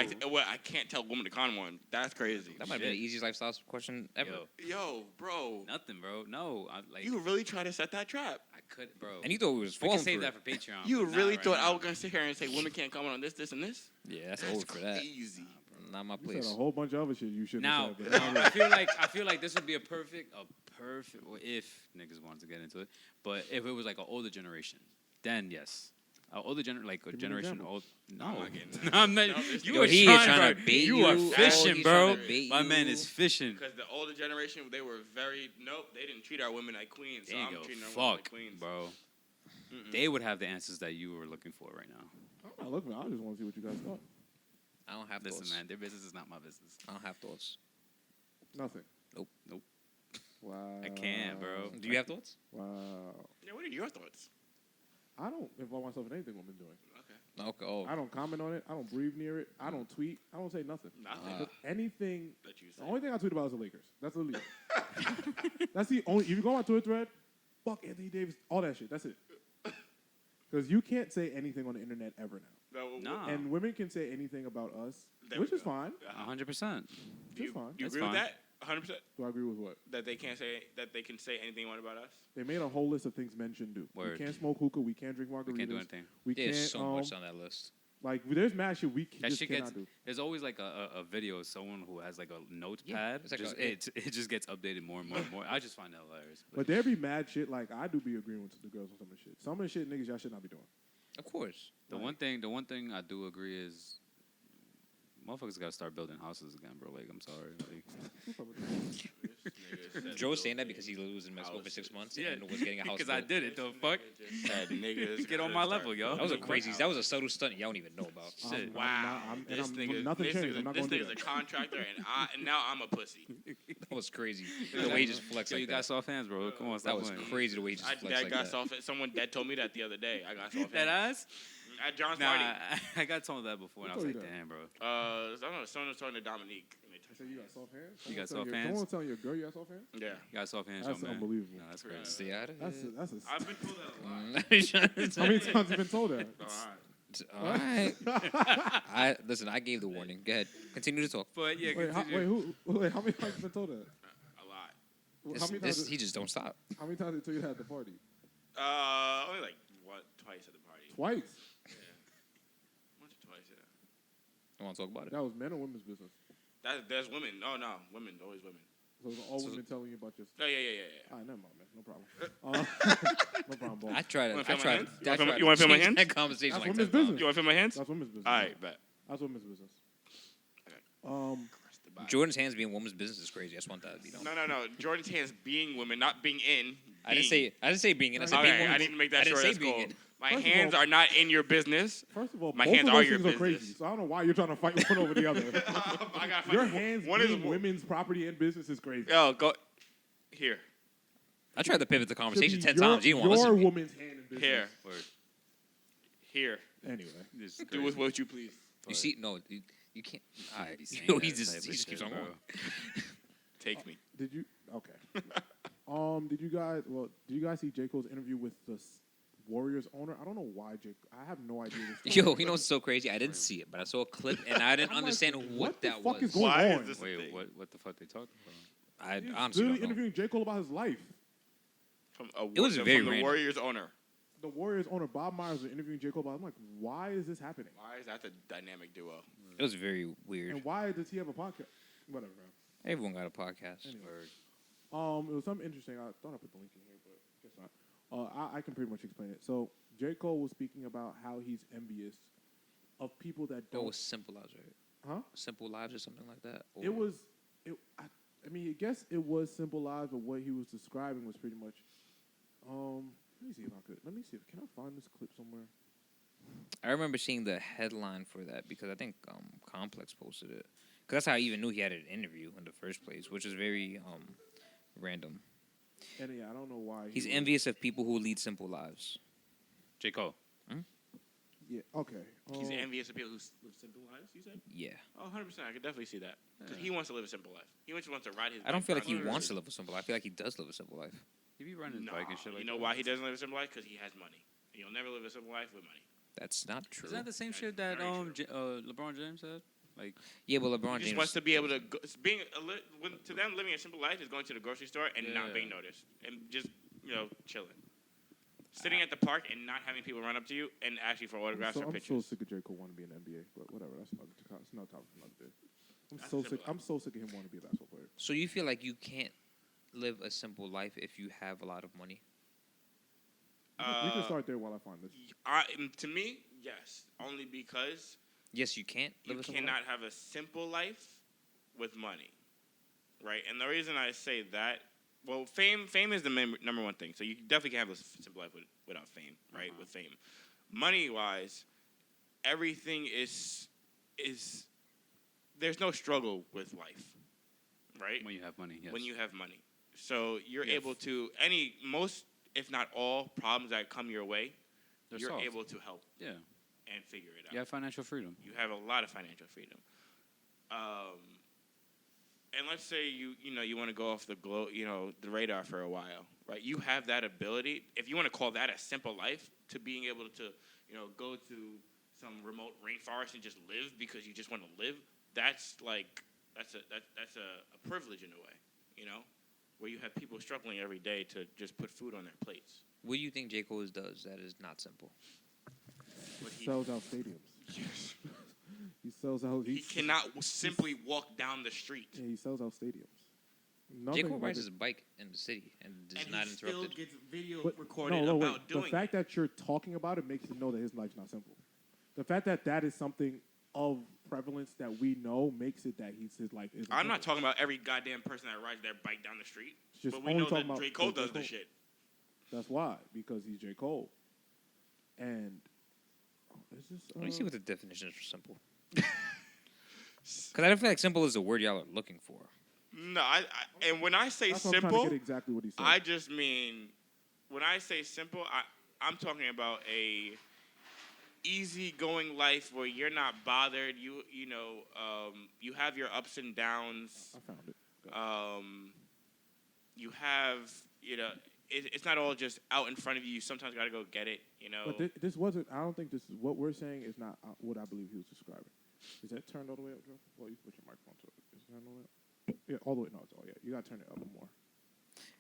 I can't tell women to comment on. That's crazy. That might be the easiest lifestyle question ever. Yo, bro. Nothing, bro. No, I like. You really tried to set that trap. I could, bro. And you thought we was we falling can save for that it. for Patreon. You but not really right thought now. I was gonna sit here and say women can't comment on this, this, and this? Yeah, that's That's old for that. crazy. Not my You place. said a whole bunch of other shit you shouldn't Now, have said. But I feel like this would be a perfect, well, if niggas wanted to get into it, but if it was like an older generation, then yes, older like a Give me an generation example. old. No, I'm not getting that. no, I'm not. No, this You nigga- were He is trying trying to bait You are you. fishing, He's bro. trying to bait My man you. is fishing. Because the older generation, they were they didn't treat our women like queens. So There you I'm go. treating our women like Fuck, queens. bro. Mm-mm. They would have the answers that you were looking for right now. I'm not looking. I just want to see what you guys thought. I don't have Listen, thoughts. man, their business is not my business. I don't have thoughts. Nothing. Nope. Wow. I can't, bro. Do you have thoughts? Wow. Yeah, what are your thoughts? I don't involve myself in anything women doing. Okay. Okay. Oh, I don't comment on it. I don't breathe near it. I don't tweet. I don't say nothing. Nothing But anything. that you The say. only thing I tweet about is the Lakers. That's the league. That's the only. If you go on my Twitter thread, fuck Anthony Davis, all that shit. That's it. Because you can't say anything on the internet ever now. Nah, And women can say anything about us, There which we is go. fine. 100%. Do you, It's fine. do you That's agree with fine. that? 100%. Do I agree with what? That they can't say that they can say anything they want about us. They made a whole list of things men shouldn't do. Word. We can't smoke hookah. We can't drink margaritas. We can't do anything. We there's can't. so much on that list. Like there's mad shit we That just shit cannot gets. do. There's always like a video of someone who has like a notepad. Yeah, it's like it just gets updated more and more and more. I just find that hilarious. But there be mad shit. Like I do be agreeing with the girls on some of the shit. Some of the shit niggas y'all should not be doing. Of course. The one thing I do agree is, motherfuckers gotta start building houses again, bro. Like I'm sorry. Like, Joe's saying that because he was in Mexico for 6 months and was getting a house. because I built. did it. The fuck, Said niggas get on my level, yo. That was a crazy. That was a subtle stunt y'all don't even know about. Shit. Wow. This nigga, I'm not this going to do nigga's a that. contractor, and now I'm a pussy. That was crazy. The way he just flexed Yo, like you that. got soft hands, bro. Come on, That stop was playing. crazy the way he just flexed Dad like got that. soft. Someone dad told me that the other day. I got soft. That hands. ass? At John's Nah, party. I got told that before, and I was Who like, told you that? damn, bro. I don't know. Someone was talking to Dominique. And they I said you got soft hands. You got Someone soft telling hands? Someone telling your girl you got soft hands. yeah. You got soft hands, That's yo, man. unbelievable. No, that's crazy. Stay out of That's it. I've been told that a lot. How many times have you been told that? All right. All right. Listen, I gave the warning. Go ahead. Continue to talk. But yeah, Wait, how many times have you been told that? A lot. How many times? He just don't stop. How many times did they tell you that at the party? Only like twice at the party. Twice. Once or twice, yeah. I want to talk about it. That was men or women's business. There's women. Oh no, women. Always women. So it was all women telling you about your. Oh yeah. All right, never mind, man. No problem. No problem, boss. I tried. You I wanna feel my tried. hands? I You tried wanna feel my change hands? that conversation That's like women's 10 times. business. You want to feel my hands? That's women's business. All right, bet. That's women's business. Jordan's hands being woman's business is crazy. I just want that to be known. No. Jordan's hands being women, not being in. I didn't say being in. I said being Okay, I woman's. didn't make that I didn't sure. say That's being cool. in. My First of hands all- are not in your business. First of all, My both hands of are those your things are crazy. business. So I don't know why you're trying to fight one over the other. I got Your hands One being is women's property and business is crazy. Yo, go here. I tried to pivot the Should conversation be 10 times. You didn't want to your listen to me. woman's hand in business. Here. Word. Here. Anyway, This is Do crazy. with what you please. You see, no, you can't. All right, Be saying yo, that he type just of keeps shit, on bro. going. Take me. did you? Okay. Did you guys see J. Cole's interview with the Warriors owner? I don't know why I have no idea. This Yo, you know what's so crazy? I didn't see it, but I saw a clip and I didn't I'm like, understand what what the that fuck was. is going Why on? is this a Wait, thing? what the fuck they talking about? I He was honestly literally don't know. interviewing J. Cole about his life. It was very from the random. Warriors owner. The Warriors owner Bob Myers was interviewing J. Cole about. I'm like, why is this happening? Why is that the dynamic duo? It was very weird. And why does he have a podcast? Whatever, man. Everyone got a podcast. Anyway. Word. It was something interesting. I thought I put the link in here, but guess not. I can pretty much explain it. So J. Cole was speaking about how he's envious of people that It don't. was Simple Lives, right? Huh? Simple Lives or something like that. Or It was. I mean, I guess it was simple lives, but what he was describing was pretty much. Let me see if I could. Let me see if can I find this clip somewhere. I remember seeing the headline for that because I think Complex posted it. Because that's how I even knew he had an interview in the first place, which is very random. And yeah, I don't know why. He's envious of people who lead simple lives. J.Cole. Yeah, okay. He's envious of people who live simple lives, you said? Yeah. Oh, 100%. I could definitely see that. Because he wants to live a simple life. He just wants to ride his I don't bike feel like he around. wants to live a simple life. I feel like he does live a simple life. He be running his bike and shit like you know that. why he doesn't live a simple life? Because he has money. And you'll never live a simple life with money. That's not true. Isn't that the same That's shit that very true. LeBron James said? Like, Yeah, but LeBron He just James wants to be able to go, to them living a simple life is going to the grocery store and not being noticed and just chilling, sitting at the park and not having people run up to you and asking for autographs or I'm pictures. so sick of J.Cole wanting to be in the NBA, but whatever. That's another topic for another day. That's I'm so sick of him wanting to be a basketball player. So you feel like you can't live a simple life if you have a lot of money? We can start there while I find this. To me, yes, only because Yes, you can't live you a simple cannot life. have a simple life with money, right? And the reason I say that, well, fame is the number one thing. So you definitely can have a simple life without fame, right? With fame, money-wise, everything is there's no struggle with life, right? when you have money, yes. When you have money, so you're Yes. able to most, if not all, problems that come your way, They're you're solved. able to help Yeah. and figure it out. You have financial freedom. You have a lot of financial freedom. And let's say you want to go off the the radar for a while, right? You have that ability. If you want to call that a simple life, to being able to go to some remote rainforest and just live because you just want to live, that's a privilege in a way, where you have people struggling every day to just put food on their plates. What do you think J. Cole does that is not simple? He sells out stadiums. Yes. He sells out. He cannot simply walk down the street. Yeah, he sells out stadiums. J. Cole rides his bike in the city and is not he interrupted. still gets video But, recorded no, about wait. doing The fact that you're talking about it makes you know that his life's not simple. The fact that that is something of prevalence that we know makes it that his life isn't. I'm not simple. talking about every goddamn person that rides their bike down the street. Just But we only know talking that about J. Cole J. does Cole. the shit. That's why, because he's J. Cole. And is this? Let me see what the definition is for simple. Because I don't feel like simple is the word y'all are looking for. No, and when I say That's what I'm trying simple, to get exactly what he said. I just mean when I say simple, I'm talking about a easygoing life where you're not bothered. You have your ups and downs. I found it. You have it's not all just out in front of you. You sometimes got to go get it. But this wasn't. I don't think this is what we're saying is not what I believe he was describing. Is that turned all the way up, Joe? Well, you can put your microphone to it. Is it turned all the way up? Yeah, all the way. No, it's all. Yeah, you gotta turn it up more.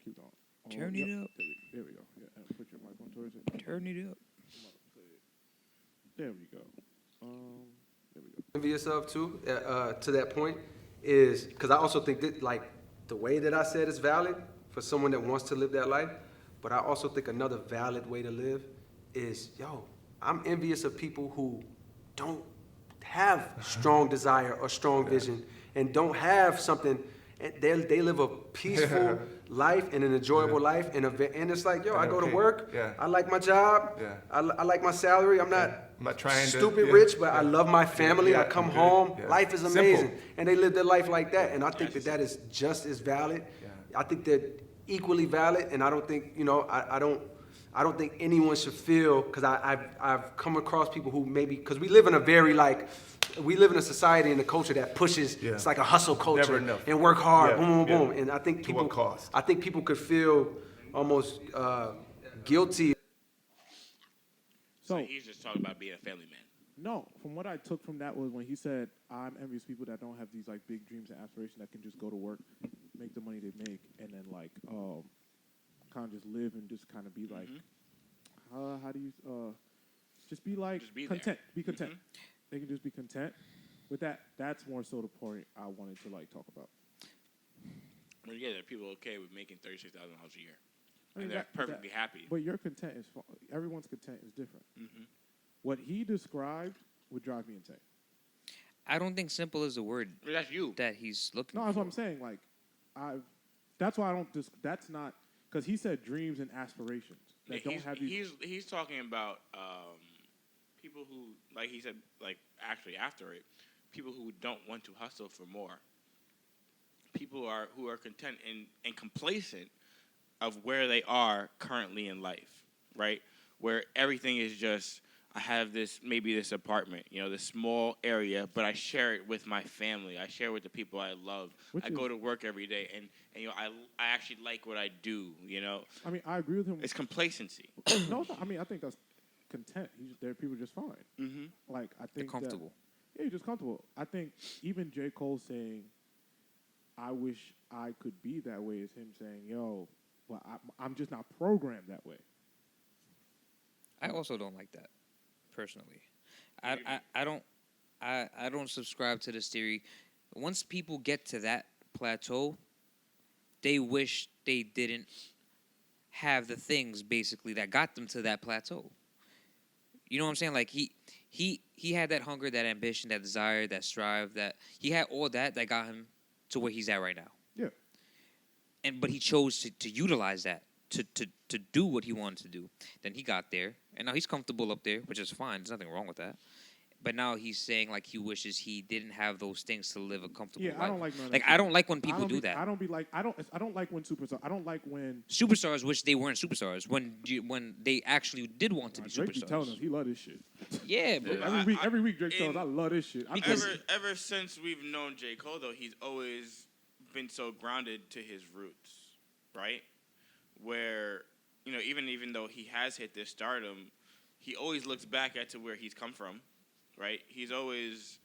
Keep going. Turn it up. There we go. Yeah, and put your microphone towards it. Turn it up. There we go. There we go. Envious of too, to that point, is because I also think that like the way that I said is valid for someone that wants to live that life, but I also think another valid way to live is, I'm envious of people who don't have strong desire or strong vision and don't have something. And they live a peaceful life and an enjoyable life, and it's like, I go to work. Yeah. I like my job. Yeah. I like my salary. I'm not trying to stupid rich, but I love my family. Yeah, I come good. home. Yeah. Life is Simple. amazing, and they live their life like that. And I think that is just as valid. Yeah. I think they're equally valid, and I don't think I don't think anyone should feel, because I've come across people who maybe, because we live in a society and a culture that pushes. Yeah. It's like a hustle culture. Never enough. And work hard. Yeah, Boom, boom, yeah. boom. And I think To what cost? I think people could feel almost guilty. So he's just talking about being a family man. No, from what I took from that was when he said, I'm envious of people that don't have these like big dreams and aspirations that can just go to work, make the money they make, and then like kind of just live and just kind of be like, how do you just be like Just be content, there. be content. They can just be content with that. That's more so the point I wanted to like talk about. Well, yeah, there are people okay with making $36,000 a year, I mean, and they're perfectly happy. But your content is everyone's content is different. Mm-hmm. What he described would drive me insane. I don't think simple is the word That's you. that he's looking No, for. that's what I'm saying. Like, That's why I don't. That's not because he said dreams and aspirations that don't have these. He's talking about people who, like he said, like actually after it, people who don't want to hustle for more. People who are content and complacent of where they are currently in life, right? Where everything is just, I have this apartment, this small area, but I share it with my family. I share it with the people I love. I go to work every day, and I actually like what I do. I mean, I agree with him. It's complacency. No, I mean, I think that's content. There, people are just fine. Mm-hmm. Like I think They're comfortable. Yeah, you're just comfortable. I think even J. Cole saying, "I wish I could be that way," is him saying, "Yo, well, I'm just not programmed that way." I also don't like that, personally. I don't subscribe to this theory. Once people get to that plateau, they wish they didn't have the things basically that got them to that plateau. You know what I'm saying? Like he had that hunger, that ambition, that desire, that strive, that he had all that got him to where he's at right now. Yeah. But he chose to utilize that to do what he wanted to do. Then he got there, and now he's comfortable up there, which is fine. There's nothing wrong with that. But now he's saying like he wishes he didn't have those things to live a comfortable life. I don't like none of like that. I don't like when people do that. I don't like when superstars. I don't like when Superstars wish they weren't superstars when they actually did want to be Drake be superstars. telling us he love this shit. Yeah, but Every week Drake tells us I love this shit. Ever since we've known J. Cole, though, he's always been so grounded to his roots, right? Where, even though he has hit this stardom, he always looks back at to where he's come from, right? He's always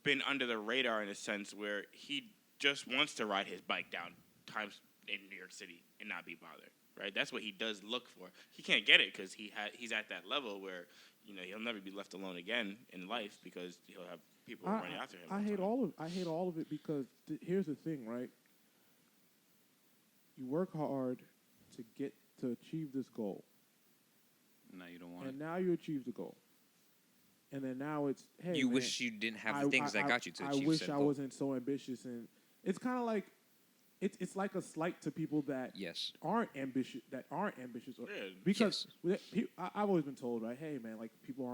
been under the radar in a sense where he just wants to ride his bike down times in New York City and not be bothered, right? That's what he does look for. He can't get it because he's at that level where, he'll never be left alone again in life because he'll have people running after him. I hate all of it because here's the thing, right? You work hard to achieve this goal. Now you don't want and now you achieve the goal. And then now it's, hey, you man, wish you didn't have the things that got you to achieve I wish said I goal. wasn't so ambitious. And it's kind of like, it's like a slight to people that Yes. aren't ambitious. Or, Yeah. because I've always been told, right, hey, man, like people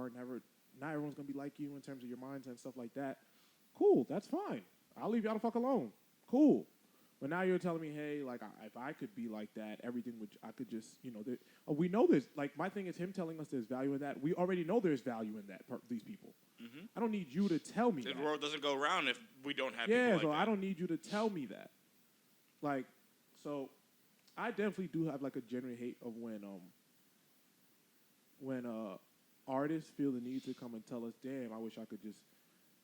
not everyone's going to be like you in terms of your mindset and stuff like that. Cool, that's fine. I'll leave y'all the fuck alone. Cool. But now you're telling me, hey, like, if I could be like that, everything would, I could just, we know there's, like, my thing is him telling us there's value in that. We already know there's value in that, these people. Mm-hmm. I don't need you to tell me that. The world doesn't go around if we don't have people like so that. I don't need you to tell me that. Like, so I definitely do have, like, a genuine hate of when artists feel the need to come and tell us, damn, I wish I could just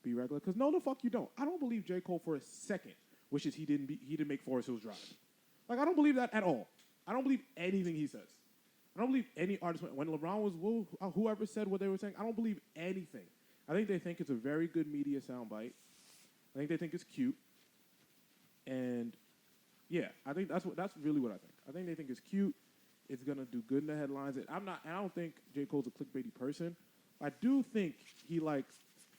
be regular. Because no, the fuck you don't. I don't believe J. Cole for a second wishes he didn't make Forest Hills Drive. Like, I don't believe that at all. I don't believe anything he says. I don't believe any artist, when LeBron was, whoever said what they were saying, I don't believe anything. I think they think it's a very good media soundbite. I think they think it's cute. And, yeah, I think that's really what I think. I think they think it's cute. It's going to do good in the headlines. I don't think J. Cole's a clickbaity person. I do think he, like,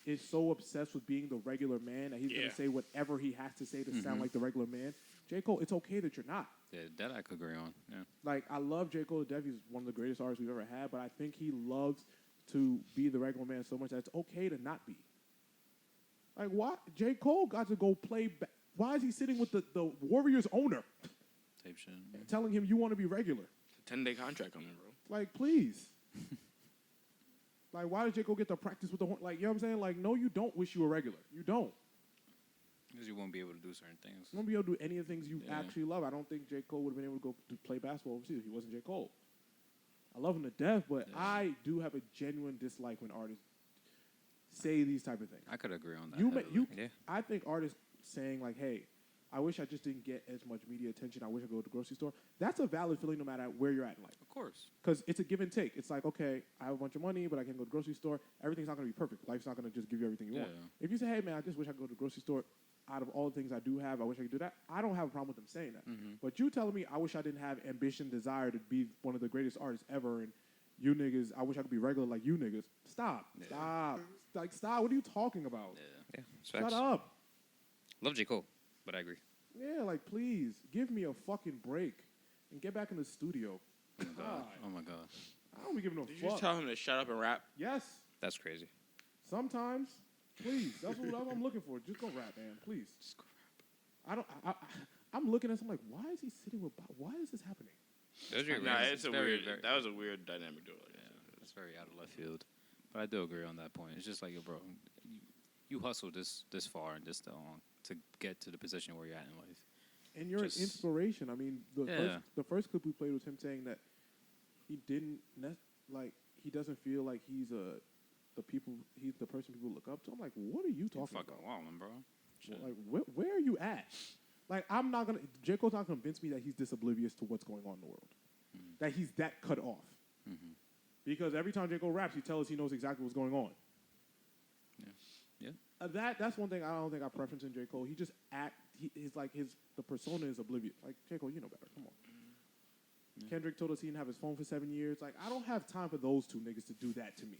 is so obsessed with being the regular man that he's going to say whatever he has to say to sound like the regular man. J. Cole, it's okay that you're not. Yeah, that I could agree on. Yeah. Like, I love J. Cole to death. He's one of the greatest artists we've ever had, but I think he loves to be the regular man so much that it's okay to not be. Like, why? J. Cole got to go play. Why is he sitting with the Warriors owner? Type shit. And telling him you want to be regular? It's a 10-day contract on him, bro. Like, please. Like, why did J. Cole get to practice with the horn? Like, you know what I'm saying? Like, no, you don't wish you were regular. You don't. Because you won't be able to do certain things. You won't be able to do any of the things you actually love. I don't think J. Cole would have been able to go to play basketball overseas if he wasn't J. Cole. I love him to death, but I do have a genuine dislike when artists say these type of things. I could agree on that. I think artists saying, like, hey, I wish I just didn't get as much media attention. I wish I could go to the grocery store. That's a valid feeling no matter where you're at in life. Of course. Because it's a give and take. It's like, okay, I have a bunch of money, but I can't go to the grocery store. Everything's not going to be perfect. Life's not going to just give you everything you want. If you say, hey, man, I just wish I could go to the grocery store. Out of all the things I do have, I wish I could do that. I don't have a problem with them saying that. Mm-hmm. But you telling me I wish I didn't have ambition, desire to be one of the greatest artists ever, and you niggas, I wish I could be regular like you niggas. Stop. Yeah. Stop. Like, stop. What are you talking about? Yeah. Shut up. Love J. Cole. But I agree. Yeah, like please give me a fucking break and get back in the studio. God, Oh my god. I don't be giving no Did you fuck. just tell him to shut up and rap? Yes, That's crazy. sometimes. Please, that's what I'm looking for. Just go rap, man. Please. Just go I'm looking at something like, why is he sitting with? Why is this happening? Those are Nah, It's it's a very, weird. very- That was a weird dynamic duo. Yeah, that's very out of left field. But I do agree on that point. It's just like, yo, bro, you hustled this far and this long to get to the position where you're at in life. And you're Just- an inspiration. I mean, Yeah. the first clip we played was him saying that he didn't he doesn't feel like he's the person people look up to. I'm like, what are you You talking fucking about? wildin', bro. Shit. Like, where are you at? Like, I'm not gonna. J. Cole's not gonna convince me that he's this oblivious to what's going on in the world, that he's that cut off. Because every time J. Cole raps, he tells us he knows exactly what's going on. Yeah. That's one thing I don't think I preference in J. Cole. He just the persona is oblivious. Like, J. Cole, you know better. Come on. Kendrick told us he didn't have his phone for 7 years. Like, I don't have time for those two niggas to do that to me.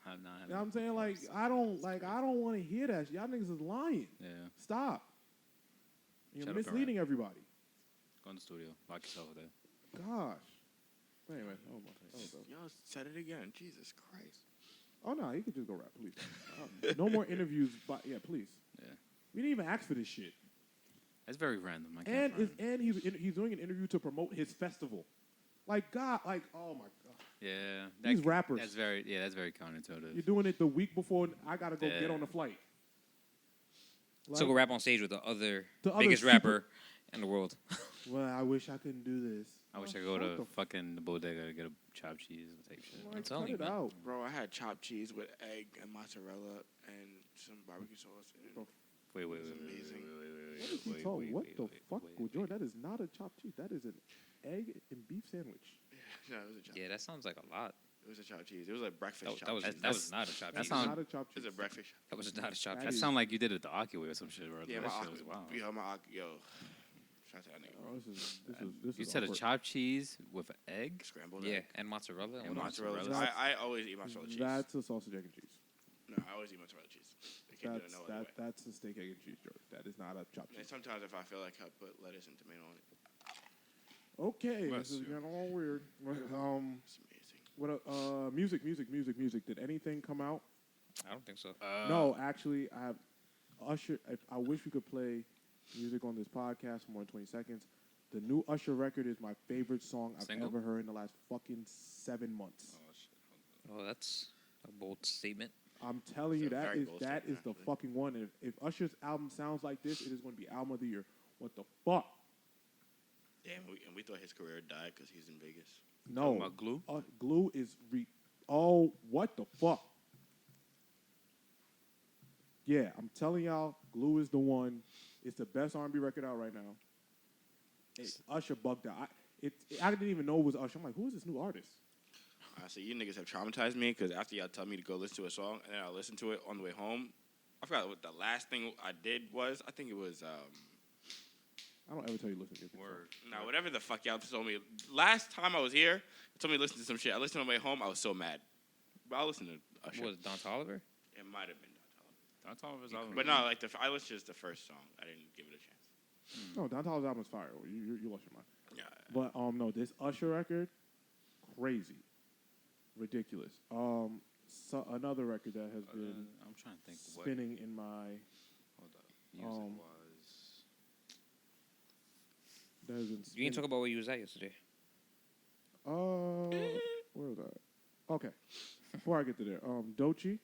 I'm not. You know what I'm saying? Like, I don't want to hear that. Y'all niggas is lying. Yeah. Stop. You're Shut up, misleading everybody. Go in the studio. Lock yourself there. Gosh. Anyway, oh my. Y'all said it again. Jesus Christ. Oh no, he could just go rap, please. No more interviews, but yeah, please. Yeah. We didn't even ask for this shit. That's very random. I And can't find it. he's doing an interview to promote his festival. Like God, like oh my God. Yeah. These rappers. That's very counterintuitive. You're doing it the week before I gotta go Yeah. get on the flight. So go rap on stage with the other The other biggest super- rapper in the world. Well, I wish I couldn't do this. I wish I Oh, could go shut to the fucking the bodega to get a chopped cheese type shit. Like, I'm telling cut you, it man. out. Bro, I had chopped cheese with egg and mozzarella and some barbecue sauce. And Wait. It was amazing. What is he talking? What the fuck, Jordan? That is not a chopped cheese. That is an egg and beef sandwich. No, it was a chopped. Yeah, that sounds like a lot. It was a chopped cheese. It was like breakfast That chopped was cheese. that was not a chop that cheese. sound- Not a chopped It cheese. was a breakfast. That was not a chop That That cheese. sound like you did it at the Akiway or some shit, bro. Yeah, that my shit was wild. Shout out to that nigga. Oh, this You is said a awkward. chopped cheese with egg? Scrambled Yeah, egg. and mozzarella. And What else? mozzarella. I always eat mozzarella cheese. That's a sausage, egg, and cheese. No, I always eat mozzarella cheese. I can't do it no other way. That's a steak, egg, and cheese, Jordan. That is not a chopped And cheese. sometimes if I feel like I put lettuce and tomato on it. Okay, Bless this is you. getting all weird. It's amazing. What? Music. Did anything come out? I don't think so. No, actually, I have Usher. I wish we could play music on this podcast for more than 20 seconds. The new Usher record is my favorite song I've Single? ever heard in the last fucking 7 months. Oh, that's a bold statement. I'm telling you, It's a that very is bold the statement, actually. fucking one. And if Usher's album sounds like this, it is going to be album of the year. What the fuck? Damn, we thought his career died because he's in Vegas. No, about Glue? Glue is what the fuck? Yeah, I'm telling y'all, Glue is the one. It's the best R&B record out right now. Usher bugged out. I didn't even know it was Usher. I'm like, who is this new artist? Honestly, you niggas have traumatized me because after y'all tell me to go listen to a song and then I listened to it on the way home, I forgot what the last thing I did was. I think it was I don't ever tell you listen to music. Word. whatever the fuck y'all told me. Last time I was here, you told me to listen to some shit. I listened on the way home. I was so mad. But I listened to Usher. Was it Don Toliver? It might have been Don That's all of his Toliver. album. But no, like I listened to just the first song. I didn't give it a chance. No, Don Toliver's album is fire. You lost your mind. Yeah. But no, this Usher record, crazy, ridiculous. So another record that has been I'm trying to think what. spinning in my Hold up. Music was. that has been. You Spinning. didn't talk about where you was at yesterday. Where was I? Okay, before I get to there, Dochi,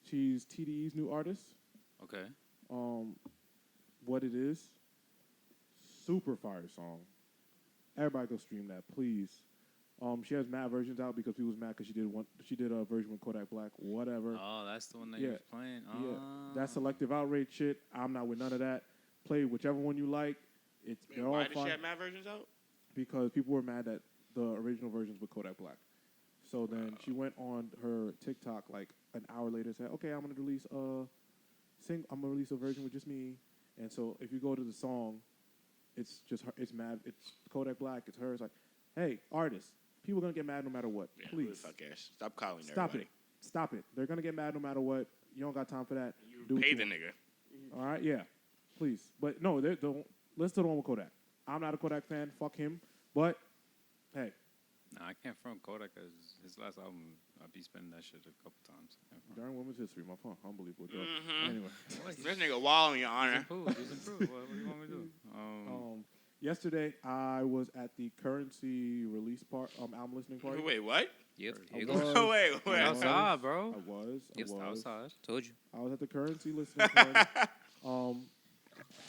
she's TDE's new artist. Okay. What it is, super fire song. Everybody go stream that, please. She has mad versions out because people was mad because she did a version with Kodak Black, whatever. Oh, that's the one that Yeah. you was playing? Yeah, that selective outrage shit. I'm not with none of that. Play whichever one you like. They're all Why did she fine have mad versions out? because people were mad that the original versions with Kodak Black. So then she went on her TikTok like an hour later and said, "Okay, I'm gonna release a version with just me." And so if you go to the song, it's just her. It's mad. It's Kodak Black. It's her. It's like, hey, artists, people gonna get mad no matter what. Yeah, who the Please fuck cares? Stop calling stop everybody. it. Stop it. They're gonna get mad no matter what. You don't got time for that. You Do what pay you the want. nigga. All right, yeah, please. But no, don't listen to the one with Kodak. I'm not a Kodak fan. Fuck him. But hey, Nah, I can't front Kodak because his last album, I be spending that shit a couple times. during Women's History, my phone, unbelievable joke. Mm-hmm. Anyway, This nigga wilding, Your He's Honor. improved. He's improved. What do you want me to do? yesterday I was at the Currency release album listening party. Wait, what? Yep. I Here you was- go. Wait. Outside, bro. I was. Outside. Told you. I was at the Currency listening party.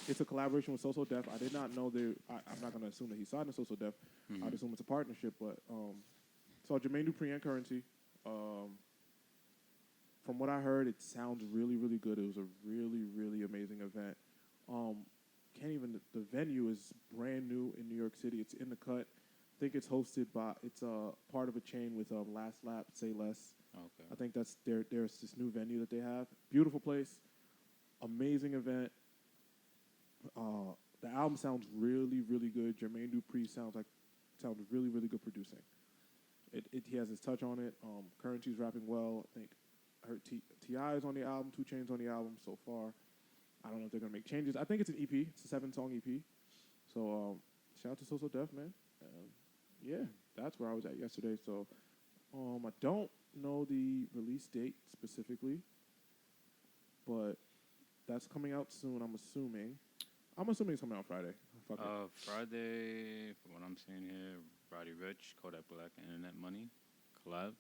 It's a collaboration with So Def. I did not know I'm not going to assume that he signed to So Def. I'd assume it's a partnership, but saw Jermaine Dupri and Currency. From what I heard, it sounds really, really good. It was a really, really amazing event. The venue is brand new in New York City. It's in the cut. I think it's hosted by, it's part of a chain with Last Lap, Say Less. Okay. I think that's there's this new venue that they have. Beautiful place. Amazing event. The album sounds really, really good. Jermaine Dupri sounds really, really good producing. He has his touch on it. Currency's rapping well. I think I heard T.I. is on the album, 2 Chainz on the album so far. I don't know if they're gonna make changes. I think it's an EP. It's a 7-song EP. So shout out to So Def, man. Yeah, that's where I was at yesterday. So I don't know the release date specifically, but that's coming out soon. I'm assuming it's coming out Friday. Fuck it. Friday, from what I'm seeing here, Roddy Ricch, Kodak Black, and Internet Money, collab.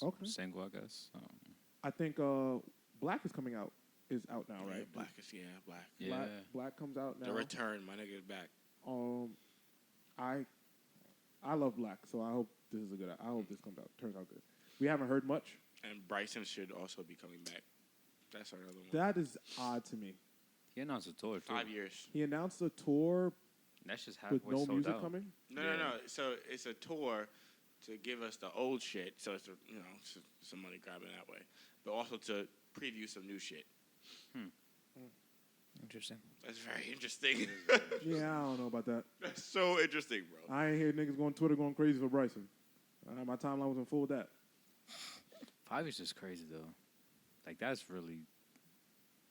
Okay. Single, I guess. I think Black is out now, right? Black is, Black. Yeah. Black comes out now. The return, my nigga's back. I love Black, so I hope this is I hope this turns out good. We haven't heard much. And Bryson should also be coming back. That's another one. That is odd to me. He announced a tour, too. 5 years. He announced a tour That's just halfway with no sold music out. coming. No. So it's a tour to give us the old shit. So it's some money grabbing that way, but also to preview some new shit. Interesting. That's very interesting. Yeah, I don't know about that. That's so interesting, bro. I ain't hear niggas going Twitter going crazy for Bryson. My timeline wasn't full with that. 5 is just crazy, though. Like, that's really...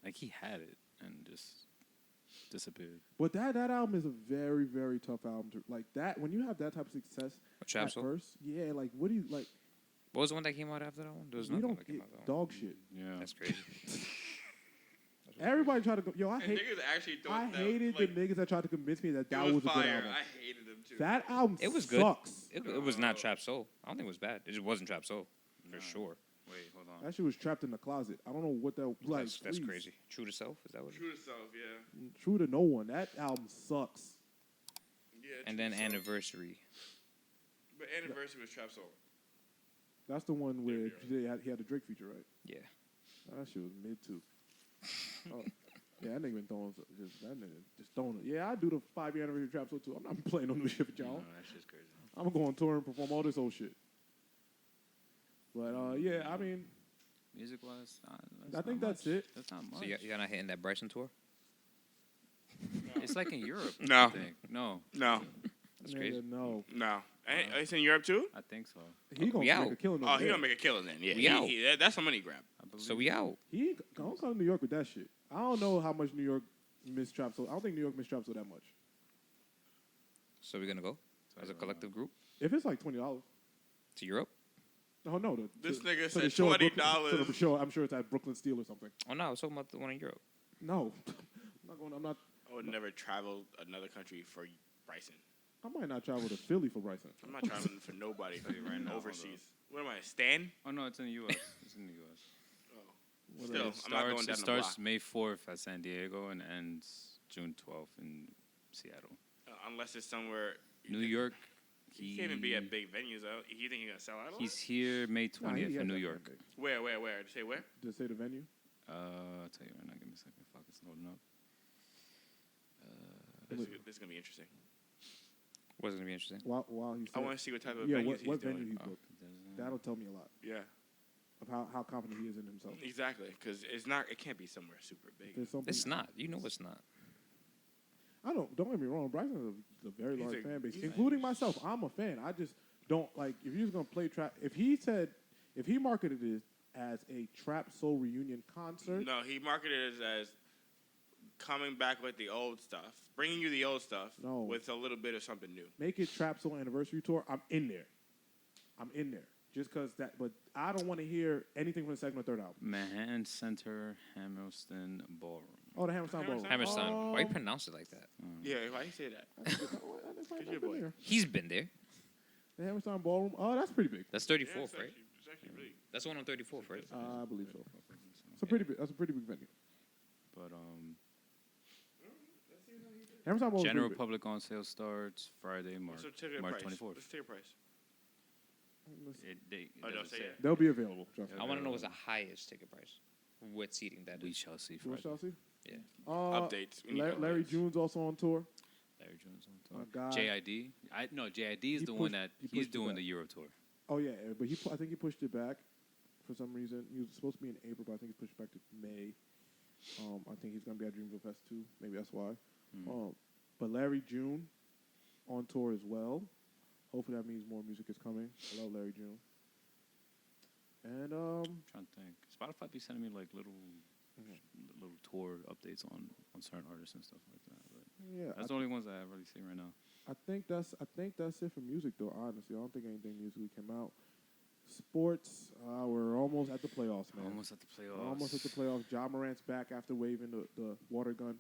Like, he had it and just disappeared. But that album is a very, very tough album to like. That when you have that type of success Trap at Soul? first, yeah. Like, what do you like? What was the one that came out after that one? There was You nothing don't that came get out after that one. dog shit. Yeah. That's crazy. Everybody tried to go. Yo, I And hate. niggas actually thought I that, hated like, the niggas that tried to convince me that it that was was a good fire. album. I hated them too. That album It was good. sucks. It was not Trap Soul. I don't think it was bad. It just wasn't Trap Soul. For sure. Wait, hold on. That shit was trapped in the closet. I don't know what that like. That's please. crazy. True to Self? Is that what it is? True to self, yeah. True to no one. That album sucks. Yeah. And True then to Self. Anniversary. But Anniversary was Trap Soul. That's the one where Yeah. he had the Drake feature, right? Yeah. That shit was mid too. Yeah, that nigga been throwing just throwing it. Yeah, I do the 5-year anniversary of Trap Soul too. I'm not playing no new shit with y'all. No, that's just crazy. I'm gonna go on tour and perform all this old shit. But yeah, I mean, Music-wise, I think that's it. That's not much. So you're not hitting that Bryson tour? It's like in Europe. No. I think. No, No. That's nigga, crazy. No, It's in Europe too? I think so. he gonna We make out. a killing. Oh, over he there. gonna make a killing then. Yeah, We out. that's a money grab. I believe So we out. He ain't don't come to New York with that shit. I don't know how much New York missed Trap Soul. I don't think New York missed Trap Soul that much. So we're going to go as a collective group If it's like $20, to Europe? oh no, This nigga to said the show at $20. Brooklyn- to the show, I'm sure it's at Brooklyn Steel or something. Oh, no. I was talking about the one in Europe. No, I'm not going. I'm not. I would never travel another country for Bryson. I might not travel to Philly for Bryson. I'm not traveling for nobody right now, overseas. What am I, Stan? Oh no, it's in the U.S. It's in the U.S. Oh. Still, It I'm not going down starts, the it starts block. May 4th at San Diego and ends June 12th in Seattle. Unless it's somewhere. New York. He can't even be at big venues, though. You think he's going to sell out? He's here May 20th Nah, he in has New that York. fan base. Where? Say where? Just say the venue. I'll tell you right now. Give me a second. Fuck, it's loading up. This is going to be interesting. What's going to be interesting? While he's I want to see what type of yeah, venues what he's doing. venue he's booked. That'll tell me a lot Yeah, of how confident he is in himself. exactly. Because it can't be somewhere super big. There's something. It's not. You know it's not. Don't get me wrong. Bryson is a very He's large a- fan base, he's- including myself. I'm a fan. I just don't like if you're just gonna play trap. If he marketed it as a Trap Soul reunion concert, No, he marketed it as coming back with the old stuff, bringing you the old stuff No. with a little bit of something new. Make it Trap Soul Anniversary Tour. I'm in there. Just because that, but I don't want to hear anything from the second or third album. Manhattan Center, Hamilton Ballroom. Oh, the Hammerstein Ballroom. Hammerstein. Why you pronounce it like that? Yeah, why you say that? That's your boy. He's been there. The Hammerstein Ballroom. Oh, that's pretty big. That's Yeah, 34th, it's right? actually big. That's the one on 34th, right? I believe so. It's a pretty big. That's a pretty big venue. But Hammerstein Ballroom. general public on sale starts Friday, March So ticket March price. 24th. What's ticket price? It Oh, no, doesn't say say. it. They'll be available. Trust me. I want to know what's the highest ticket price with seating that We is. shall see You want Friday. Chelsea? Yeah. Updates. We need Larry updates. June's also on tour. Larry Jones on My tour. God. JID. JID is He the pushed- one that he he's pushed it doing back. the Euro tour. Oh yeah, but I think he pushed it back for some reason. He was supposed to be in April, but I think he's pushed back to May. I think he's gonna be at Dreamville Fest too. Maybe that's why. But Larry June on tour as well. Hopefully that means more music is coming. I love Larry June. And Trying to think. Spotify be sending me like little tour updates on certain artists and stuff like that. But yeah, that's the only ones that I really see right now. I think that's it for music though. Honestly, I don't think anything musically came out. Sports, we're almost at the playoffs, man. Almost at the playoffs. Almost at the playoffs. Ja Morant's back after waving the water gun.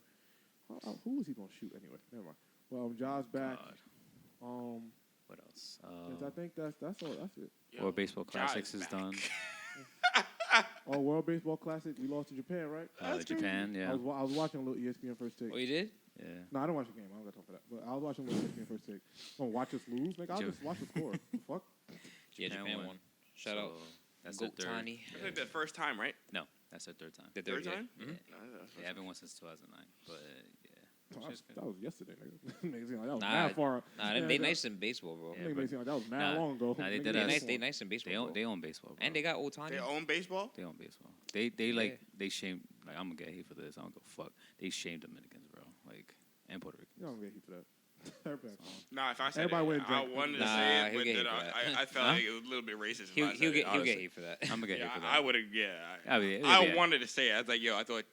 Who was he gonna shoot anyway? Never mind. Well, Ja's back. God. What else? I think that's all. That's it. Yo, World Baseball Ja is Classics is back. done. Oh, World Baseball Classic. We lost to Japan, right? Japan, yeah. I was watching a little ESPN First Take. Oh, you did? Yeah. No, I don't watch the game. I don't got time for that. But I was watching a little ESPN First Take. I'm gonna watch us lose. Like I'll just watch the score. The fuck. Yeah, Japan Japan won. won. Shout out. That's their Goat third. Tiny. I think the first time, right? No, that's their third time. The Third yeah. time? Mhm. No, that's They haven't won since 2009. But yeah. That was yesterday, nigga. Makes it seem like that was Nah, mad far. Nah, Yeah, they that- nice in baseball, bro. Yeah, Make but- it seem like that was mad Nah, long ago. nah, they Nigga, did They us. nice. They nice in baseball. bro. They own baseball, bro. And they got Otani. They own baseball? They own baseball. They they shamed, like, I'm gonna get hate for this. I don't go fuck. They shamed Dominicans, bro. Like, and Puerto Ricans. You don't get heat for that. Everybody. Nah, if I said Everybody went it, I drink. wanted to Nah, say it, he'll but get then hate for that. I felt Huh? like it was a little bit racist. if He'll I said get it, he'll get honestly. hate for that. I'm gonna get Yeah, hate for that. I would have. Yeah, I mean, I wanted to say it. I was like, yo, I thought,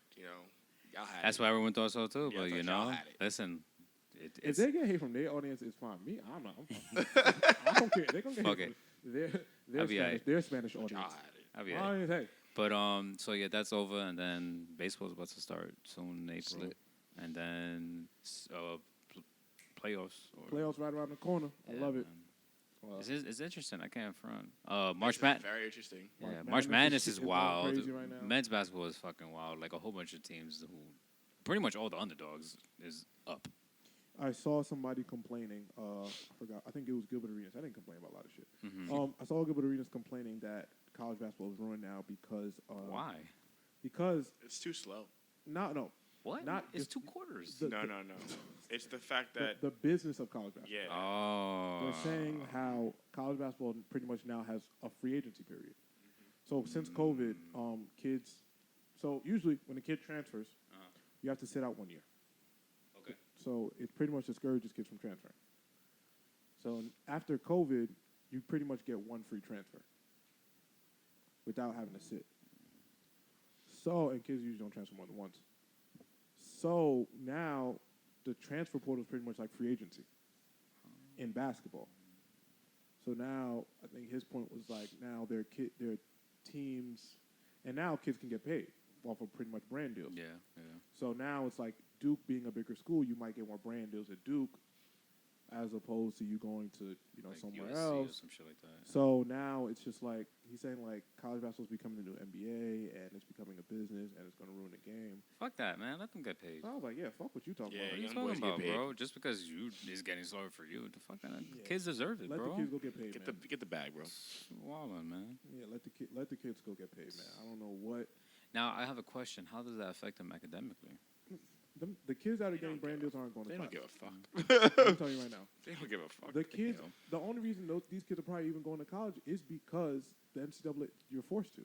y'all had That's it. why everyone thought so too. Yeah, But I you thought y'all know, had it. listen, If it's they get hate from their audience, it's fine. Me, I'm not. I'm fine. I don't care. They're gonna get Fuck hate it. from their I'll be Spanish, aight. their Spanish Y'all audience. had it. I'll be I alright. ain't hey. But so yeah, that's over, and then baseball's about to start soon in April, Slit. and then playoffs. Playoffs right around the corner. I Yeah, love it. man. Well, It's interesting. I can't front. This March is Madness. very interesting. Yeah, March March Madness Madness is is going wild. crazy right now. Men's basketball is fucking wild. Like a whole bunch of teams who, pretty much all the underdogs is up. I saw somebody complaining. I forgot. I think it was Gilbert Arenas. I didn't complain about a lot of shit. Mhm. I saw Gilbert Arenas complaining that college basketball is ruined now because Why? Because It's too slow. no. What? Not it's just- 2 quarters. the- No. It's the fact that the business of college basketball. yeah. Oh. They're saying how college basketball pretty much now has a free agency period. So since COVID, kids. So usually when a kid transfers, you have to sit out 1 year. Okay. So it pretty much discourages kids from transferring. So after COVID, you pretty much get one free transfer without having to sit. So, and kids usually don't transfer more than once. So now the transfer portal is pretty much like free agency in basketball. So now I think his point was like now their teams, and now kids can get paid off of pretty much brand deals. Yeah. So now it's like Duke being a bigger school, you might get more brand deals at Duke, as opposed to you going to Like somewhere USC or else. some shit like that. So now it's just like he's saying like college basketball is becoming the new NBA and it's becoming a business and it's going to ruin the game. Fuck that, man. Let them get paid. So I was like, yeah, fuck what you talking Yeah, What are you young talking boys get about, paid. bro? Just because you is getting slower for you, the fuck, Yeah. kids deserve it, Let bro. the kids go get paid, man. Get the bag, bro. Wildin', man. Yeah, let the kids go get paid, man. I don't know what Now I have a question. How does that affect them academically? the kids that are getting brand deals aren't going to They don't class. give a fuck. I'm telling you right now. They don't give a fuck. The kids, the only reason these kids are probably even going to college is because the NCAA, you're forced to.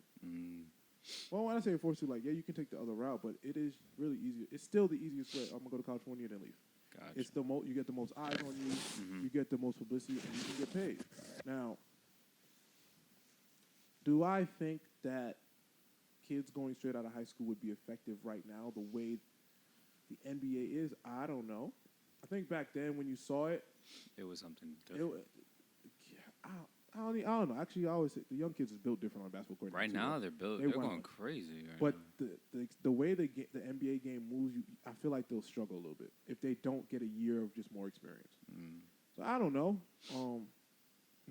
Well, when I say you're forced to, like, yeah, you can take the other route, but it is really easy. It's still the easiest way. I'm going to go to college for 1 year, then leave. Gotcha. It's the you get the most eyes on you, you get the most publicity, and you can get paid. Now, do I think that kids going straight out of high school would be effective right now? The way the NBA is, I don't know. I think back then when you saw it, It was something it different. I don't know. Actually, I always say the young kids is built different on a basketball court. Right too, now, right? they're run going it. crazy. But now. the way the NBA game moves, I feel like they'll struggle a little bit if they don't get a year of just more experience. So I don't know.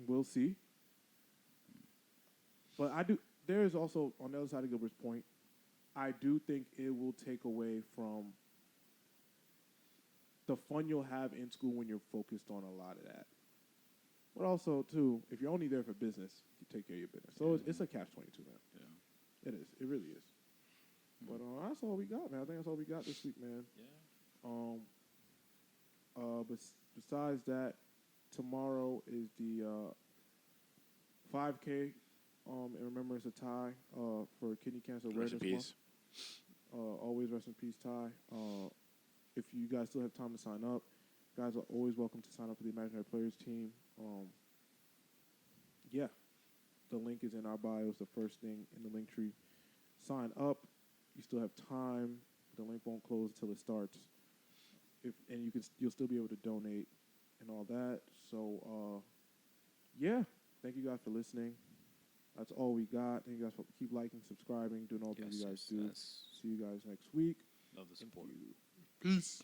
We'll see. But I do. There is also on the other side of Gilbert's point. I do think it will take away from the fun you'll have in school when you're focused on a lot of that. But also, too, if you're only there for business, you take care of your business. So it's a catch-22, man. Yeah. It is. It really is. But that's all we got, man. I think that's all we got this week, man. Yeah. But besides that, tomorrow is the 5K in remembrance of Ty for Kidney Cancer Rest Awareness in Month. peace. Always rest in peace, Ty. If you guys still have time to sign up, guys are always welcome to sign up for the Imaginary Players team. Yeah, the link is in our bio. It's the first thing in the link tree. Sign up. You still have time. The link won't close until it starts. You'll still be able to donate and all that. So, yeah. Thank you guys for listening. That's all we got. Thank you guys for keep liking, subscribing, doing all the things you guys do. Yes. See you guys next week. Love the support. Peace.